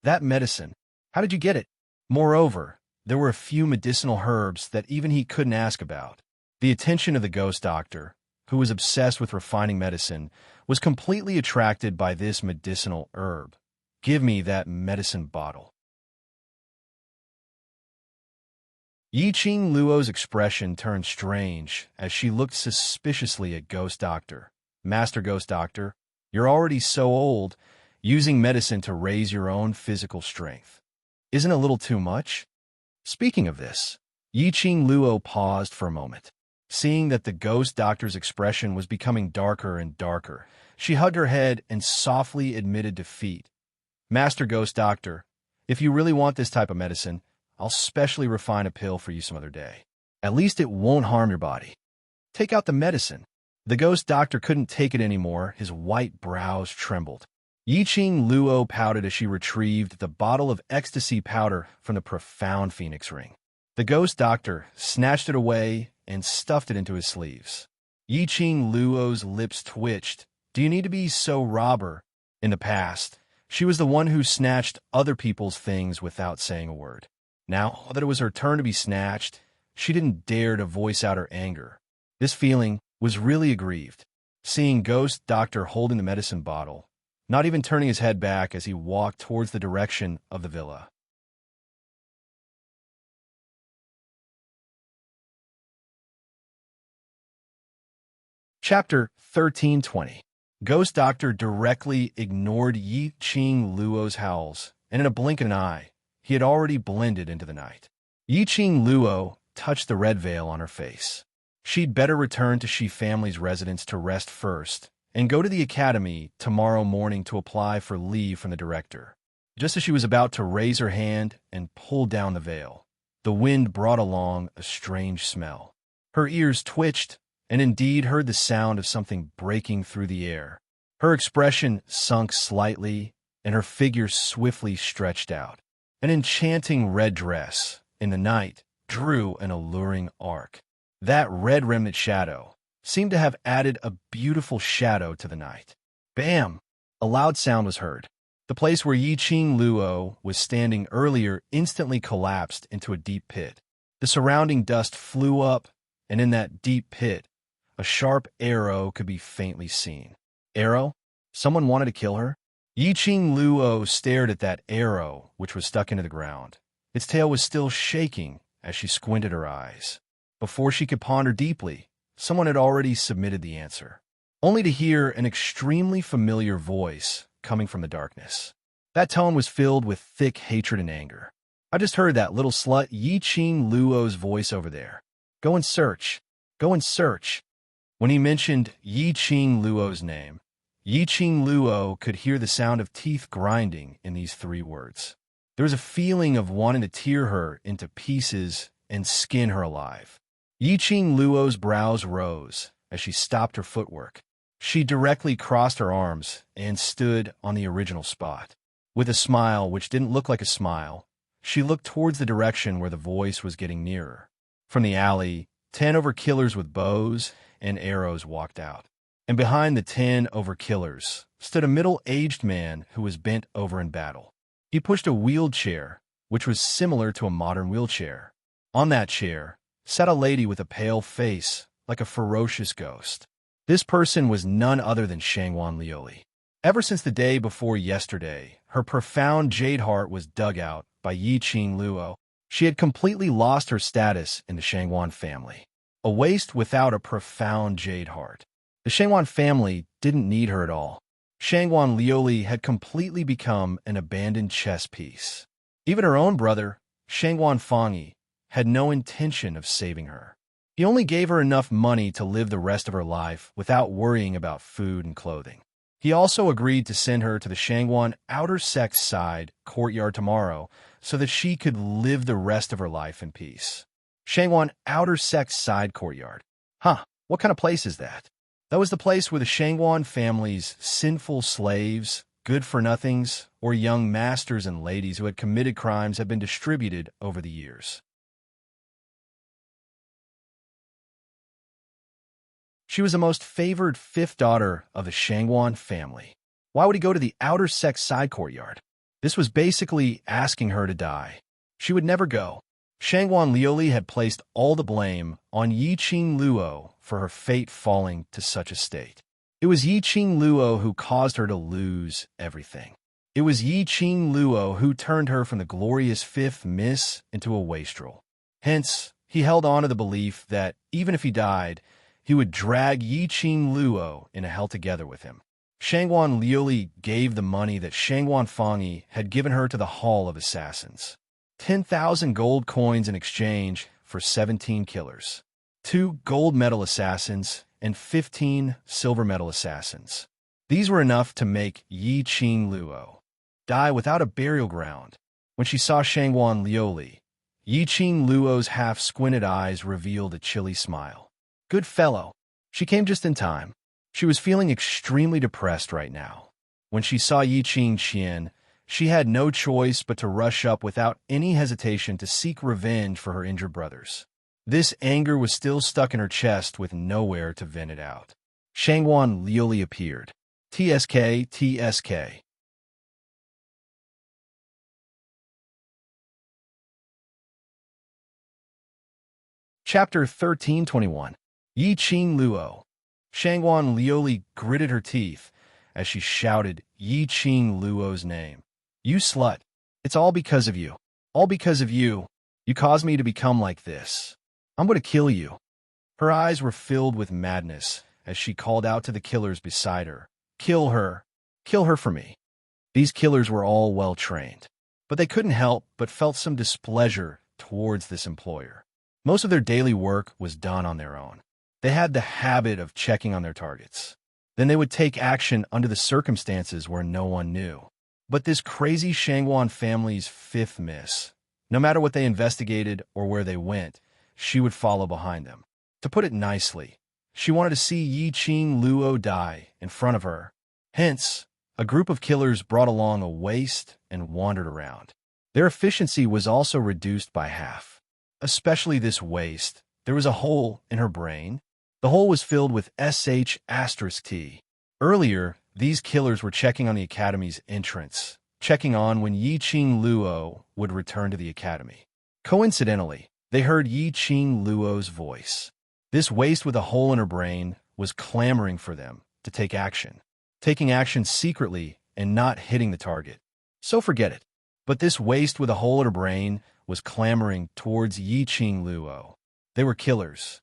That medicine, how did you get it? Moreover, there were a few medicinal herbs that even he couldn't ask about. The attention of the Ghost Doctor, who was obsessed with refining medicine, was completely attracted by this medicinal herb. Give me that medicine bottle. Yiqing Luo's expression turned strange as she looked suspiciously at Ghost Doctor. Master Ghost Doctor, you're already so old, using medicine to raise your own physical strength. Isn't it a little too much? Speaking of this, Yiqing Luo paused for a moment. Seeing that the Ghost Doctor's expression was becoming darker and darker, she hugged her head and softly admitted defeat. Master Ghost Doctor, if you really want this type of medicine, I'll specially refine a pill for you some other day. At least it won't harm your body. Take out the medicine. The Ghost Doctor couldn't take it anymore. His white brows trembled. Yiqing Luo pouted as she retrieved the bottle of ecstasy powder from the profound phoenix ring. The Ghost Doctor snatched it away and stuffed it into his sleeves. Yiqing Luo's lips twitched. Do you need to be so robber? In the past, she was the one who snatched other people's things without saying a word. Now that it was her turn to be snatched, she didn't dare to voice out her anger. This feeling was really aggrieved. Seeing Ghost Doctor holding the medicine bottle, not even turning his head back as he walked towards the direction of the villa. Chapter 1320. Ghost Doctor directly ignored Yiqing Luo's howls, and in a blink of an eye, he had already blended into the night. Yiqing Luo touched the red veil on her face. She'd better return to Shi family's residence to rest first, and go to the academy tomorrow morning to apply for leave from the director. Just as she was about to raise her hand and pull down the veil, the wind brought along a strange smell. Her ears twitched, and indeed heard the sound of something breaking through the air. Her expression sunk slightly, and her figure swiftly stretched out. An enchanting red dress, in the night, drew an alluring arc. That red remnant shadow seemed to have added a beautiful shadow to the night. Bam! A loud sound was heard. The place where Yiqing Luo was standing earlier instantly collapsed into a deep pit. The surrounding dust flew up, and in that deep pit, a sharp arrow could be faintly seen. Arrow? Someone wanted to kill her? Yiqing Luo stared at that arrow, which was stuck into the ground. Its tail was still shaking as she squinted her eyes. Before she could ponder deeply, someone had already submitted the answer, only to hear an extremely familiar voice coming from the darkness. That tone was filled with thick hatred and anger. I just heard that little slut Yiqing Luo's voice over there. Go and search. Go and search. When he mentioned Yiqing Luo's name, Yiqing Luo could hear the sound of teeth grinding in these 3 words. There was a feeling of wanting to tear her into pieces and skin her alive. Yiqing Luo's brows rose as she stopped her footwork. She directly crossed her arms and stood on the original spot. With a smile which didn't look like a smile, she looked towards the direction where the voice was getting nearer. From the alley, 10 overkillers with bows and arrows walked out. And behind the 10 overkillers stood a middle-aged man who was bent over in battle. He pushed a wheelchair, which was similar to a modern wheelchair. On that chair sat a lady with a pale face, like a ferocious ghost. This person was none other than Shangwan Lioli. Ever since the day before yesterday, her profound jade heart was dug out by Yiqing Luo. She had completely lost her status in the Shangwan family. A waste without a profound jade heart. The Shangwan family didn't need her at all. Shangwan Lioli had completely become an abandoned chess piece. Even her own brother, Shangwan Fangyi, had no intention of saving her. He only gave her enough money to live the rest of her life without worrying about food and clothing. He also agreed to send her to the Shangwan outer sex side courtyard tomorrow so that she could live the rest of her life in peace. Shangwan outer sex side courtyard. Huh, what kind of place is that? That was the place where the Shangwan family's sinful slaves, good-for-nothings, or young masters and ladies who had committed crimes had been distributed over the years. She was the most favored 5th daughter of the Shangwan family. Why would he go to the outer sex side courtyard? This was basically asking her to die. She would never go. Shangwan Lioli had placed all the blame on Yiqing Luo for her fate falling to such a state. It was Yiqing Luo who caused her to lose everything. It was Yiqing Luo who turned her from the glorious 5th Miss into a wastrel. Hence, he held on to the belief that, even if he died, he would drag Yiqing Luo into hell together with him. Shangguan Liuli gave the money that Shangguan Fangyi had given her to the Hall of Assassins. 10,000 gold coins in exchange for 17 killers, 2 gold medal assassins, and 15 silver medal assassins. These were enough to make Yiqing Luo die without a burial ground. When she saw Shangguan Liuli, Yiqing Luo's half-squinted eyes revealed a chilly smile. Good fellow. She came just in time. She was feeling extremely depressed right now. When she saw Yiqing Qian, she had no choice but to rush up without any hesitation to seek revenge for her injured brothers. This anger was still stuck in her chest with nowhere to vent it out. Shangguan Liuli appeared. TSK, TSK. Chapter 1321. Yiqing Luo. Shangguan Liuli gritted her teeth as she shouted Yiqing Luo's name. You slut. It's all because of you. All because of you. You caused me to become like this. I'm going to kill you. Her eyes were filled with madness as she called out to the killers beside her. Kill her. Kill her for me. These killers were all well-trained, but they couldn't help but felt some displeasure towards this employer. Most of their daily work was done on their own. They had the habit of checking on their targets. Then they would take action under the circumstances where no one knew. But this crazy Shangguan family's fifth miss, no matter what they investigated or where they went, she would follow behind them. To put it nicely, she wanted to see Yiqing Luo die in front of her. Hence, a group of killers brought along a waste and wandered around. Their efficiency was also reduced by half. Especially this waste. There was a hole in her brain. The hole was filled with sh*T. Earlier, these killers were checking on the Academy's entrance, checking on when Yiqing Luo would return to the Academy. Coincidentally, they heard Yiqing Luo's voice. This waste with a hole in her brain was clamoring for them to take action, taking action secretly and not hitting the target. So forget it. But this waste with a hole in her brain was clamoring towards Yiqing Luo. They were killers.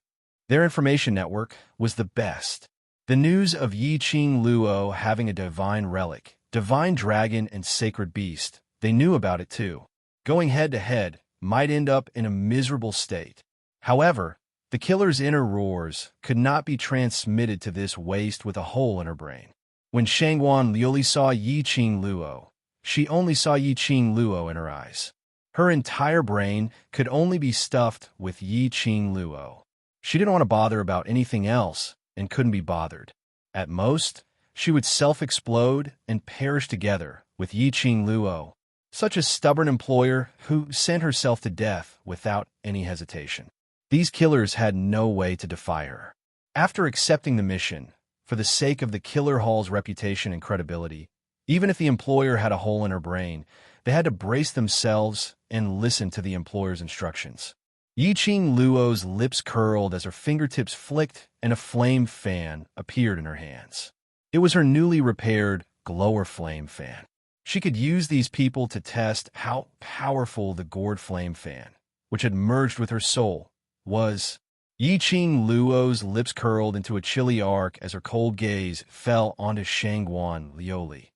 Their information network was the best. The news of Yiqing Luo having a divine relic, divine dragon, and sacred beast, they knew about it too. Going head-to-head might end up in a miserable state. However, the killer's inner roars could not be transmitted to this waste with a hole in her brain. When Shangguan Liuli saw Yiqing Luo, she only saw Yiqing Luo in her eyes. Her entire brain could only be stuffed with Yiqing Luo. She didn't want to bother about anything else and couldn't be bothered. At most, she would self-explode and perish together with Yiqing Luo, such a stubborn employer who sent herself to death without any hesitation. These killers had no way to defy her. After accepting the mission, for the sake of the killer hall's reputation and credibility, even if the employer had a hole in her brain, they had to brace themselves and listen to the employer's instructions. Yiqing Luo's lips curled as her fingertips flicked and a flame fan appeared in her hands. It was her newly repaired glower flame fan. She could use these people to test how powerful the gourd flame fan, which had merged with her soul, was. Yiqing Luo's lips curled into a chilly arc as her cold gaze fell onto Shangguan Liuli.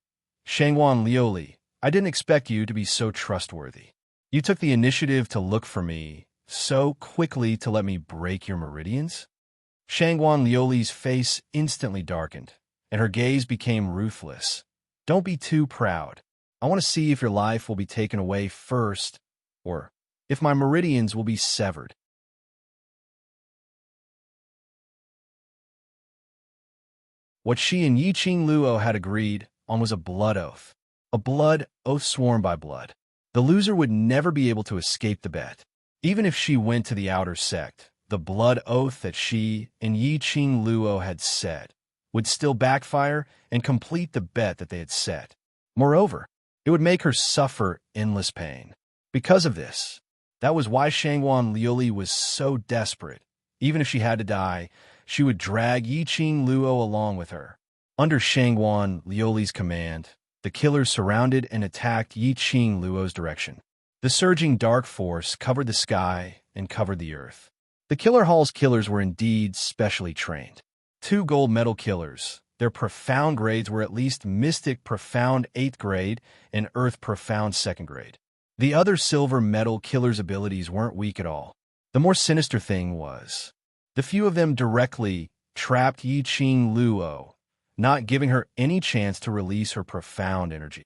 Shangguan Liuli, I didn't expect you to be so trustworthy. You took the initiative to look for me so quickly to let me break your meridians? Shangguan Liuli's face instantly darkened, and her gaze became ruthless. Don't be too proud. I want to see if your life will be taken away first, or if my meridians will be severed. What she and Yiqing Luo had agreed on was a blood oath. A blood oath sworn by blood. The loser would never be able to escape the bet. Even if she went to the outer sect, the blood oath that she and Yiqing Luo had set would still backfire and complete the bet that they had set. Moreover, it would make her suffer endless pain. Because of this, that was why Shangguan Liuli was so desperate. Even if she had to die, she would drag Yiqing Luo along with her. Under Shangguan Liuli's command, the killers surrounded and attacked Yiqing Luo's direction. The surging dark force covered the sky and covered the earth. The Killer Hall's killers were indeed specially trained. 2 gold medal killers. Their profound grades were at least Mystic Profound 8th grade and Earth Profound 2nd grade. The other silver medal killers' abilities weren't weak at all. The more sinister thing was, the few of them directly trapped Yiqing Luo, not giving her any chance to release her profound energy.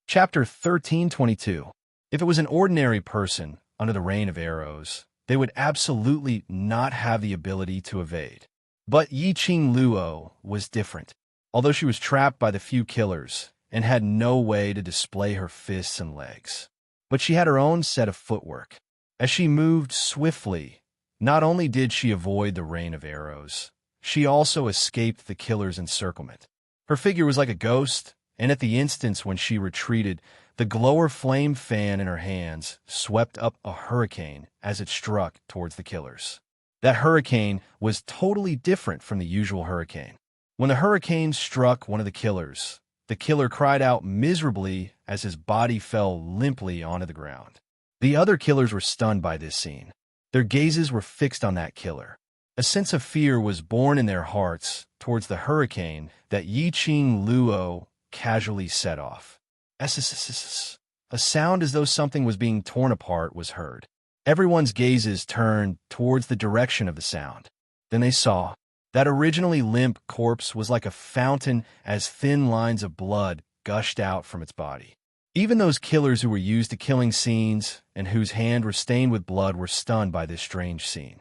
Chapter 1322. If it was an ordinary person under the rain of arrows, they would absolutely not have the ability to evade. But Yiqing Luo was different. Although she was trapped by the few killers and had no way to display her fists and legs, but she had her own set of footwork. As she moved swiftly, not only did she avoid the rain of arrows, she also escaped the killer's encirclement. Her figure was like a ghost, and at the instance when she retreated, the glower flame fan in her hands swept up a hurricane as it struck towards the killers. That hurricane was totally different from the usual hurricane. When the hurricane struck one of the killer cried out miserably as his body fell limply onto the ground. The other killers were stunned by this scene. Their gazes were fixed on that killer. A sense of fear was born in their hearts towards the hurricane that Yiqing Luo casually set off. A sound as though something was being torn apart was heard. Everyone's gazes turned towards the direction of the sound. Then they saw that originally limp corpse was like a fountain as thin lines of blood gushed out from its body. Even those killers who were used to killing scenes and whose hands were stained with blood were stunned by this strange scene.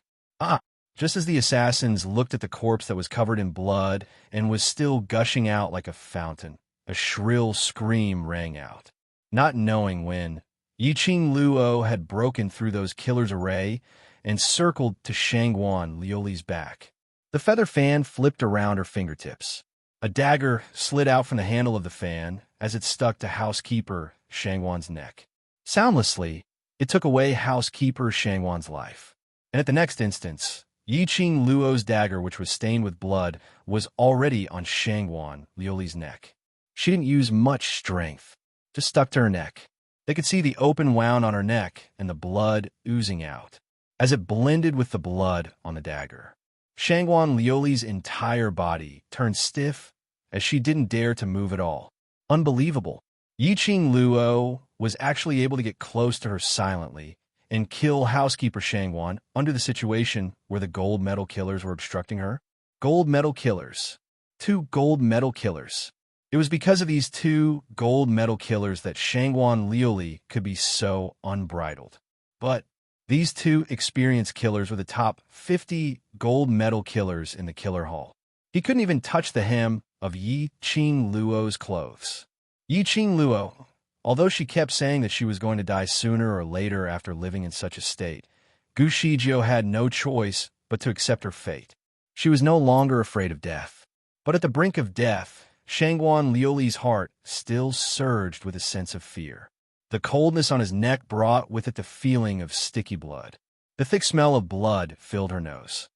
Just as the assassins looked at the corpse that was covered in blood and was still gushing out like a fountain, a shrill scream rang out. Not knowing when, Yiqing Luo had broken through those killers' array and circled to Shangguan Liuli's back. The feather fan flipped around her fingertips. A dagger slid out from the handle of the fan as it stuck to housekeeper Shangguan's neck. Soundlessly, it took away housekeeper Shangguan's life. And at the next instance, Yiqing Luo's dagger, which was stained with blood, was already on Shangguan Liuli's neck. She didn't use much strength, just stuck to her neck. They could see the open wound on her neck and the blood oozing out, as it blended with the blood on the dagger. Shangguan Liuli's entire body turned stiff as she didn't dare to move at all. Unbelievable. Yiqing Luo was actually able to get close to her silently and kill housekeeper Shangguan under the situation where the gold medal killers were obstructing her. Gold medal killers. 2 gold medal killers. It was because of these 2 gold medal killers that Shangguan Liuli could be so unbridled. But these 2 experienced killers were the top 50 gold medal killers in the Killer Hall. He couldn't even touch the hem of Yiqing Luo's clothes. Yiqing Luo, although she kept saying that she was going to die sooner or later after living in such a state, Gu Shijiu had no choice but to accept her fate. She was no longer afraid of death. But at the brink of death, Shangguan Liuli's heart still surged with a sense of fear. The coldness on his neck brought with it the feeling of sticky blood. The thick smell of blood filled her nose.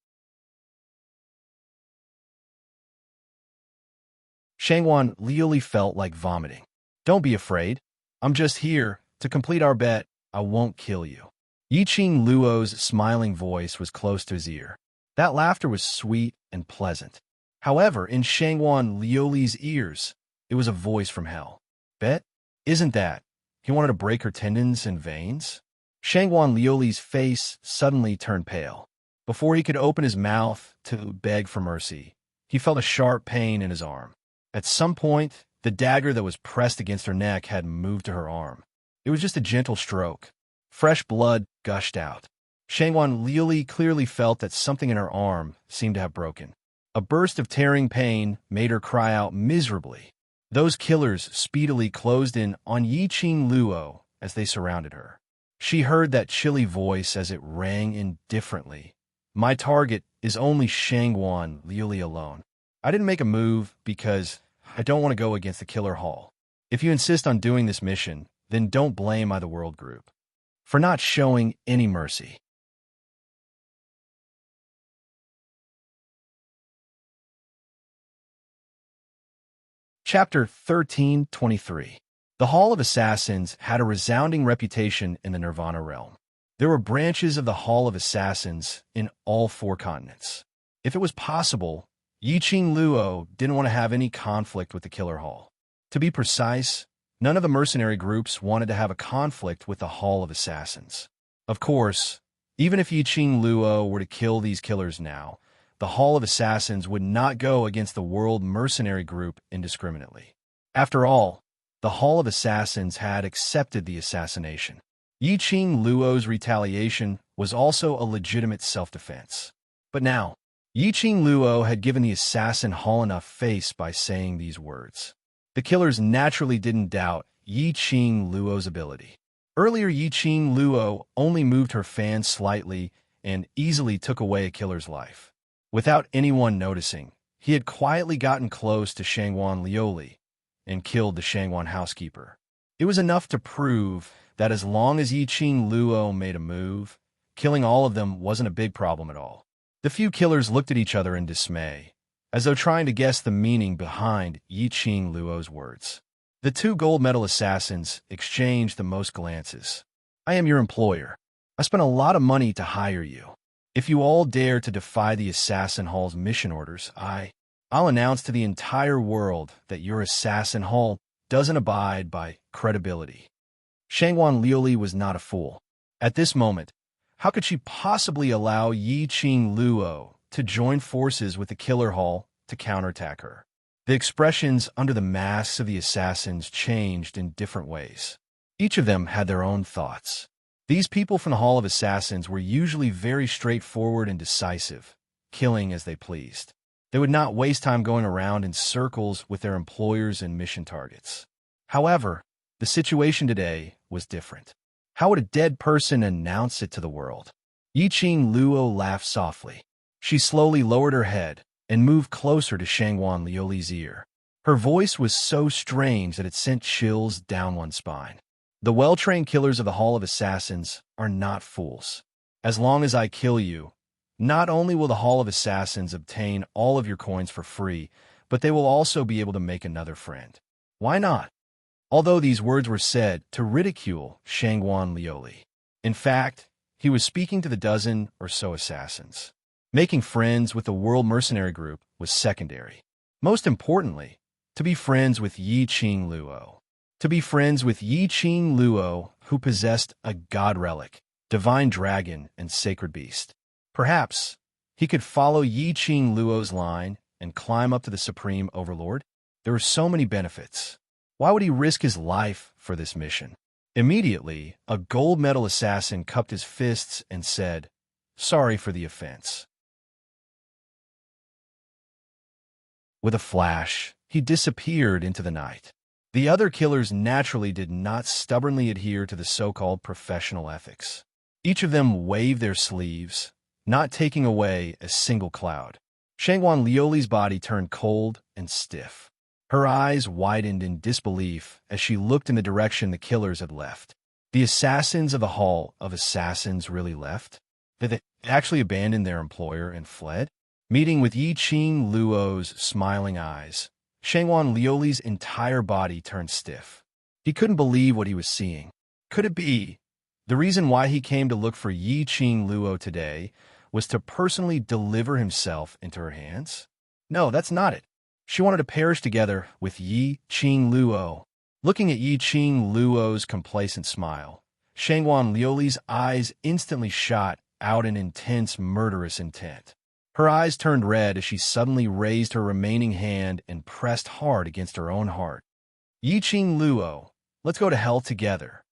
Shangguan Liuli felt like vomiting. "Don't be afraid. I'm just here. To complete our bet, I won't kill you." Yiqing Luo's smiling voice was close to his ear. That laughter was sweet and pleasant. However, in Shangguan Liuli's ears, it was a voice from hell. Bet? Isn't that? He wanted to break her tendons and veins? Shangguan Liuli's face suddenly turned pale. Before he could open his mouth to beg for mercy, he felt a sharp pain in his arm. At some point, the dagger that was pressed against her neck had moved to her arm. It was just a gentle stroke. Fresh blood gushed out. Shangguan Liuli clearly felt that something in her arm seemed to have broken. A burst of tearing pain made her cry out miserably. Those killers speedily closed in on Yiqing Luo as they surrounded her. She heard that chilly voice as it rang indifferently. "My target is only Shangguan Liuli alone. I didn't make a move because I don't want to go against the Killer Hall. If you insist on doing this mission, then don't blame the World Group for not showing any mercy." Chapter 1323. The Hall of Assassins had a resounding reputation in the Nirvana realm. There were branches of the Hall of Assassins in all 4 continents. If it was possible, Yiqing Luo didn't want to have any conflict with the Killer Hall. To be precise, none of the mercenary groups wanted to have a conflict with the Hall of Assassins. Of course, even if Yiqing Luo were to kill these killers now, the Hall of Assassins would not go against the World Mercenary Group indiscriminately. After all, the Hall of Assassins had accepted the assassination. Yiqing Luo's retaliation was also a legitimate self-defense. But now, Yiqing Luo had given the Assassin Hall enough face by saying these words. The killers naturally didn't doubt Yiqing Luo's ability. Earlier, Yiqing Luo only moved her fan slightly and easily took away a killer's life. Without anyone noticing, he had quietly gotten close to Shangwan Lioli and killed the Shangwan housekeeper. It was enough to prove that as long as Yiqing Luo made a move, killing all of them wasn't a big problem at all. The few killers looked at each other in dismay, as though trying to guess the meaning behind Yiqing Luo's words. The 2 gold medal assassins exchanged the most glances. I am your employer. I spent a lot of money to hire you. If you all dare to defy the Assassin Hall's mission orders, I'll announce to the entire world that your Assassin Hall doesn't abide by credibility. Shangwan Lioli was not a fool. At this moment, how could she possibly allow Yiqing Luo to join forces with the Killer Hall to counterattack her? The expressions under the masks of the assassins changed in different ways. Each of them had their own thoughts. These people from the Hall of Assassins were usually very straightforward and decisive, killing as they pleased. They would not waste time going around in circles with their employers and mission targets. However, the situation today was different. How would a dead person announce it to the world? Yiqing Luo laughed softly. She slowly lowered her head and moved closer to Shangwan Lioli's ear. Her voice was so strange that it sent chills down one's spine. The well-trained killers of the Hall of Assassins are not fools. As long as I kill you, not only will the Hall of Assassins obtain all of your coins for free, but they will also be able to make another friend. Why not? Although these words were said to ridicule Shangwan Lioli. In fact, he was speaking to the dozen or so assassins. Making friends with the World Mercenary Group was secondary. Most importantly, to be friends with Yiqing Luo. To be friends with Yiqing Luo, who possessed a god relic, divine dragon, and sacred beast. Perhaps he could follow Yiqing Luo's line and climb up to the Supreme Overlord. There were so many benefits. Why would he risk his life for this mission? Immediately, a gold medal assassin cupped his fists and said, "Sorry for the offense." With a flash, he disappeared into the night. The other killers naturally did not stubbornly adhere to the so-called professional ethics. Each of them waved their sleeves, not taking away a single cloud. Shangwan Lioli's body turned cold and stiff. Her eyes widened in disbelief as she looked in the direction the killers had left. The assassins of the Hall of Assassins really left? Did they actually abandon their employer and fled? Meeting with Yiqing Luo's smiling eyes, Shangwan Lioli's entire body turned stiff. He couldn't believe what he was seeing. Could it be the reason why he came to look for Yiqing Luo today was to personally deliver himself into her hands? No, that's not it. She wanted to perish together with Yiqing Luo. Looking at Yiqing Luo's complacent smile, Shangwan Lioli's eyes instantly shot out an intense, murderous intent. Her eyes turned red as she suddenly raised her remaining hand and pressed hard against her own heart. Yiqing Luo, let's go to hell together.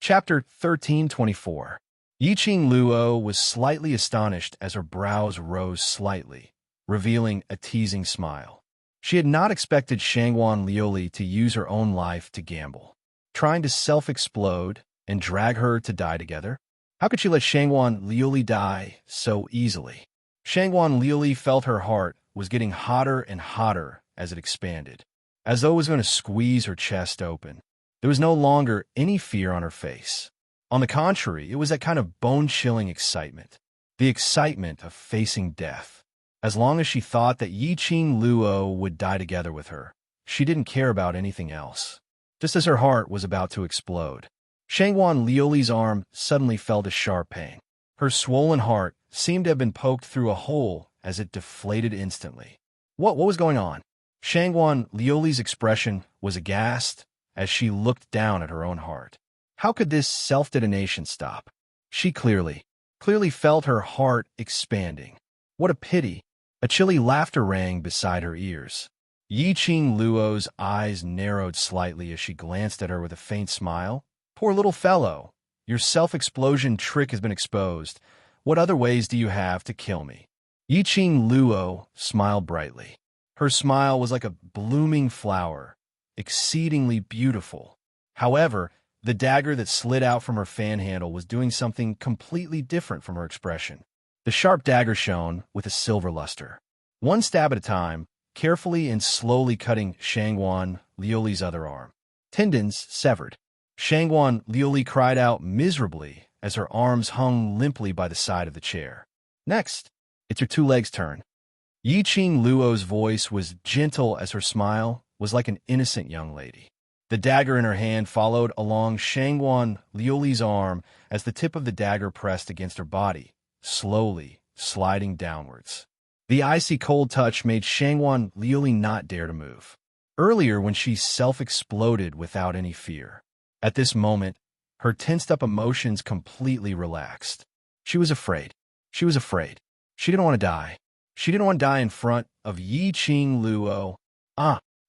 Chapter 1324. Yiqing Luo was slightly astonished as her brows rose slightly, revealing a teasing smile. She had not expected Shangwan Lioli to use her own life to gamble, trying to self-explode and drag her to die together. How could she let Shangwan Lioli die so easily? Shangwan Lioli felt her heart was getting hotter and hotter as it expanded, as though it was going to squeeze her chest open. There was no longer any fear on her face. On the contrary, it was that kind of bone-chilling excitement. The excitement of facing death. As long as she thought that Yiqing Luo would die together with her, she didn't care about anything else. Just as her heart was about to explode, Shangguan Liuli's arm suddenly felt a sharp pain. Her swollen heart seemed to have been poked through a hole as it deflated instantly. What was going on? Shangguan Liuli's expression was aghast as she looked down at her own heart. How could this self-detonation stop? She clearly felt her heart expanding. What a pity! A chilly laughter rang beside her ears. Yiqing Luo's eyes narrowed slightly as she glanced at her with a faint smile. Poor little fellow, your self-explosion trick has been exposed. What other ways do you have to kill me? Yiqing Luo smiled brightly. Her smile was like a blooming flower, exceedingly beautiful. However, the dagger that slid out from her fan handle was doing something completely different from her expression. The sharp dagger shone with a silver luster. One stab at a time, carefully and slowly cutting Shangguan Liuli's other arm. Tendons severed. Shangguan Liuli cried out miserably as her arms hung limply by the side of the chair. Next, it's your two legs' turn. Yiqing Luo's voice was gentle as her smile was like an innocent young lady. The dagger in her hand followed along Shangguan Liuli's arm as the tip of the dagger pressed against her body, slowly sliding downwards. The icy cold touch made Shangguan Liuli not dare to move. Earlier, when she self-exploded without any fear. At this moment, her tensed-up emotions completely relaxed. She was afraid. She was afraid. She didn't want to die. She didn't want to die in front of Yiqing Luo.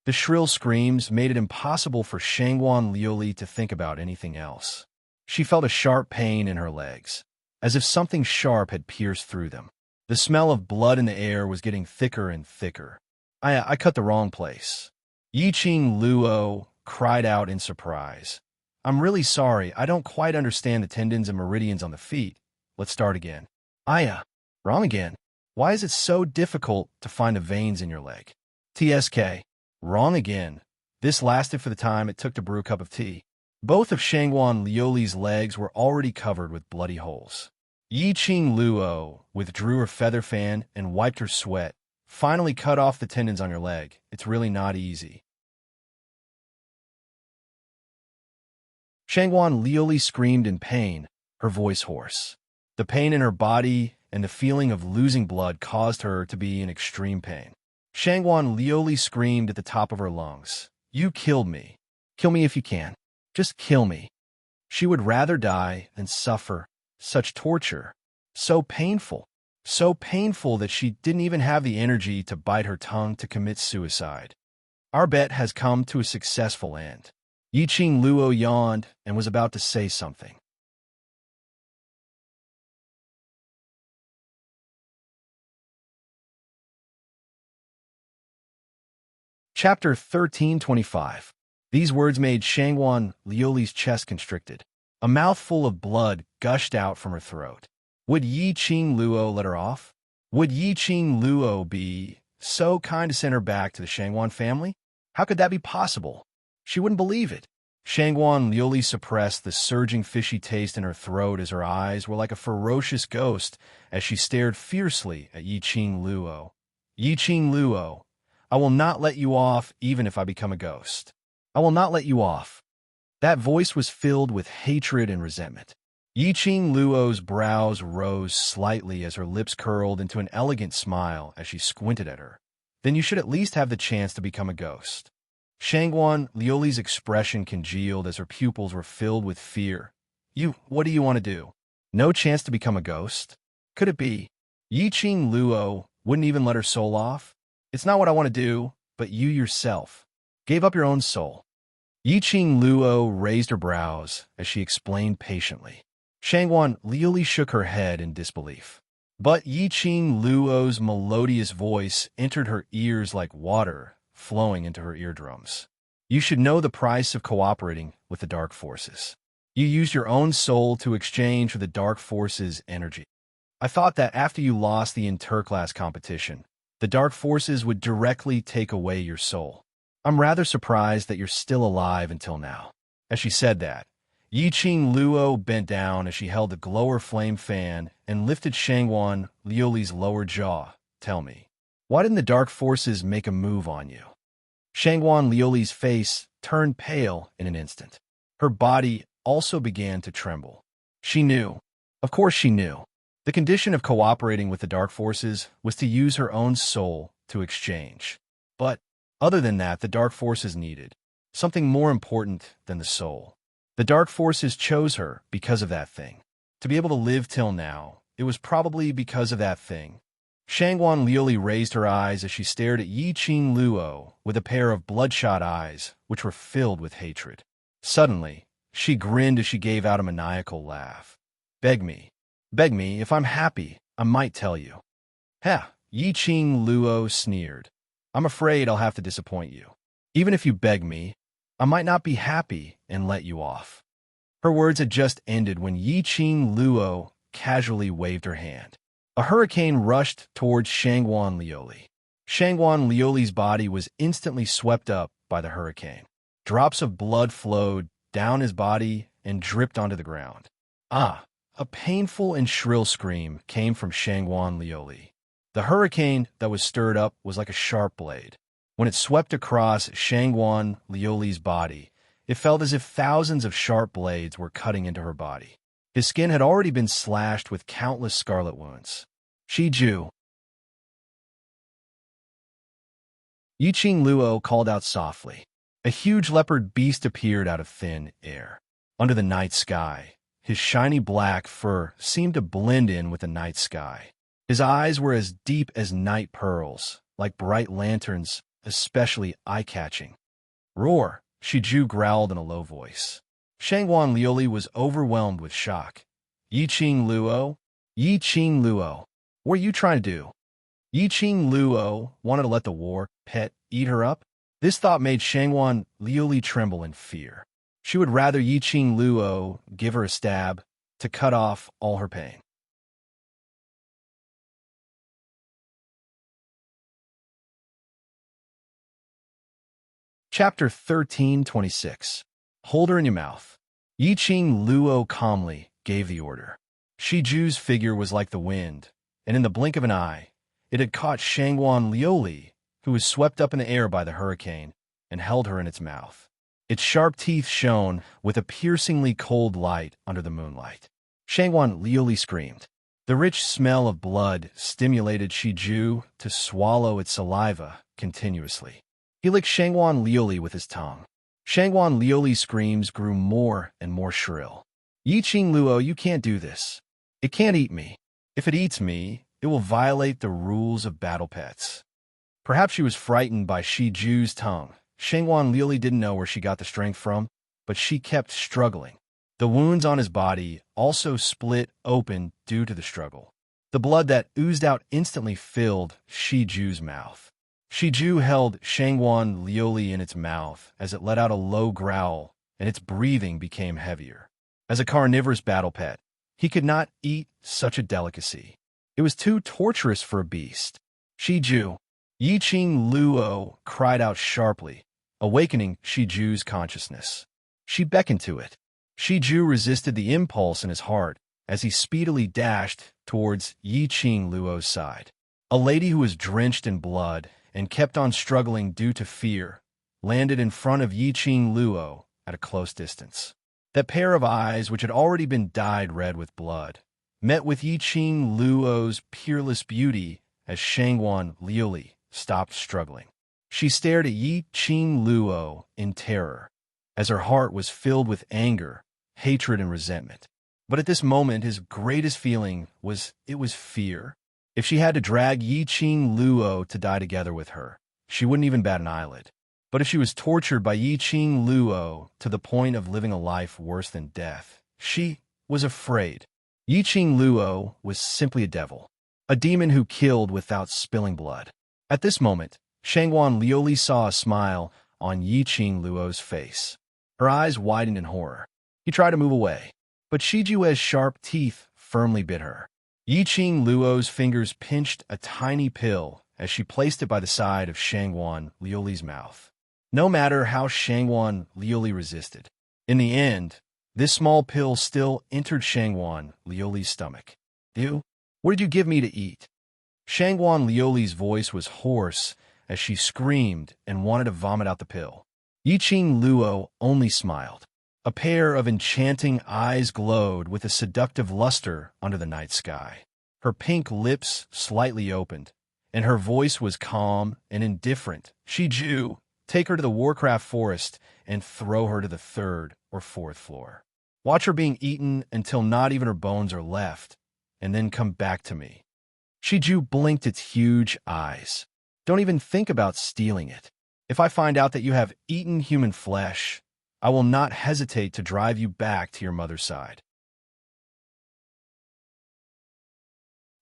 The shrill screams made it impossible for Shangguan Liuli to think about anything else. She felt a sharp pain in her legs, as if something sharp had pierced through them. The smell of blood in the air was getting thicker and thicker. I cut the wrong place. Yiqing Luo cried out in surprise. I'm really sorry. I don't quite understand the tendons and meridians on the feet. Let's start again. Wrong again. Why is it so difficult to find the veins in your leg? TSK. Wrong again. This lasted for the time it took to brew a cup of tea. Both of Shangguan Liuli's legs were already covered with bloody holes. Yiqing Luo withdrew her feather fan and wiped her sweat. Finally cut off the tendons on your leg. It's really not easy. Shangguan Liuli screamed in pain, her voice hoarse. The pain in her body and the feeling of losing blood caused her to be in extreme pain. Shangguan Liuli screamed at the top of her lungs. You killed me. Kill me if you can. Just kill me. She would rather die than suffer such torture. So painful that she didn't even have the energy to bite her tongue to commit suicide. Our bet has come to a successful end. Yiqing Luo yawned and was about to say something. Chapter 1325. These words made Shangguan Liuli's chest constricted. A mouthful of blood gushed out from her throat. Would Yiqing Luo let her off? Would Yiqing Luo be so kind to send her back to the Shangguan family? How could that be possible? She wouldn't believe it. Shangguan Liuli suppressed the surging fishy taste in her throat as her eyes were like a ferocious ghost as she stared fiercely at Yiqing Luo. Yiqing Luo, I will not let you off even if I become a ghost. I will not let you off. That voice was filled with hatred and resentment. Yiqing Luo's brows rose slightly as her lips curled into an elegant smile as she squinted at her. Then you should at least have the chance to become a ghost. Shangguan Liuli's expression congealed as her pupils were filled with fear. What do you want to do? No chance to become a ghost? Could it be? Yiqing Luo wouldn't even let her soul off? It's not what I want to do, but you yourself gave up your own soul. Yiqing Luo raised her brows as she explained patiently. Shangguan Liuli shook her head in disbelief. But Yiqing Luo's melodious voice entered her ears like water flowing into her eardrums. You should know the price of cooperating with the dark forces. You used your own soul to exchange for the dark forces' energy. I thought that after you lost the interclass competition, the dark forces would directly take away your soul. I'm rather surprised that you're still alive until now. As she said that, Yiqing Luo bent down as she held the glower flame fan and lifted Shangwan Liuli's lower jaw. Tell me, why didn't the dark forces make a move on you? Shangwan Liuli's face turned pale in an instant. Her body also began to tremble. She knew. Of course she knew. The condition of cooperating with the dark forces was to use her own soul to exchange. But other than that, the dark forces needed something more important than the soul. The dark forces chose her because of that thing. To be able to live till now, it was probably because of that thing. Shangwan Liuli raised her eyes as she stared at Yiqing Luo with a pair of bloodshot eyes which were filled with hatred. Suddenly, she grinned as she gave out a maniacal laugh. Beg me. Beg me, if I'm happy, I might tell you. Ha! Yiqing Luo sneered. I'm afraid I'll have to disappoint you. Even if you beg me, I might not be happy and let you off. Her words had just ended when Yiqing Luo casually waved her hand. A hurricane rushed towards Shangwan Liuli. Shangwan Liuli's body was instantly swept up by the hurricane. Drops of blood flowed down his body and dripped onto the ground. Ah! A painful and shrill scream came from Shangwan Liuli. The hurricane that was stirred up was like a sharp blade. When it swept across Shangwan Liuli's body, it felt as if thousands of sharp blades were cutting into her body. His skin had already been slashed with countless scarlet wounds. Shiju. Yiqing Luo called out softly. A huge leopard beast appeared out of thin air. Under the night sky, his shiny black fur seemed to blend in with the night sky. His eyes were as deep as night pearls, like bright lanterns, especially eye-catching. Roar! Shiju growled in a low voice. Shangwan Liuli was overwhelmed with shock. Yiqing Luo? Yiqing Luo, what are you trying to do? Yiqing Luo wanted to let the war pet eat her up? This thought made Shangwan Liuli tremble in fear. She would rather Yiqing Luo give her a stab to cut off all her pain. Chapter 1326. Hold her in your mouth. Yiqing Luo calmly gave the order. Shiju's figure was like the wind, and in the blink of an eye, it had caught Shangwan Liuli, who was swept up in the air by the hurricane, and held her in its mouth. Its sharp teeth shone with a piercingly cold light under the moonlight. Shangwan Liuli screamed. The rich smell of blood stimulated Shiju to swallow its saliva continuously. He licked Shangwan Liuli with his tongue. Shangwan Liuli's screams grew more and more shrill. Yiqing Luo, you can't do this. It can't eat me. If it eats me, it will violate the rules of battle pets. Perhaps she was frightened by Shiju's tongue. Shangwan Liuli didn't know where she got the strength from, but she kept struggling. The wounds on his body also split open due to the struggle. The blood that oozed out instantly filled Shiju's mouth. Shiju held Shangwan Liuli in its mouth as it let out a low growl, and its breathing became heavier. As a carnivorous battle pet, he could not eat such a delicacy. It was too torturous for a beast. Shiju. Yiqing Luo cried out sharply, awakening Shiju's consciousness. She beckoned to it. Shiju resisted the impulse in his heart as he speedily dashed towards Yiqing Luo's side. A lady who was drenched in blood and kept on struggling due to fear landed in front of Yiqing Luo at a close distance. That pair of eyes, which had already been dyed red with blood, met with Yiqing Luo's peerless beauty as Shangwan Liuli stopped struggling. She stared at Yiqing Luo in terror, as her heart was filled with anger, hatred, and resentment. But at this moment, his greatest feeling was fear. If she had to drag Yiqing Luo to die together with her, she wouldn't even bat an eyelid. But if she was tortured by Yiqing Luo to the point of living a life worse than death, she was afraid. Yiqing Luo was simply a devil, a demon who killed without spilling blood. At this moment, Shangwan Liuli saw a smile on Yiqing Luo's face. Her eyes widened in horror. He tried to move away, but Shiju's sharp teeth firmly bit her. Yiqing Luo's fingers pinched a tiny pill as she placed it by the side of Shangwan Liuli's mouth. No matter how Shangwan Liuli resisted, in the end, This small pill still entered Shangwan Liuli's stomach. "You? What did you give me to eat?" Shangwan Liuli's voice was hoarse as she screamed and wanted to vomit out the pill. Yiqing Luo only smiled. A pair of enchanting eyes glowed with a seductive luster under the night sky. Her pink lips slightly opened, and her voice was calm and indifferent. "Shiju, take her to the Warcraft Forest and throw her to the 3rd or 4th floor. Watch her being eaten until not even her bones are left, and then come back to me." Shiju blinked its huge eyes. "Don't even think about stealing it. If I find out that you have eaten human flesh, I will not hesitate to drive you back to your mother's side."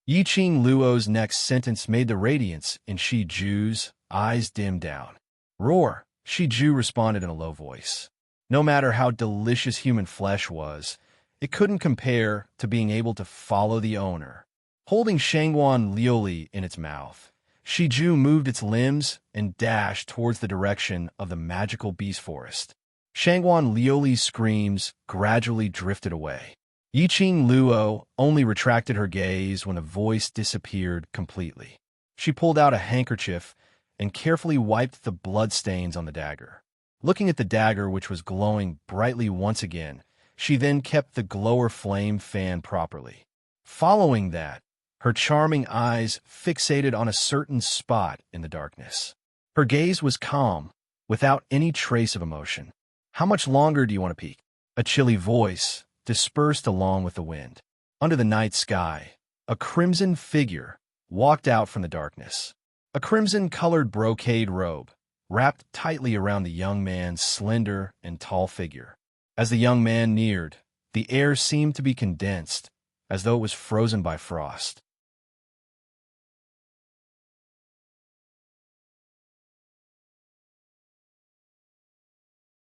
Yiqing Luo's next sentence made the radiance in Shiju's eyes dim down. "Roar," Shiju responded in a low voice. No matter how delicious human flesh was, it couldn't compare to being able to follow the owner. Holding Shangwan Liuli in its mouth, Shiju moved its limbs and dashed towards the direction of the magical beast forest. Shangwan Liuli's screams gradually drifted away. Yiqing Luo only retracted her gaze when the voice disappeared completely. She pulled out a handkerchief and carefully wiped the bloodstains on the dagger. Looking at the dagger, which was glowing brightly once again, she then kept the glower flame fan properly. Following that, her charming eyes fixated on a certain spot in the darkness. Her gaze was calm, without any trace of emotion. "How much longer do you want to peek?" A chilly voice dispersed along with the wind. Under the night sky, a crimson figure walked out from the darkness. A crimson-colored brocade robe wrapped tightly around the young man's slender and tall figure. As the young man neared, the air seemed to be condensed, as though it was frozen by frost.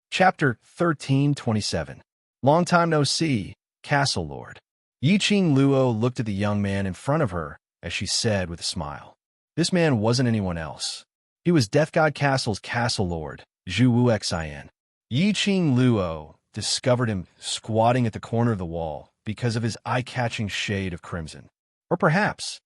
Chapter 1327. Long time no see, Castle Lord. Yiqing Luo looked at the young man in front of her as she said with a smile. This man wasn't anyone else. He was Death God Castle's Castle Lord, Zhu Wuxian. Yiqing Luo discovered him squatting at the corner of the wall because of his eye-catching shade of crimson. Or perhaps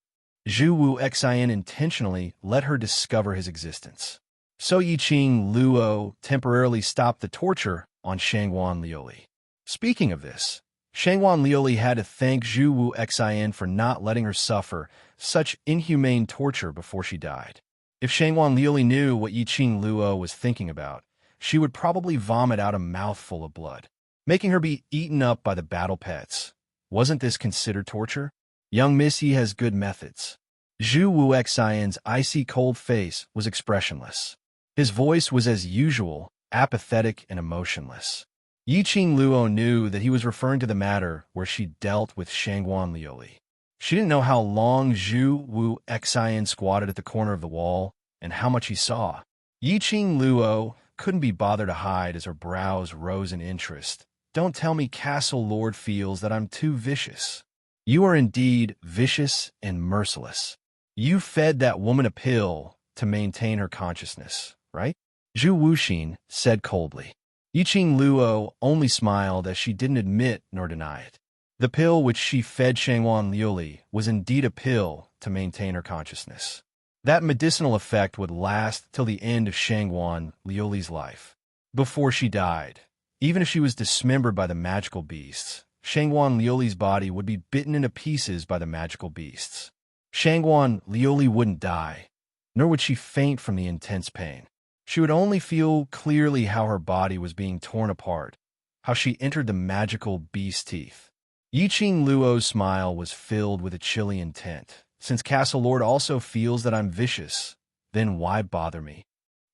Zhu Wuxian intentionally let her discover his existence. So Yiqing Luo temporarily stopped the torture on Shangwan Liuli. Speaking of this, Shangwan Liuli had to thank Zhu Wuxian for not letting her suffer such inhumane torture before she died. If Shangwan Liuli knew what Yiqing Luo was thinking about, she would probably vomit out a mouthful of blood, making her be eaten up by the battle pets. Wasn't this considered torture? Young Missy has good methods. Zhu Wuxian's icy cold face was expressionless. His voice was as usual, apathetic and emotionless. Yiqing Luo knew that he was referring to the matter where she dealt with Shangwan Liuli. She didn't know how long Zhu Wuxian squatted at the corner of the wall and how much he saw. Yiqing Luo couldn't be bothered to hide as her brows rose in interest. "Don't tell me Castle Lord feels that I'm too vicious." "You are indeed vicious and merciless. You fed that woman a pill to maintain her consciousness, right?" Zhu Wuxin said coldly. Yiqing Luo only smiled as she didn't admit nor deny it. The pill which she fed Shangwan Liuli was indeed a pill to maintain her consciousness. That medicinal effect would last till the end of Shangwan Liuli's life. Before she died, even if she was dismembered by the magical beasts, Shangwan Liuli's body would be bitten into pieces by the magical beasts. Shangwan Liuli wouldn't die, nor would she faint from the intense pain. She would only feel clearly how her body was being torn apart, how she entered the magical beast teeth. Yiqing Luo's smile was filled with a chilly intent. Since Castle Lord also feels that I'm vicious, then why bother me?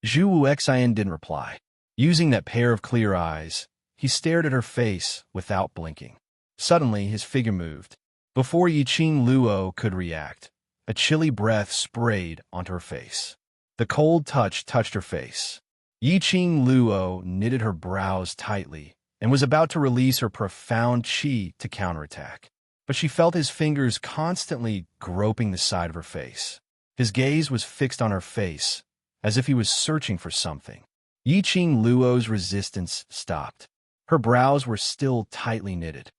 Zhu Wuxian didn't reply. Using that pair of clear eyes, he stared at her face without blinking. Suddenly, his figure moved. Before Yiqing Luo could react, a chilly breath sprayed onto her face. The cold touch touched her face. Yiqing Luo knitted her brows tightly and was about to release her profound qi to counterattack. But she felt his fingers constantly groping the side of her face. His gaze was fixed on her face, as if he was searching for something. Yiqing Luo's resistance stopped. Her brows were still tightly knitted.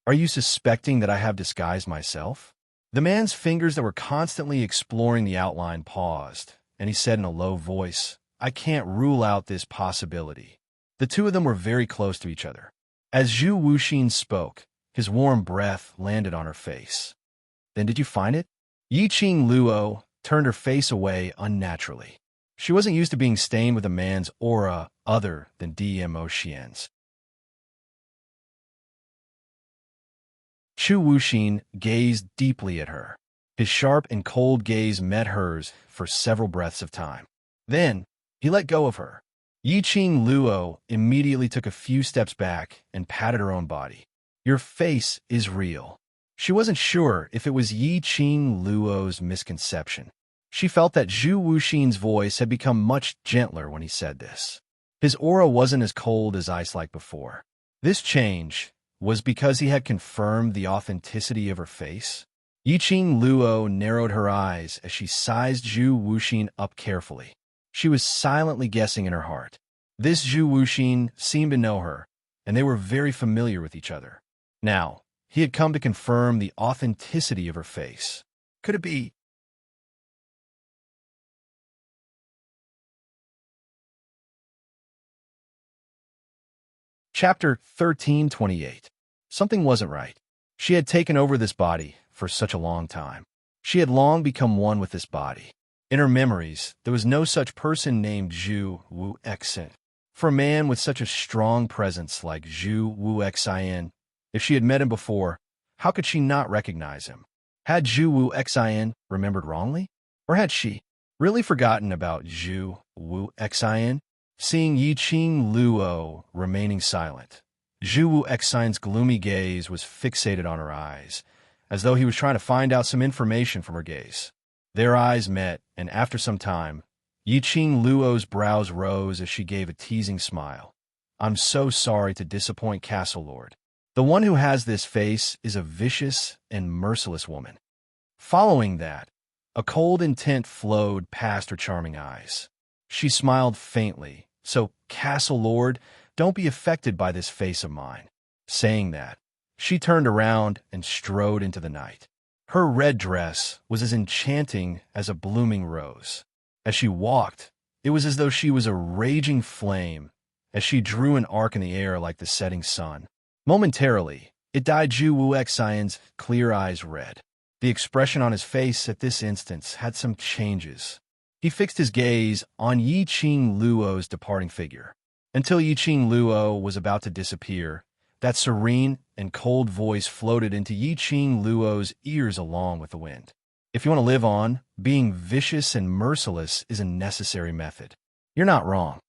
Are you suspecting that I have disguised myself? The man's fingers that were constantly exploring the outline paused, and he said in a low voice, I can't rule out this possibility. The two of them were very close to each other. As Zhu Wuxin spoke, his warm breath landed on her face. Then did you find it? Yiqing Luo turned her face away unnaturally. She wasn't used to being stained with a man's aura other than Dmo Xian's. Zhu Wuxin gazed deeply at her. His sharp and cold gaze met hers for several breaths of time. Then, he let go of her. Yiqing Luo immediately took a few steps back and patted her own body. Your face is real. She wasn't sure if it was Yiqing Luo's misconception. She felt that Zhu Wuxin's voice had become much gentler when he said this. His aura wasn't as cold as ice like before. This change was because he had confirmed the authenticity of her face. Yiqing Luo narrowed her eyes as she sized Zhu Wuxin up carefully. She was silently guessing in her heart. This Zhu Wuxin seemed to know her, and they were very familiar with each other. Now, he had come to confirm the authenticity of her face. Could it be? Chapter 1328. Something wasn't right. She had taken over this body for such a long time. She had long become one with this body. In her memories, there was no such person named Zhu Wuxin. For a man with such a strong presence like Zhu Wuxin, if she had met him before, how could she not recognize him? Had Zhu Wuxin remembered wrongly? Or had she really forgotten about Zhu Wuxin? Seeing Yiqing Luo remaining silent, Zhu Wuxin's gloomy gaze was fixated on her eyes, as though he was trying to find out some information from her gaze. Their eyes met, and after some time, Yiqing Luo's brows rose as she gave a teasing smile. I'm so sorry to disappoint Castle Lord. The one who has this face is a vicious and merciless woman. Following that, a cold intent flowed past her charming eyes. She smiled faintly. So, Castle Lord, don't be affected by this face of mine. Saying that, she turned around and strode into the night. Her red dress was as enchanting as a blooming rose. As she walked, it was as though she was a raging flame, as she drew an arc in the air like the setting sun. Momentarily, it dyed Zhu Wuxin's clear eyes red. The expression on his face at this instance had some changes. He fixed his gaze on Yiqing Luo's departing figure. Until Yiqing Luo was about to disappear, that serene and cold voice floated into Yiqing Luo's ears along with the wind. If you want to live on, being vicious and merciless is a necessary method. You're not wrong.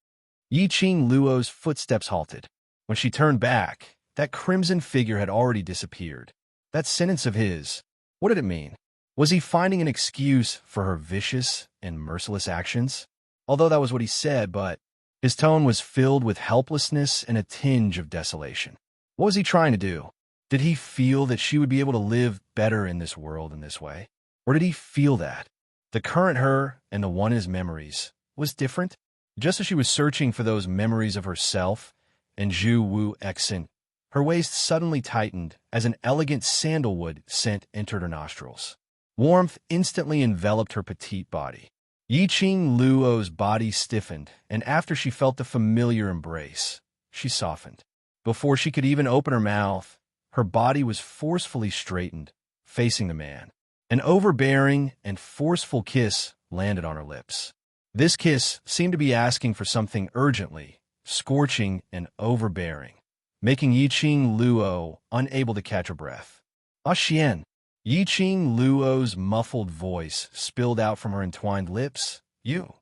Yiqing Luo's footsteps halted. When she turned back, that crimson figure had already disappeared. That sentence of his, what did it mean? Was he finding an excuse for her vicious and merciless actions? Although that was what he said, but his tone was filled with helplessness and a tinge of desolation. What was he trying to do? Did he feel that she would be able to live better in this world in this way? Or did he feel that the current her and the one in his memories was different? Just as she was searching for those memories of herself and Zhu Wuxin, her waist suddenly tightened as an elegant sandalwood scent entered her nostrils. Warmth instantly enveloped her petite body. Yiqing Luo's body stiffened, and after she felt the familiar embrace, she softened. Before she could even open her mouth, her body was forcefully straightened, facing the man. An overbearing and forceful kiss landed on her lips. This kiss seemed to be asking for something urgently, scorching and overbearing, making Yiqing Luo unable to catch her breath. Ah Xian! Yiqing Luo's muffled voice spilled out from her entwined lips. You?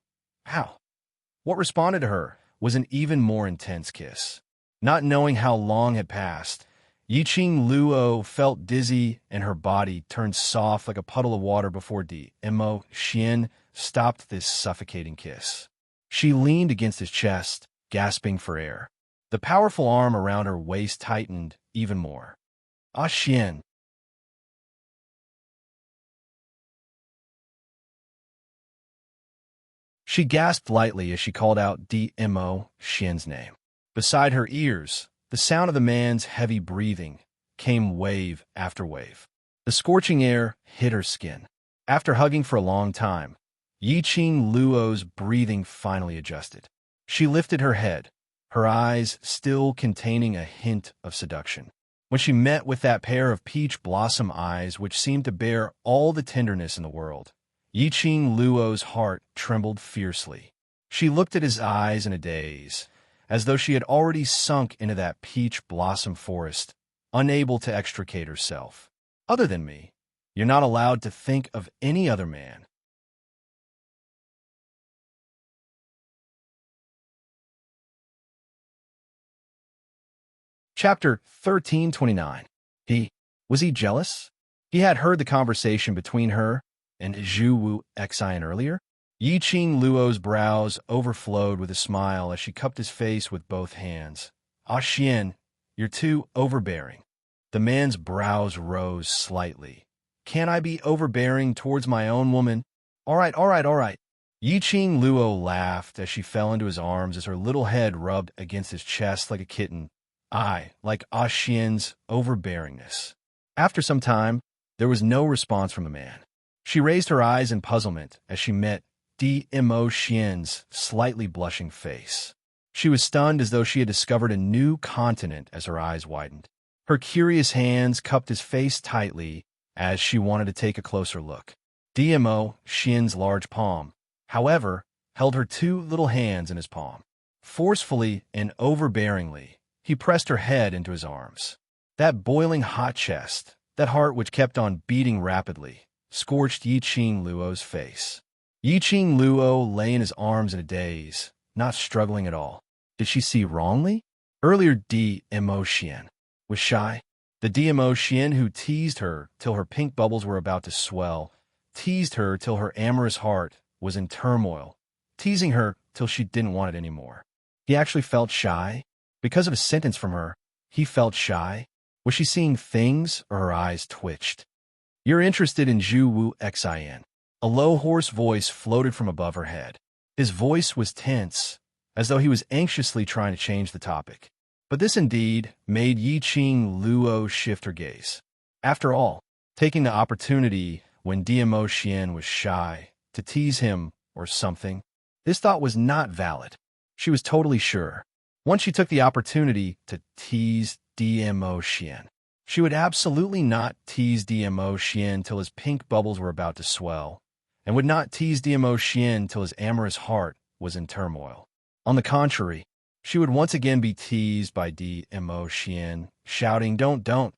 How? What responded to her was an even more intense kiss. Not knowing how long had passed, Yiqing Luo felt dizzy and her body turned soft like a puddle of water before Dmo Xian stopped this suffocating kiss. She leaned against his chest, gasping for air. The powerful arm around her waist tightened even more. Ah Xian! She gasped lightly as she called out Dmo Xian's name. Beside her ears, The sound of the man's heavy breathing came wave after wave. The scorching air hit her skin. After hugging for a long time, Yiqing Luo's breathing finally adjusted. She lifted her head, her eyes still containing a hint of seduction. When she met with that pair of peach blossom eyes which seemed to bear all the tenderness in the world, Yiqing Luo's heart trembled fiercely. She looked at his eyes in a daze, as though she had already sunk into that peach blossom forest, unable to extricate herself. Other than me, you're not allowed to think of any other man. Chapter 1329. Was he jealous? He had heard the conversation between her and Zhu Wu Xian earlier. Yiqing Luo's brows overflowed with a smile as she cupped his face with both hands. Ah, Xian, you're too overbearing. The man's brows rose slightly. Can't I be overbearing towards my own woman? All right. Yiqing Luo laughed as she fell into his arms as her little head rubbed against his chest like a kitten. I like Ah Xian's overbearingness. After some time, there was no response from the man. She raised her eyes in puzzlement as she met Dmo Xian's slightly blushing face. She was stunned as though she had discovered a new continent as her eyes widened. Her curious hands cupped his face tightly as she wanted to take a closer look. Dmo Xian's large palm, however, held her two little hands in his palm. Forcefully and overbearingly, he pressed her head into his arms. That boiling hot chest, that heart which kept on beating rapidly, scorched Yiqing Luo's face. Yiqing Luo lay in his arms in a daze, not struggling at all. Did she see wrongly? Earlier Dmo Xian was shy. The Dmo Xian who teased her till her pink bubbles were about to swell, teased her till her amorous heart was in turmoil, teasing her till she didn't want it anymore. He actually felt shy. Because of a sentence from her, he felt shy. Was she seeing things, or her eyes twitched? You're interested in Zhu Wu Xian. A low, hoarse voice floated from above her head. His voice was tense, as though he was anxiously trying to change the topic. But this indeed made Yiqing Luo shift her gaze. After all, taking the opportunity when Dmo Xian was shy to tease him or something, this thought was not valid. She was totally sure. Once she took the opportunity to tease Dmo Xian, she would absolutely not tease Dmo Xian till his pink bubbles were about to swell, and would not tease Dmo Xian till his amorous heart was in turmoil. On the contrary, she would once again be teased by Dmo Xian, shouting, don't.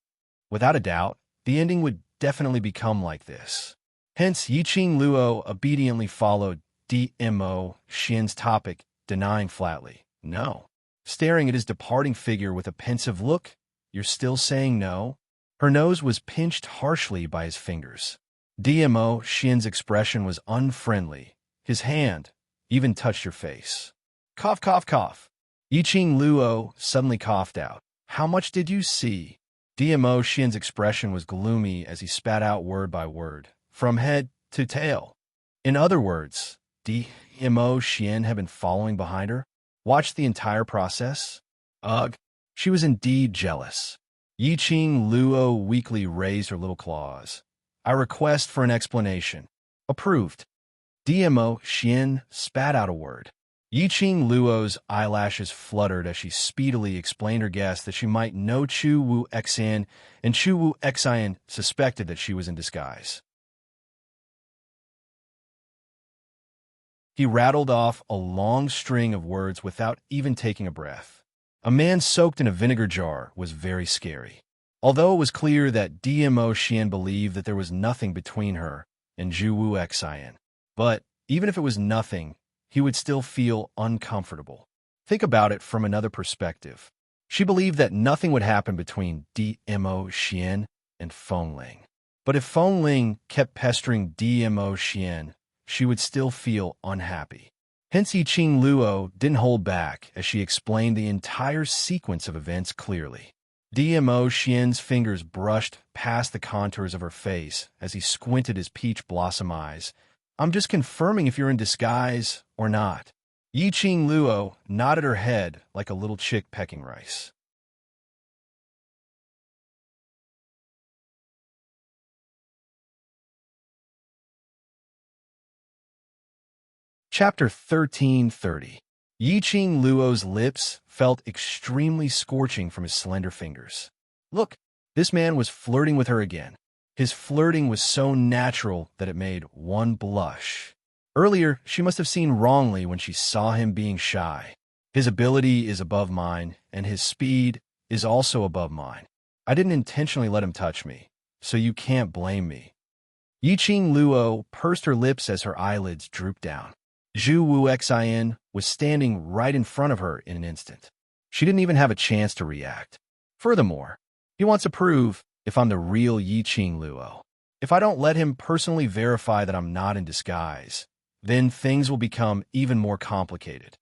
Without a doubt, the ending would definitely become like this. Hence, Yiqing Luo obediently followed Dmo Xian's topic, denying flatly, no. Staring at his departing figure with a pensive look, you're still saying no? Her nose was pinched harshly by his fingers. Dmo Xian's expression was unfriendly. His hand even touched her face. Cough. Yiqing Luo suddenly coughed out. How much did you see? Dmo Xian's expression was gloomy as he spat out word by word, from head to tail. In other words, Dmo Xian had been following behind her, watched the entire process. Ugh, she was indeed jealous. Yiqing Luo weakly raised her little claws. I request for an explanation. Approved. Dmo Xian spat out a word. Yiqing Luo's eyelashes fluttered as she speedily explained her guess that she might know Chu Wu Xian, and Chu Wu Xian suspected that she was in disguise. He rattled off a long string of words without even taking a breath. A man soaked in a vinegar jar was very scary. Although it was clear that Dmo Xian believed that there was nothing between her and Zhu Wu Xian. But even if it was nothing, he would still feel uncomfortable. Think about it from another perspective. She believed that nothing would happen between Dmo Xian and Fengling. But if Fengling kept pestering Dmo Xian, she would still feel unhappy. Hence Yiqing Luo didn't hold back as she explained the entire sequence of events clearly. Dmo Xian's fingers brushed past the contours of her face as he squinted his peach blossom eyes. I'm just confirming if you're in disguise or not. Yiqing Luo nodded her head like a little chick pecking rice. Chapter 1330. Yiqing Luo's lips felt extremely scorching from his slender fingers. Look, this man was flirting with her again. His flirting was so natural that it made one blush. Earlier, she must have seen wrongly when she saw him being shy. His ability is above mine, and his speed is also above mine. I didn't intentionally let him touch me, so you can't blame me. Yiqing Luo pursed her lips as her eyelids drooped down. Zhu Wuxian was standing right in front of her in an instant. She didn't even have a chance to react. Furthermore, he wants to prove if I'm the real Yiqing Luo. If I don't let him personally verify that I'm not in disguise, then things will become even more complicated.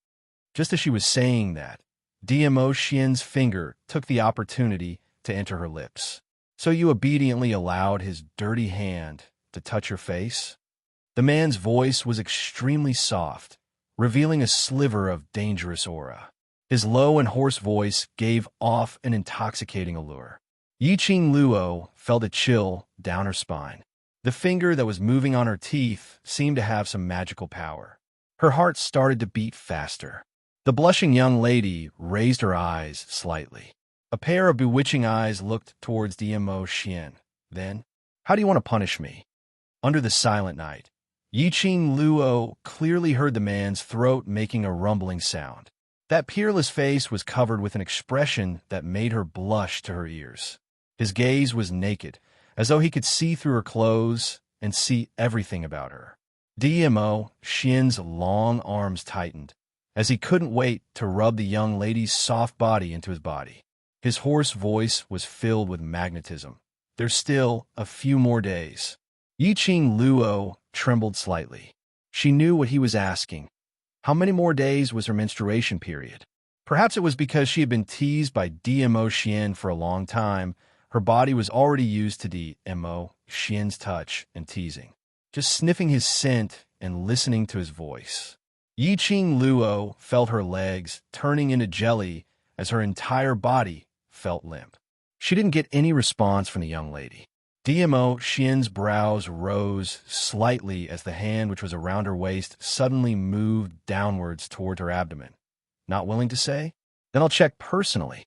Just as she was saying that, DMO Xian's finger took the opportunity to enter her lips. So you obediently allowed his dirty hand to touch your face? The man's voice was extremely soft, revealing a sliver of dangerous aura. His low and hoarse voice gave off an intoxicating allure. Yiqing Luo felt a chill down her spine. The finger that was moving on her teeth seemed to have some magical power. Her heart started to beat faster. The blushing young lady raised her eyes slightly. A pair of bewitching eyes looked towards DMO Xian. Then, how do you want to punish me? Under the silent night, Yiqing Luo clearly heard the man's throat making a rumbling sound. That peerless face was covered with an expression that made her blush to her ears. His gaze was naked, as though he could see through her clothes and see everything about her. DMO Xian's long arms tightened, as he couldn't wait to rub the young lady's soft body into his body. His hoarse voice was filled with magnetism. There's still a few more days. Yiqing Luo trembled slightly. She knew what he was asking. How many more days was her menstruation period? Perhaps it was because she had been teased by DMO Xian for a long time. Her body was already used to DMO Xian's touch and teasing. Just sniffing his scent and listening to his voice. Yiqing Luo felt her legs turning into jelly as her entire body felt limp. She didn't get any response from the young lady. DMO Xian's brows rose slightly as the hand which was around her waist suddenly moved downwards toward her abdomen. Not willing to say? Then I'll check personally.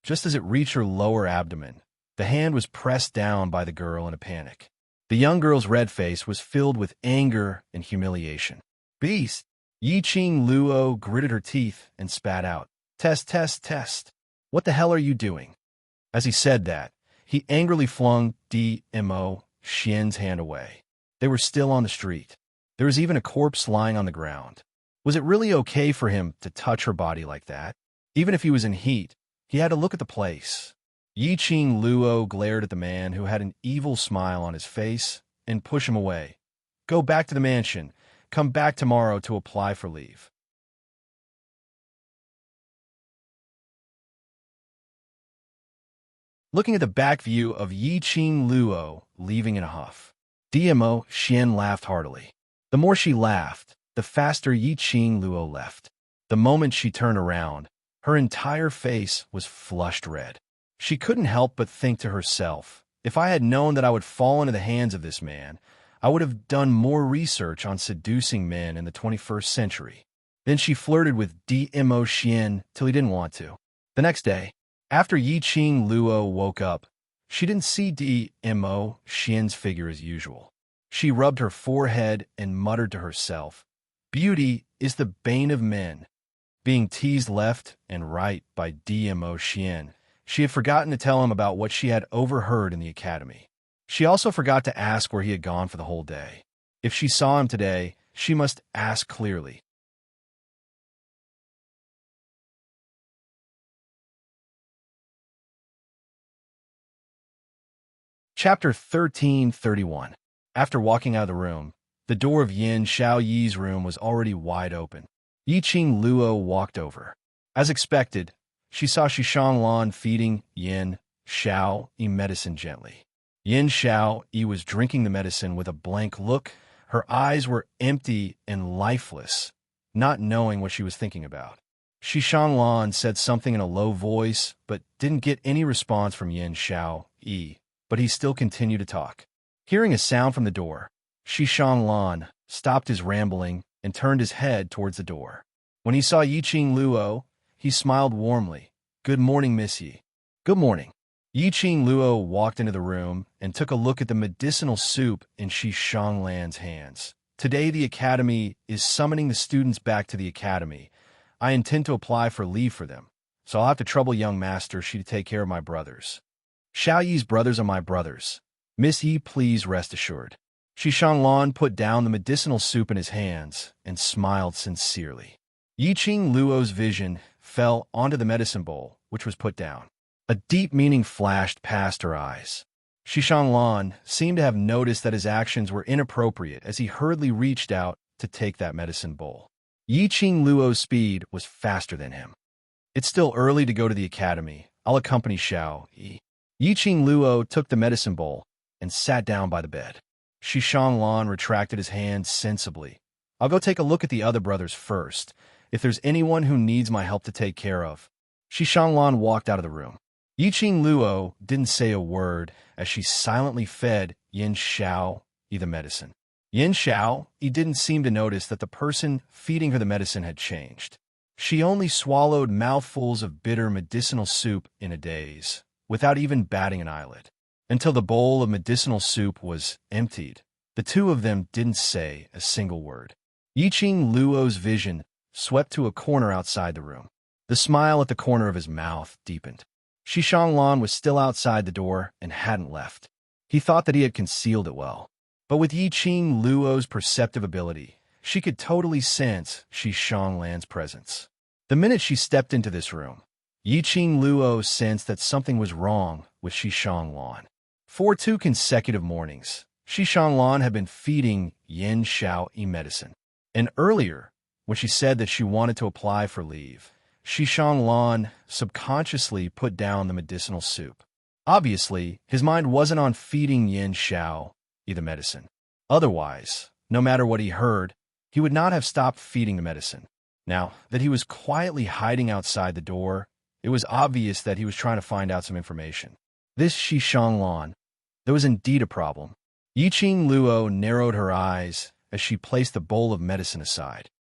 Just as it reached her lower abdomen, the hand was pressed down by the girl in a panic. The young girl's red face was filled with anger and humiliation. Beast! Yiqing Luo gritted her teeth and spat out. Test, test, test. What the hell are you doing? As he said that, he angrily flung DMO Xian's hand away. They were still on the street. There was even a corpse lying on the ground. Was it really okay for him to touch her body like that? Even if he was in heat, he had to look at the place. Yiqing Luo glared at the man who had an evil smile on his face and pushed him away. Go back to the mansion. Come back tomorrow to apply for leave. Looking at the back view of Yiqing Luo leaving in a huff, DMO Xian laughed heartily. The more she laughed, the faster Yiqing Luo left. The moment she turned around, her entire face was flushed red. She couldn't help but think to herself, if I had known that I would fall into the hands of this man, I would have done more research on seducing men in the 21st century. Then she flirted with DMO Xian till he didn't want to. The next day, after Yiqing Luo woke up, she didn't see DMO Xian's figure as usual. She rubbed her forehead and muttered to herself, beauty is the bane of men. Being teased left and right by DMO Xian, she had forgotten to tell him about what she had overheard in the academy. She also forgot to ask where he had gone for the whole day. If she saw him today, she must ask clearly. Chapter 1331. After walking out of the room, the door of Yin Xiaoyi's room was already wide open. Yiqing Luo walked over. As expected, she saw Xishanglan feeding Yin Xiaoyi medicine gently. Yin Xiaoyi was drinking the medicine with a blank look. Her eyes were empty and lifeless, not knowing what she was thinking about. Xishanglan said something in a low voice, but didn't get any response from Yin Xiaoyi. But he still continued to talk. Hearing a sound from the door, Xishanglan stopped his rambling and turned his head towards the door. When he saw Yiqing Luo, he smiled warmly. "Good morning, Miss Yi." "Good morning." Yiqing Luo walked into the room and took a look at the medicinal soup in Shi Shanglan's hands. "Today the academy is summoning the students back to the academy. I intend to apply for leave for them, so I'll have to trouble young Master Shi to take care of my brothers. Xiao Yi's brothers are my brothers. Miss Yi, please rest assured." Shi Shanglan put down the medicinal soup in his hands and smiled sincerely. Yiqing Luo's vision fell onto the medicine bowl, which was put down. A deep meaning flashed past her eyes. Shi Shanglan seemed to have noticed that his actions were inappropriate as he hurriedly reached out to take that medicine bowl. Yiqing Luo's speed was faster than him. "It's still early to go to the academy. I'll accompany Xiao Yi." Yiqing Luo took the medicine bowl and sat down by the bed. Shi Shanglan retracted his hand sensibly. "I'll go take a look at the other brothers first, if there's anyone who needs my help to take care of." Shi Shanglan walked out of the room. Yiqing Luo didn't say a word as she silently fed Yin Xiao Yi the medicine. Yin Xiao Yi didn't seem to notice that the person feeding her the medicine had changed. She only swallowed mouthfuls of bitter medicinal soup in a daze, without even batting an eyelid. Until the bowl of medicinal soup was emptied, the two of them didn't say a single word. Yiqing Luo's vision swept to a corner outside the room. The smile at the corner of his mouth deepened. Shi Shanglan was still outside the door and hadn't left. He thought that he had concealed it well. But with Yiqing Luo's perceptive ability, she could totally sense Shi Shanglan's presence. The minute she stepped into this room, Yiqing Luo sensed that something was wrong with Shi Shanglan. For 2 consecutive mornings, Shi Shanglan had been feeding Yin Xiao Yi medicine. And earlier, when she said that she wanted to apply for leave, Shi Shanglan subconsciously put down the medicinal soup. Obviously, his mind wasn't on feeding Yin Xiao Yi the medicine. Otherwise, no matter what he heard, he would not have stopped feeding the medicine. Now that he was quietly hiding outside the door, it was obvious that he was trying to find out some information. This Shi Shanglan, there was indeed a problem. Yiqing Luo narrowed her eyes as she placed the bowl of medicine aside.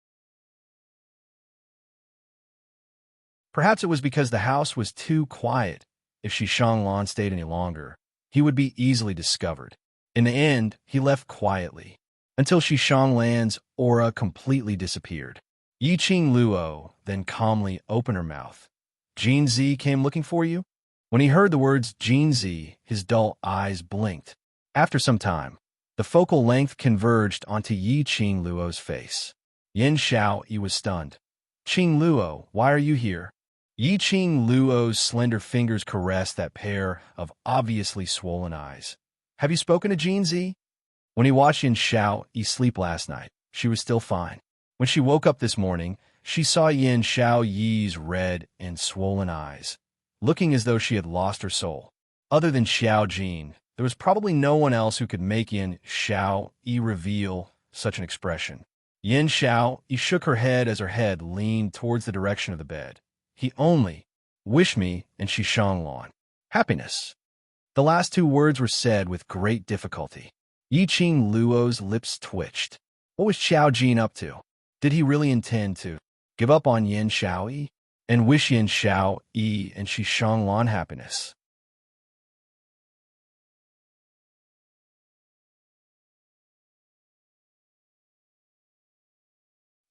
Perhaps it was because the house was too quiet. If Shi Shanglan stayed any longer, he would be easily discovered. In the end, he left quietly, until Shi Shanglan's aura completely disappeared. Yiqing Luo then calmly opened her mouth. "Jinzi came looking for you?" When he heard the words Jinzi, his dull eyes blinked. After some time, the focal length converged onto Yiqing Luo's face. Yin Xiao Yi was stunned. "Qing Luo, why are you here?" Yiqing Luo's slender fingers caressed that pair of obviously swollen eyes. "Have you spoken to Jinzi?" When he watched Yin Xiao Yi sleep last night, she was still fine. When she woke up this morning, she saw Yin Xiao Yi's red and swollen eyes, looking as though she had lost her soul. Other than Xiao Jin, there was probably no one else who could make Yin Xiao Yi reveal such an expression. Yin Xiao Yi shook her head as her head leaned towards the direction of the bed. "He only wished me and Shi Shanglan happiness." The last 2 words were said with great difficulty. Yiqing Luo's lips twitched. What was Xiao Jin up to? Did he really intend to give up on Yin Xiao Yi and wish Yin Xiao Yi and Shi Shanglan happiness?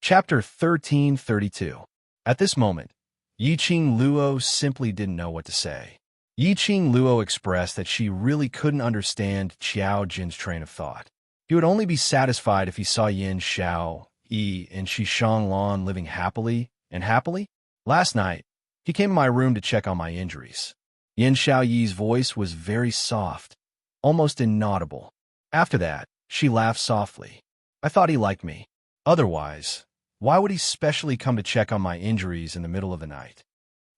Chapter 1332. At this moment, Yiqing Luo simply didn't know what to say. Yiqing Luo expressed that she really couldn't understand Xiao Jin's train of thought. He would only be satisfied if he saw Yin Xiao Yi and Shi Shanglan living happily and happily. Last night, he came to my room to check on my injuries. Yin Xiao Yi's voice was very soft, almost inaudible. After that, she laughed softly. I thought he liked me. Otherwise, why would he specially come to check on my injuries in the middle of the night?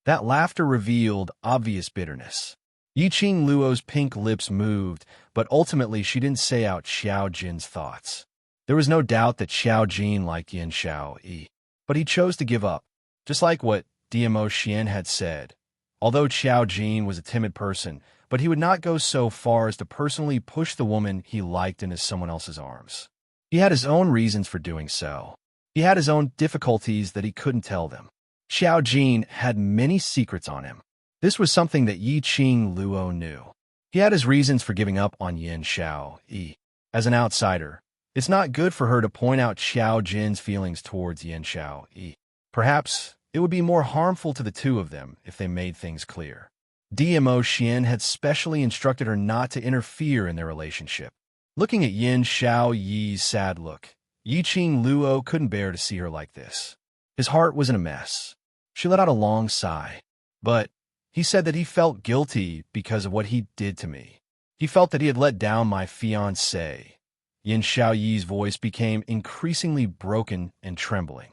That laughter revealed obvious bitterness. Yiqing Luo's pink lips moved, but ultimately she didn't say out Xiao Jin's thoughts. There was no doubt that Xiao Jin liked Yin Xiao Yi, but he chose to give up, just like what Dmo Xian had said. Although Xiao Jin was a timid person, but he would not go so far as to personally push the woman he liked into someone else's arms. He had his own reasons for doing so. He had his own difficulties that he couldn't tell them. Xiao Jin had many secrets on him. This was something that Yiqing Luo knew. He had his reasons for giving up on Yin Xiao Yi. As an outsider, it's not good for her to point out Xiao Jin's feelings towards Yin Xiao Yi. Perhaps it would be more harmful to the two of them if they made things clear. DMO Xian had specially instructed her not to interfere in their relationship. Looking at Yin Xiao Yi's sad look, Yiqing Luo couldn't bear to see her like this. His heart was in a mess. She let out a long sigh. But he said that he felt guilty because of what he did to me. He felt that he had let down my fiancée. Yin Xiao Yi's voice became increasingly broken and trembling.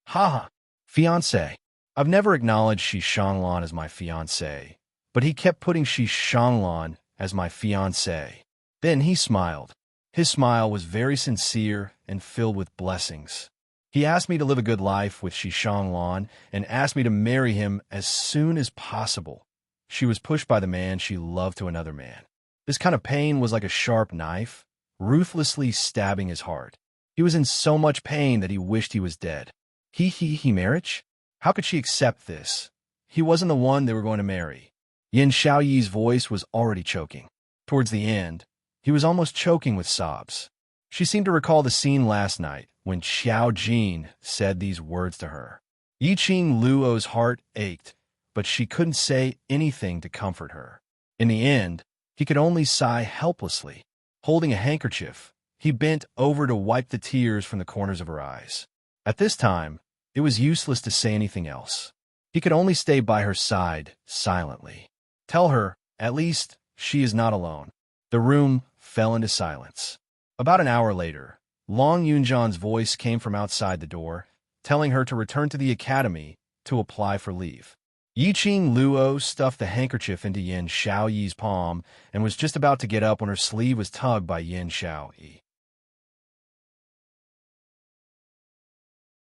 Ha! Fiancé. I've never acknowledged Shi Shanglan as my fiancé, but he kept putting Shi Shanglan as my fiancé. Then he smiled. His smile was very sincere and filled with blessings. He asked me to live a good life with Shi Shanglan and asked me to marry him as soon as possible. She was pushed by the man she loved to another man. This kind of pain was like a sharp knife, ruthlessly stabbing his heart. He was in so much pain that he wished he was dead. He marriage? How could she accept this? He wasn't the one they were going to marry. Yin Xiaoyi's voice was already choking. Towards the end, he was almost choking with sobs. She seemed to recall the scene last night when Xiao Jin said these words to her. Yiqing Luo's heart ached, but she couldn't say anything to comfort her. In the end, he could only sigh helplessly. Holding a handkerchief, he bent over to wipe the tears from the corners of her eyes. At this time, it was useless to say anything else. He could only stay by her side, silently. Tell her, at least, she is not alone. The room fell into silence. About an hour later, Long Yunjan's voice came from outside the door, telling her to return to the academy to apply for leave. Yiqing Luo stuffed the handkerchief into Yin Xiaoyi's palm and was just about to get up when her sleeve was tugged by Yin Xiaoyi.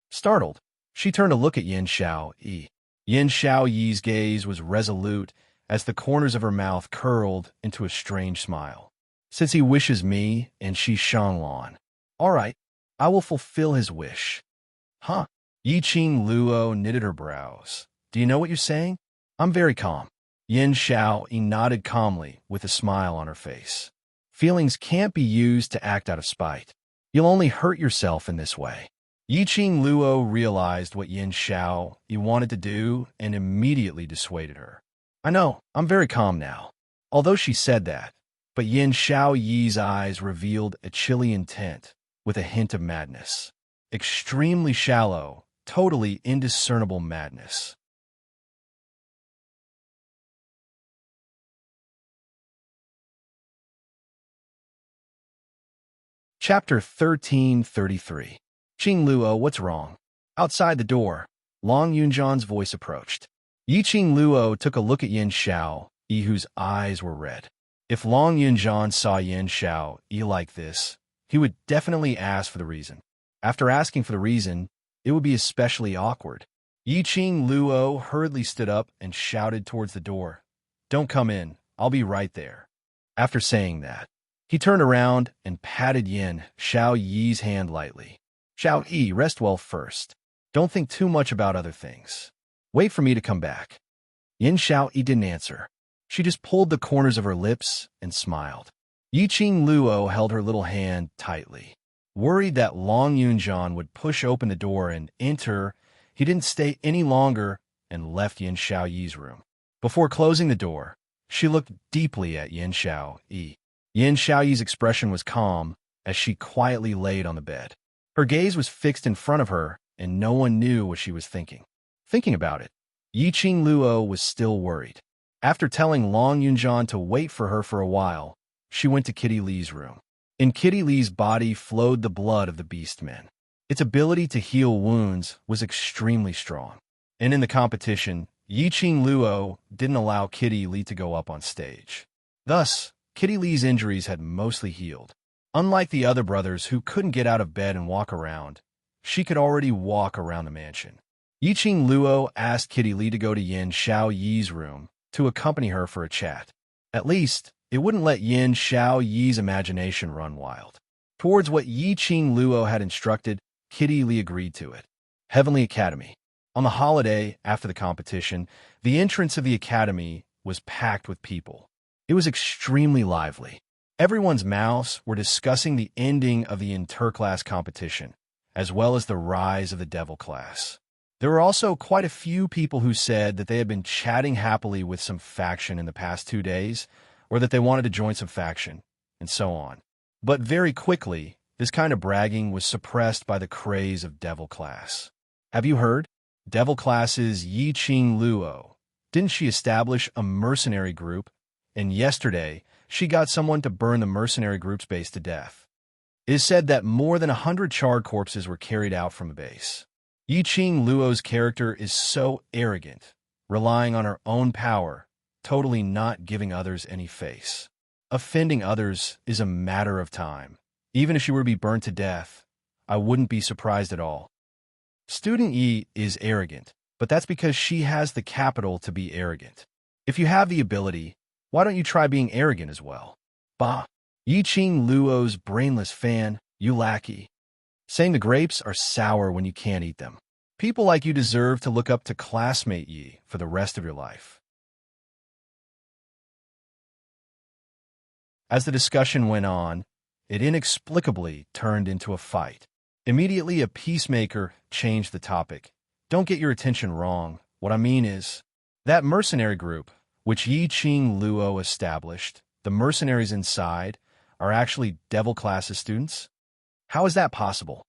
Startled, she turned to look at Yin Xiaoyi. Yin Xiaoyi's gaze was resolute as the corners of her mouth curled into a strange smile. Since he wishes me and Shi Shanglan, all right, I will fulfill his wish. Huh? Yiqing Luo knitted her brows. Do you know what you're saying? I'm very calm. Yin Xiaoyi nodded calmly with a smile on her face. Feelings can't be used to act out of spite. You'll only hurt yourself in this way. Yiqing Luo realized what Yin Xiaoyi wanted to do and immediately dissuaded her. I know, I'm very calm now. Although she said that, but Yin Xiaoyi's eyes revealed a chilly intent with a hint of madness. Extremely shallow, totally indiscernible madness. Chapter 1333. Qing Luo, what's wrong? Outside the door, Long Yunjan's voice approached. Yiqing Luo took a look at Yin Xiaoyi, whose eyes were red. If Long Yunjan saw Yin Xiaoyi like this, he would definitely ask for the reason. After asking for the reason, it would be especially awkward. Yiqing Luo hurriedly stood up and shouted towards the door. Don't come in, I'll be right there. After saying that, he turned around and patted Yin Xiaoyi's hand lightly. Xiaoyi, rest well first. Don't think too much about other things. Wait for me to come back. Yin Xiaoyi didn't answer. She just pulled the corners of her lips and smiled. Yiqing Luo held her little hand tightly. Worried that Long Yunjan would push open the door and enter, he didn't stay any longer and left Yin Xiaoyi's room. Before closing the door, she looked deeply at Yin Xiaoyi. Yin Xiaoyi's expression was calm as she quietly laid on the bed. Her gaze was fixed in front of her, and no one knew what she was thinking. Thinking about it, Yiqing Luo was still worried. After telling Long Yunjan to wait for her for a while, she went to Kitty Lee's room. In Kitty Lee's body flowed the blood of the Beastmen. Its ability to heal wounds was extremely strong. And in the competition, Yiqing Luo didn't allow Kitty Lee to go up on stage. Thus, Kitty Lee's injuries had mostly healed. Unlike the other brothers who couldn't get out of bed and walk around, she could already walk around the mansion. Yiqing Luo asked Kitty Lee to go to Yin Xiaoyi's room to accompany her for a chat. At least, it wouldn't let Yin Xiaoyi's imagination run wild. Towards what Yiqing Luo had instructed, Kitty Lee agreed to it. Heavenly Academy. On the holiday after the competition, the entrance of the academy was packed with people. It was extremely lively. Everyone's mouths were discussing the ending of the interclass competition, as well as the rise of the devil class. There were also quite a few people who said that they had been chatting happily with some faction in the past 2 days, or that they wanted to join some faction, and so on. But very quickly, this kind of bragging was suppressed by the craze of devil class. Have you heard? Devil class's Yi Qing Luo. Didn't she establish a mercenary group? And yesterday, she got someone to burn the mercenary group's base to death. It is said that more than 100 charred corpses were carried out from the base. Yi Qing Luo's character is so arrogant, relying on her own power, totally not giving others any face. Offending others is a matter of time. Even if she were to be burned to death, I wouldn't be surprised at all. Student Yi is arrogant, but that's because she has the capital to be arrogant. If you have the ability, why don't you try being arrogant as well? Bah! Yi Qing Luo's brainless fan, you lackey. Saying the grapes are sour when you can't eat them. People like you deserve to look up to classmate Yi for the rest of your life. As the discussion went on, it inexplicably turned into a fight. Immediately, a peacemaker changed the topic. Don't get your attention wrong. What I mean is, that mercenary group, which Yi Qing Luo established, the mercenaries inside, are actually devil classes students? How is that possible?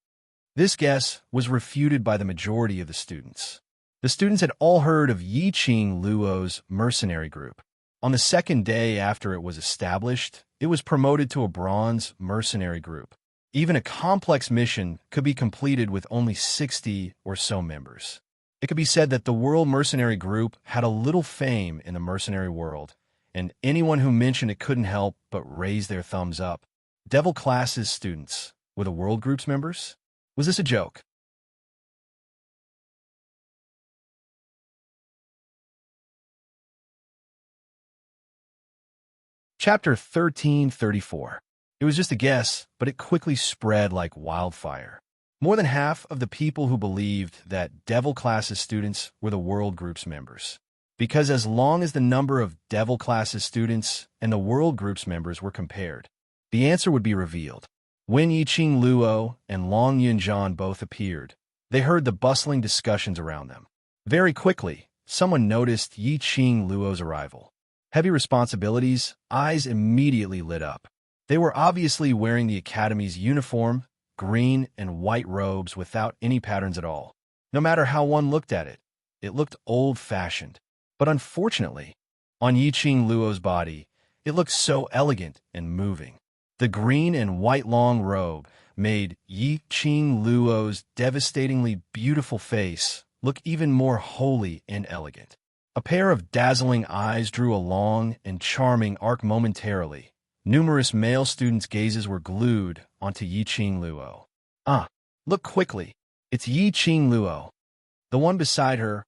This guess was refuted by the majority of the students. The students had all heard of Yi Qing Luo's mercenary group. On the second day after it was established, it was promoted to a bronze mercenary group. Even a complex mission could be completed with only 60 or so members. It could be said that the World Mercenary Group had a little fame in the mercenary world, and anyone who mentioned it couldn't help but raise their thumbs up. Devil classes students were the World Group's members? Was this a joke? Chapter 1334. It was just a guess, but it quickly spread like wildfire. More than half of the people who believed that Devil Classes students were the World Group's members. Because as long as the number of Devil Classes students and the World Group's members were compared, the answer would be revealed. When Yi Qing Luo and Long Yunjian both appeared, they heard the bustling discussions around them. Very quickly, someone noticed Yi Qing Luo's arrival. Heavy responsibilities, eyes immediately lit up. They were obviously wearing the Academy's uniform, green and white robes without any patterns at all. No matter how one looked at it, it looked old-fashioned. But unfortunately, on Yi Qing Luo's body, it looked so elegant and moving. The green and white long robe made Yi Qing Luo's devastatingly beautiful face look even more holy and elegant. A pair of dazzling eyes drew a long and charming arc momentarily. Numerous male students' gazes were glued onto Yi Qing Luo. Look quickly. It's Yi Qing Luo. The one beside her.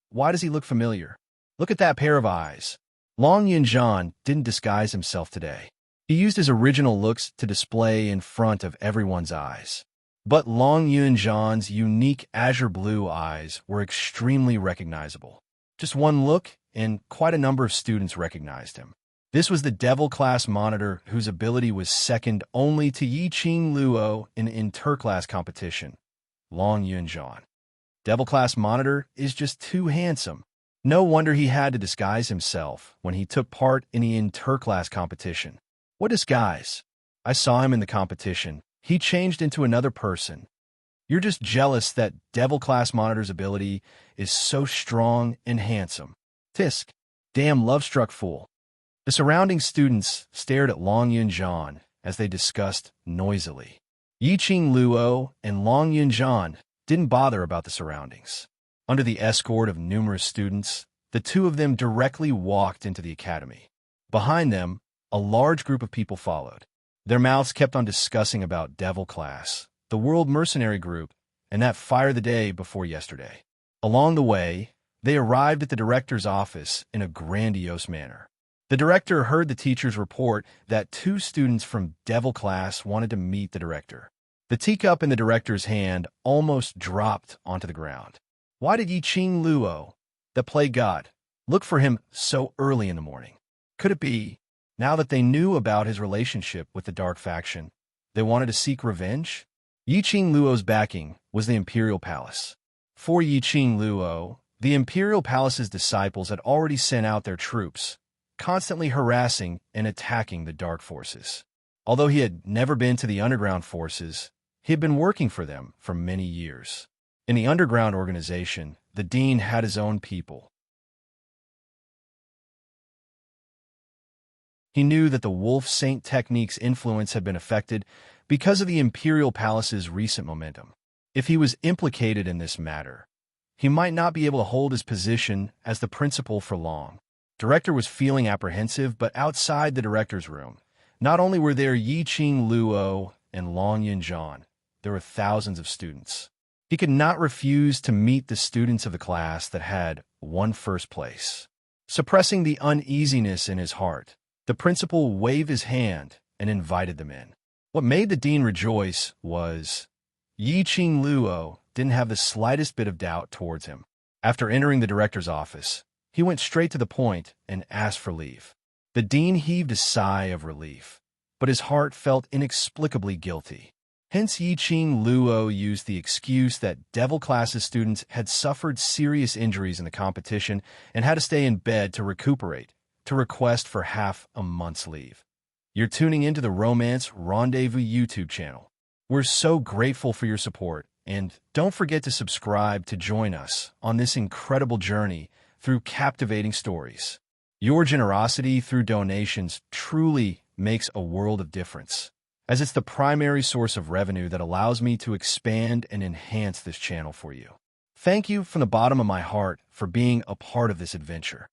Why does he look familiar? Look at that pair of eyes. Long Yunjian didn't disguise himself today. He used his original looks to display in front of everyone's eyes. But Long Yunjian's unique azure blue eyes were extremely recognizable. Just one look, and quite a number of students recognized him. This was the Devil Class Monitor whose ability was second only to Yi Qing Luo in interclass competition, Long Yunjian. Devil Class Monitor is just too handsome. No wonder he had to disguise himself when he took part in the interclass competition. What disguise? I saw him in the competition. He changed into another person. You're just jealous that Devil Class Monitor's ability is so strong and handsome. Tisk. Damn love-struck fool. The surrounding students stared at Long Yunjian as they discussed noisily. Yi Qing Luo and Long Yunjian didn't bother about the surroundings. Under the escort of numerous students, the two of them directly walked into the academy. Behind them, a large group of people followed. Their mouths kept on discussing about Devil Class, the World Mercenary Group, and that fire the day before yesterday. Along the way, they arrived at the director's office in a grandiose manner. The director heard the teacher's report that 2 students from Devil Class wanted to meet the director. The teacup in the director's hand almost dropped onto the ground. Why did Yiqing Luo, that played God, look for him so early in the morning? Could it be, now that they knew about his relationship with the Dark Faction, they wanted to seek revenge? Yiqing Luo's backing was the Imperial Palace. For Yiqing Luo, the Imperial Palace's disciples had already sent out their troops, constantly harassing and attacking the Dark Forces. Although he had never been to the underground forces, he had been working for them for many years. In the underground organization, the dean had his own people. He knew that the Wolf Saint technique's influence had been affected because of the Imperial Palace's recent momentum. If he was implicated in this matter, he might not be able to hold his position as the principal for long. Director was feeling apprehensive, but outside the director's room, not only were there Yiqing Luo and Long Yinzhan, there were thousands of students. He could not refuse to meet the students of the class that had won first place. Suppressing the uneasiness in his heart, the principal waved his hand and invited them in. What made the dean rejoice was Yiqing Luo didn't have the slightest bit of doubt towards him. After entering the director's office, he went straight to the point and asked for leave. The dean heaved a sigh of relief, but his heart felt inexplicably guilty. Hence, Yiqing Luo used the excuse that Devil Class's students had suffered serious injuries in the competition and had to stay in bed to recuperate, to request for half a month's leave. You're tuning into the Romance Rendezvous YouTube channel. We're so grateful for your support, and don't forget to subscribe to join us on this incredible journey through captivating stories. Your generosity through donations truly makes a world of difference, as it's the primary source of revenue that allows me to expand and enhance this channel for you. Thank you from the bottom of my heart for being a part of this adventure.